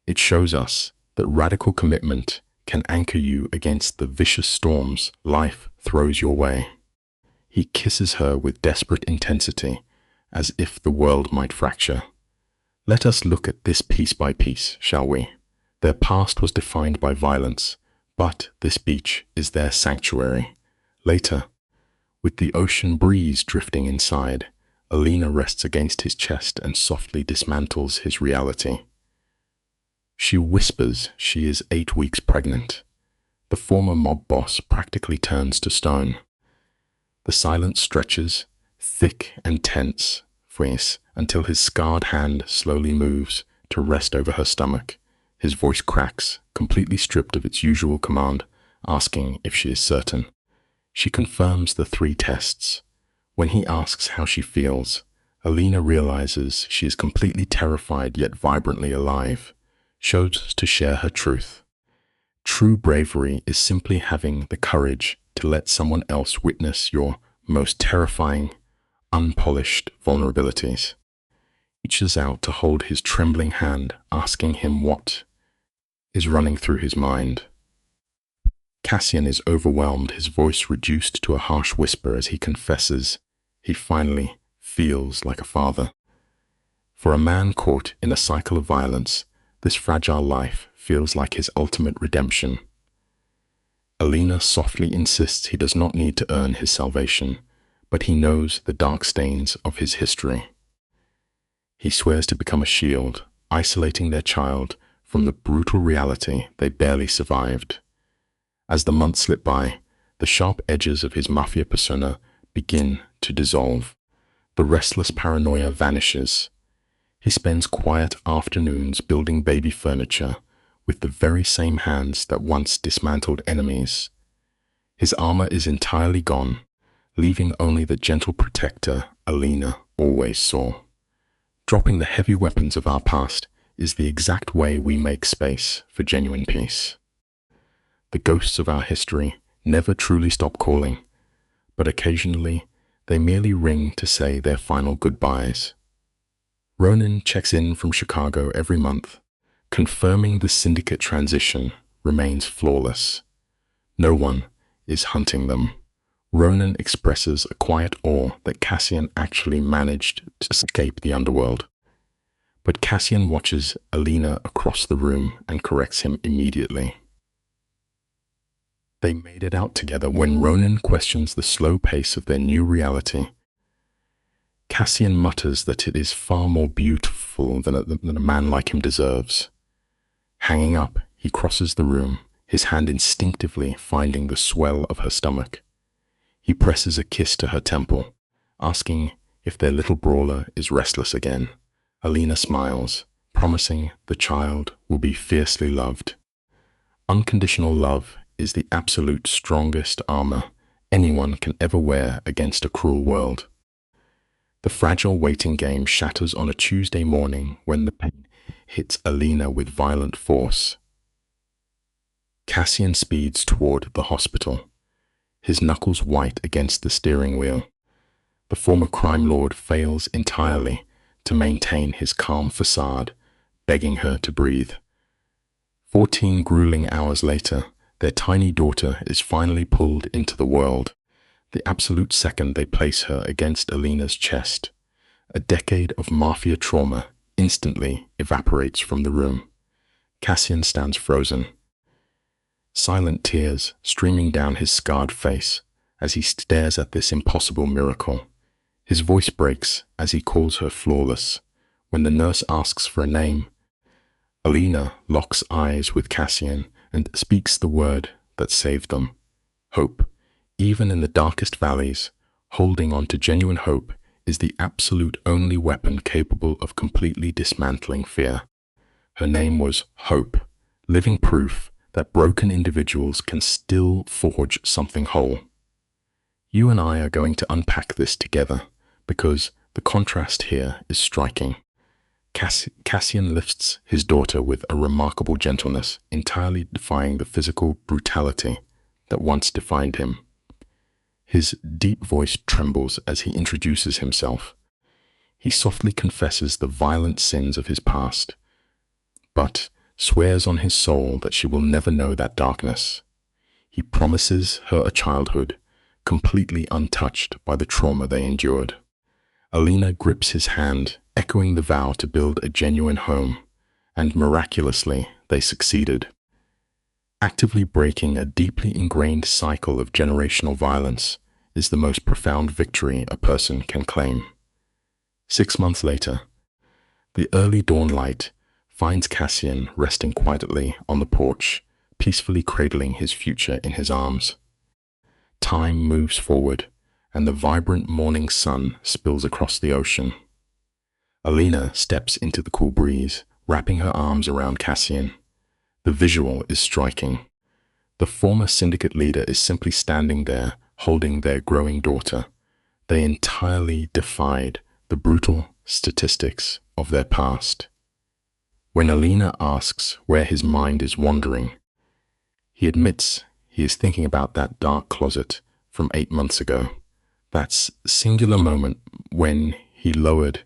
It shows us that radical commitment can anchor you against the vicious storms life throws your way. He kisses her with desperate intensity, as if the world might fracture. Let us look at this piece by piece, shall we? Their past was defined by violence, but this beach is their sanctuary. Later, with the ocean breeze drifting inside, Alina rests against his chest and softly dismantles his reality. She whispers she is 8 weeks pregnant. The former mob boss practically turns to stone. The silence stretches, thick and tense, until his scarred hand slowly moves to rest over her stomach. His voice cracks, completely stripped of its usual command, asking if she is certain. She confirms the 3 tests. When he asks how she feels, Alina realizes she is completely terrified yet vibrantly alive, shows to share her truth. True bravery is simply having the courage to let someone else witness your most terrifying, unpolished vulnerabilities. He reaches out to hold his trembling hand, asking him what is running through his mind. Cassian is overwhelmed, his voice reduced to a harsh whisper as he confesses he finally feels like a father. For a man caught in a cycle of violence, this fragile life feels like his ultimate redemption. Alina softly insists he does not need to earn his salvation, but he knows the dark stains of his history. He swears to become a shield, isolating their child from the brutal reality they barely survived. As the months slip by, the sharp edges of his Mafia persona begin to dissolve. The restless paranoia vanishes. He spends quiet afternoons building baby furniture with the very same hands that once dismantled enemies. His armor is entirely gone, leaving only the gentle protector Alina always saw. Dropping the heavy weapons of our past is the exact way we make space for genuine peace. The ghosts of our history never truly stop calling, but occasionally they merely ring to say their final goodbyes. Ronin checks in from Chicago every month, confirming the syndicate transition remains flawless. No one is hunting them. Ronin expresses a quiet awe that Cassian actually managed to escape the underworld. But Cassian watches Alina across the room and corrects him immediately. They made it out together. When Ronin questions the slow pace of their new reality, Cassian mutters that it is far more beautiful than a man like him deserves. Hanging up, he crosses the room, his hand instinctively finding the swell of her stomach. He presses a kiss to her temple, asking if their little brawler is restless again. Alina smiles, promising the child will be fiercely loved. Unconditional love is the absolute strongest armor anyone can ever wear against a cruel world. The fragile waiting game shatters on a Tuesday morning when the pain hits Alina with violent force. Cassian speeds toward the hospital, his knuckles white against the steering wheel. The former crime lord fails entirely to maintain his calm facade, begging her to breathe. 14 grueling hours later, their tiny daughter is finally pulled into the world, the absolute second they place her against Alina's chest. A decade of Mafia trauma instantly evaporates from the room. Cassian stands frozen, silent tears streaming down his scarred face as he stares at this impossible miracle. His voice breaks as he calls her flawless. When the nurse asks for a name, Alina locks eyes with Cassian and speaks the word that saved them: hope. Even in the darkest valleys, holding on to genuine hope is the absolute only weapon capable of completely dismantling fear. Her name was Hope, living proof that broken individuals can still forge something whole. You and I are going to unpack this together because the contrast here is striking. Cassian lifts his daughter with a remarkable gentleness, entirely defying the physical brutality that once defined him. His deep voice trembles as he introduces himself. He softly confesses the violent sins of his past, but swears on his soul that she will never know that darkness. He promises her a childhood completely untouched by the trauma they endured. Alina grips his hand, echoing the vow to build a genuine home, and miraculously, they succeeded, actively breaking a deeply ingrained cycle of generational violence is the most profound victory a person can claim. 6 months later, the early dawn light finds Cassian resting quietly on the porch, peacefully cradling his future in his arms. Time moves forward, and the vibrant morning sun spills across the ocean. Alina steps into the cool breeze, wrapping her arms around Cassian. The visual is striking. The former syndicate leader is simply standing there, holding their growing daughter. They entirely defied the brutal statistics of their past. When Alina asks where his mind is wandering, he admits he is thinking about that dark closet from 8 months ago. That singular moment when he lowered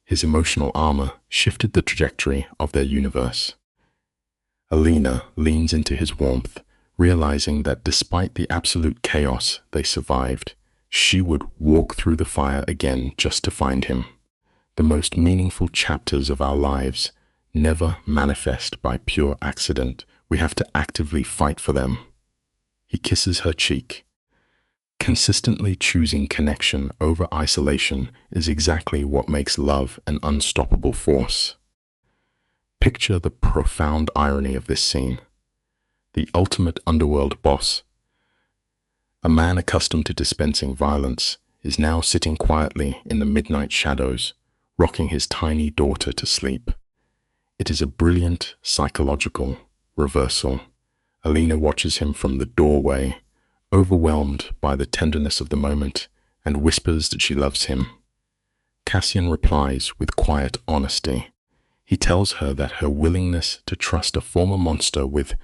his emotional armor shifted the trajectory of their universe. Alina leans into his warmth, realizing that despite the absolute chaos they survived, she would walk through the fire again just to find him. The most meaningful chapters of our lives never manifest by pure accident. We have to actively fight for them. He kisses her cheek. Consistently choosing connection over isolation is exactly what makes love an unstoppable force. Picture the profound irony of this scene. The ultimate underworld boss, a man accustomed to dispensing violence, is now sitting quietly in the midnight shadows, rocking his tiny daughter to sleep. It is a brilliant psychological reversal. Alina watches him from the doorway, overwhelmed by the tenderness of the moment, and whispers that she loves him. Cassian replies with quiet honesty. He tells her that her willingness to trust a former monster with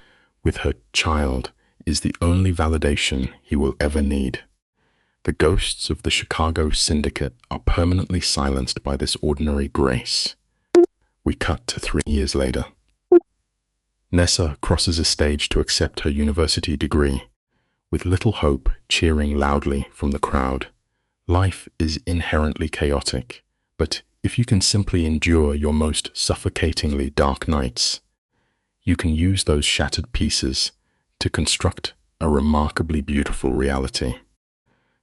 her child is the only validation he will ever need. The ghosts of the Chicago syndicate are permanently silenced by this ordinary grace. We cut to 3 years later. Nessa crosses a stage to accept her university degree, with little hope cheering loudly from the crowd. Life is inherently chaotic, but if you can simply endure your most suffocatingly dark nights, you can use those shattered pieces to construct a remarkably beautiful reality.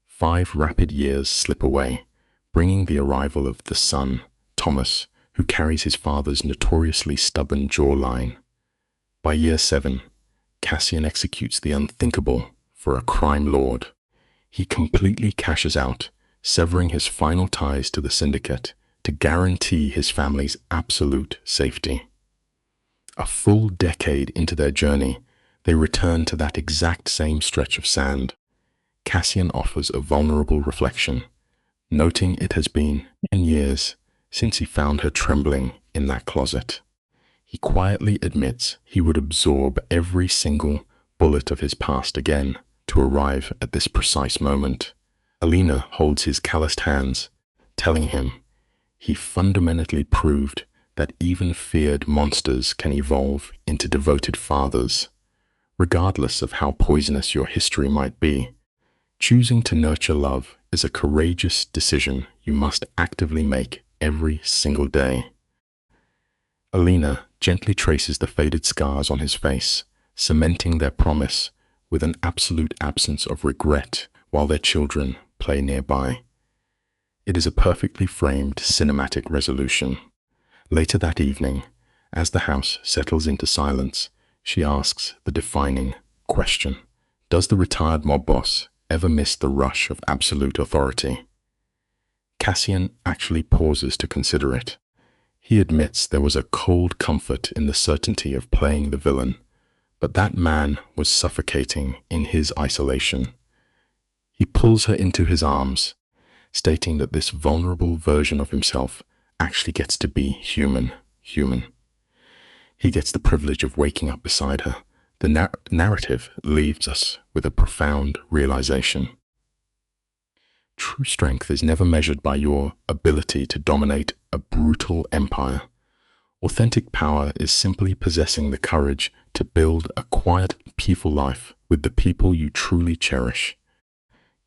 5 rapid years slip away, bringing the arrival of the son, Thomas, who carries his father's notoriously stubborn jawline. By year 7, Cassian executes the unthinkable for a crime lord. He completely cashes out, severing his final ties to the syndicate to guarantee his family's absolute safety. A full decade into their journey, they return to that exact same stretch of sand. Cassian offers a vulnerable reflection, noting it has been 10 years since he found her trembling in that closet. He quietly admits he would absorb every single bullet of his past again to arrive at this precise moment. Alina holds his calloused hands, telling him he fundamentally proved that even feared monsters can evolve into devoted fathers. Regardless of how poisonous your history might be, choosing to nurture love is a courageous decision you must actively make every single day. Alina gently traces the faded scars on his face, cementing their promise with an absolute absence of regret while their children play nearby. It is a perfectly framed cinematic resolution. Later that evening, as the house settles into silence, she asks the defining question: does the retired mob boss ever miss the rush of absolute authority? Cassian actually pauses to consider it. He admits there was a cold comfort in the certainty of playing the villain, but that man was suffocating in his isolation. He pulls her into his arms, stating that this vulnerable version of himself actually gets to be human. He gets the privilege of waking up beside her. The narrative leaves us with a profound realization. True strength is never measured by your ability to dominate a brutal empire. Authentic power is simply possessing the courage to build a quiet, peaceful life with the people you truly cherish.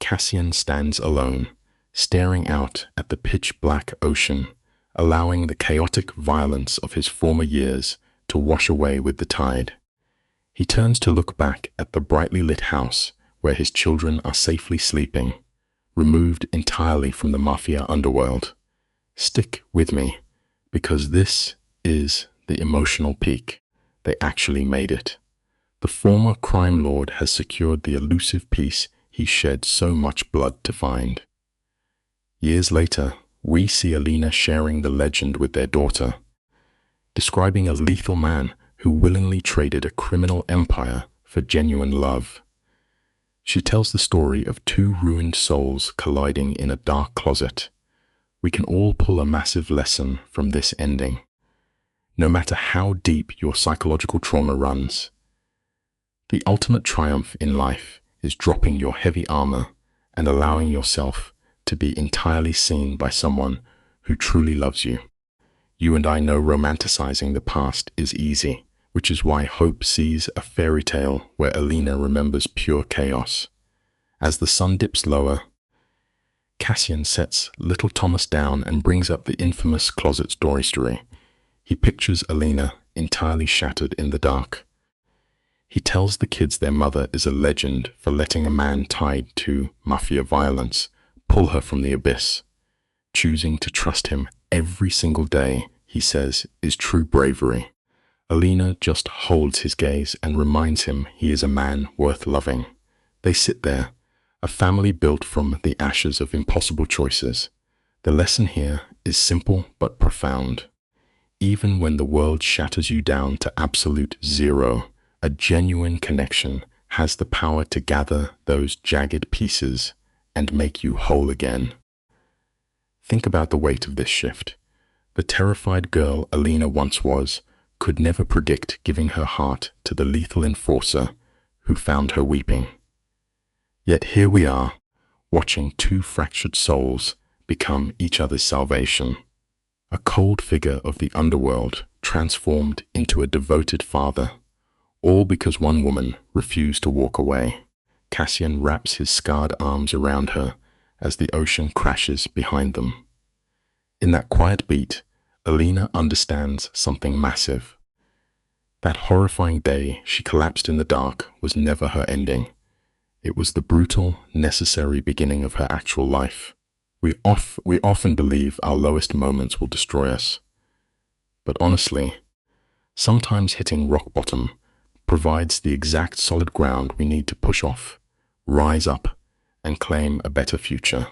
Cassian stands alone, staring out at the pitch-black ocean, allowing the chaotic violence of his former years to wash away with the tide. He turns to look back at the brightly lit house where his children are safely sleeping, removed entirely from the Mafia underworld. Stick with me, because this is the emotional peak. They actually made it. The former crime lord has secured the elusive peace he shed so much blood to find. Years later, we see Alina sharing the legend with their daughter, describing a lethal man who willingly traded a criminal empire for genuine love. She tells the story of two ruined souls colliding in a dark closet. We can all pull a massive lesson from this ending. No matter how deep your psychological trauma runs, the ultimate triumph in life is dropping your heavy armor and allowing yourself to be entirely seen by someone who truly loves you. You and I know romanticizing the past is easy, which is why Hope sees a fairy tale where Alina remembers pure chaos. As the sun dips lower, Cassian sets little Thomas down and brings up the infamous closet story. He pictures Alina entirely shattered in the dark. He tells the kids their mother is a legend for letting a man tied to Mafia violence pull her from the abyss. Choosing to trust him every single day, he says, is true bravery. Alina just holds his gaze and reminds him he is a man worth loving. They sit there, a family built from the ashes of impossible choices. The lesson here is simple but profound. Even when the world shatters you down to absolute zero, a genuine connection has the power to gather those jagged pieces and make you whole again. Think about the weight of this shift. The terrified girl Alina once was could never predict giving her heart to the lethal enforcer who found her weeping. Yet here we are, watching two fractured souls become each other's salvation. A cold figure of the underworld transformed into a devoted father, all because one woman refused to walk away. Cassian wraps his scarred arms around her as the ocean crashes behind them. In that quiet beat, Alina understands something massive. That horrifying day she collapsed in the dark was never her ending. It was the brutal, necessary beginning of her actual life. We often believe our lowest moments will destroy us. But honestly, sometimes hitting rock bottom provides the exact solid ground we need to push off, rise up, and claim a better future.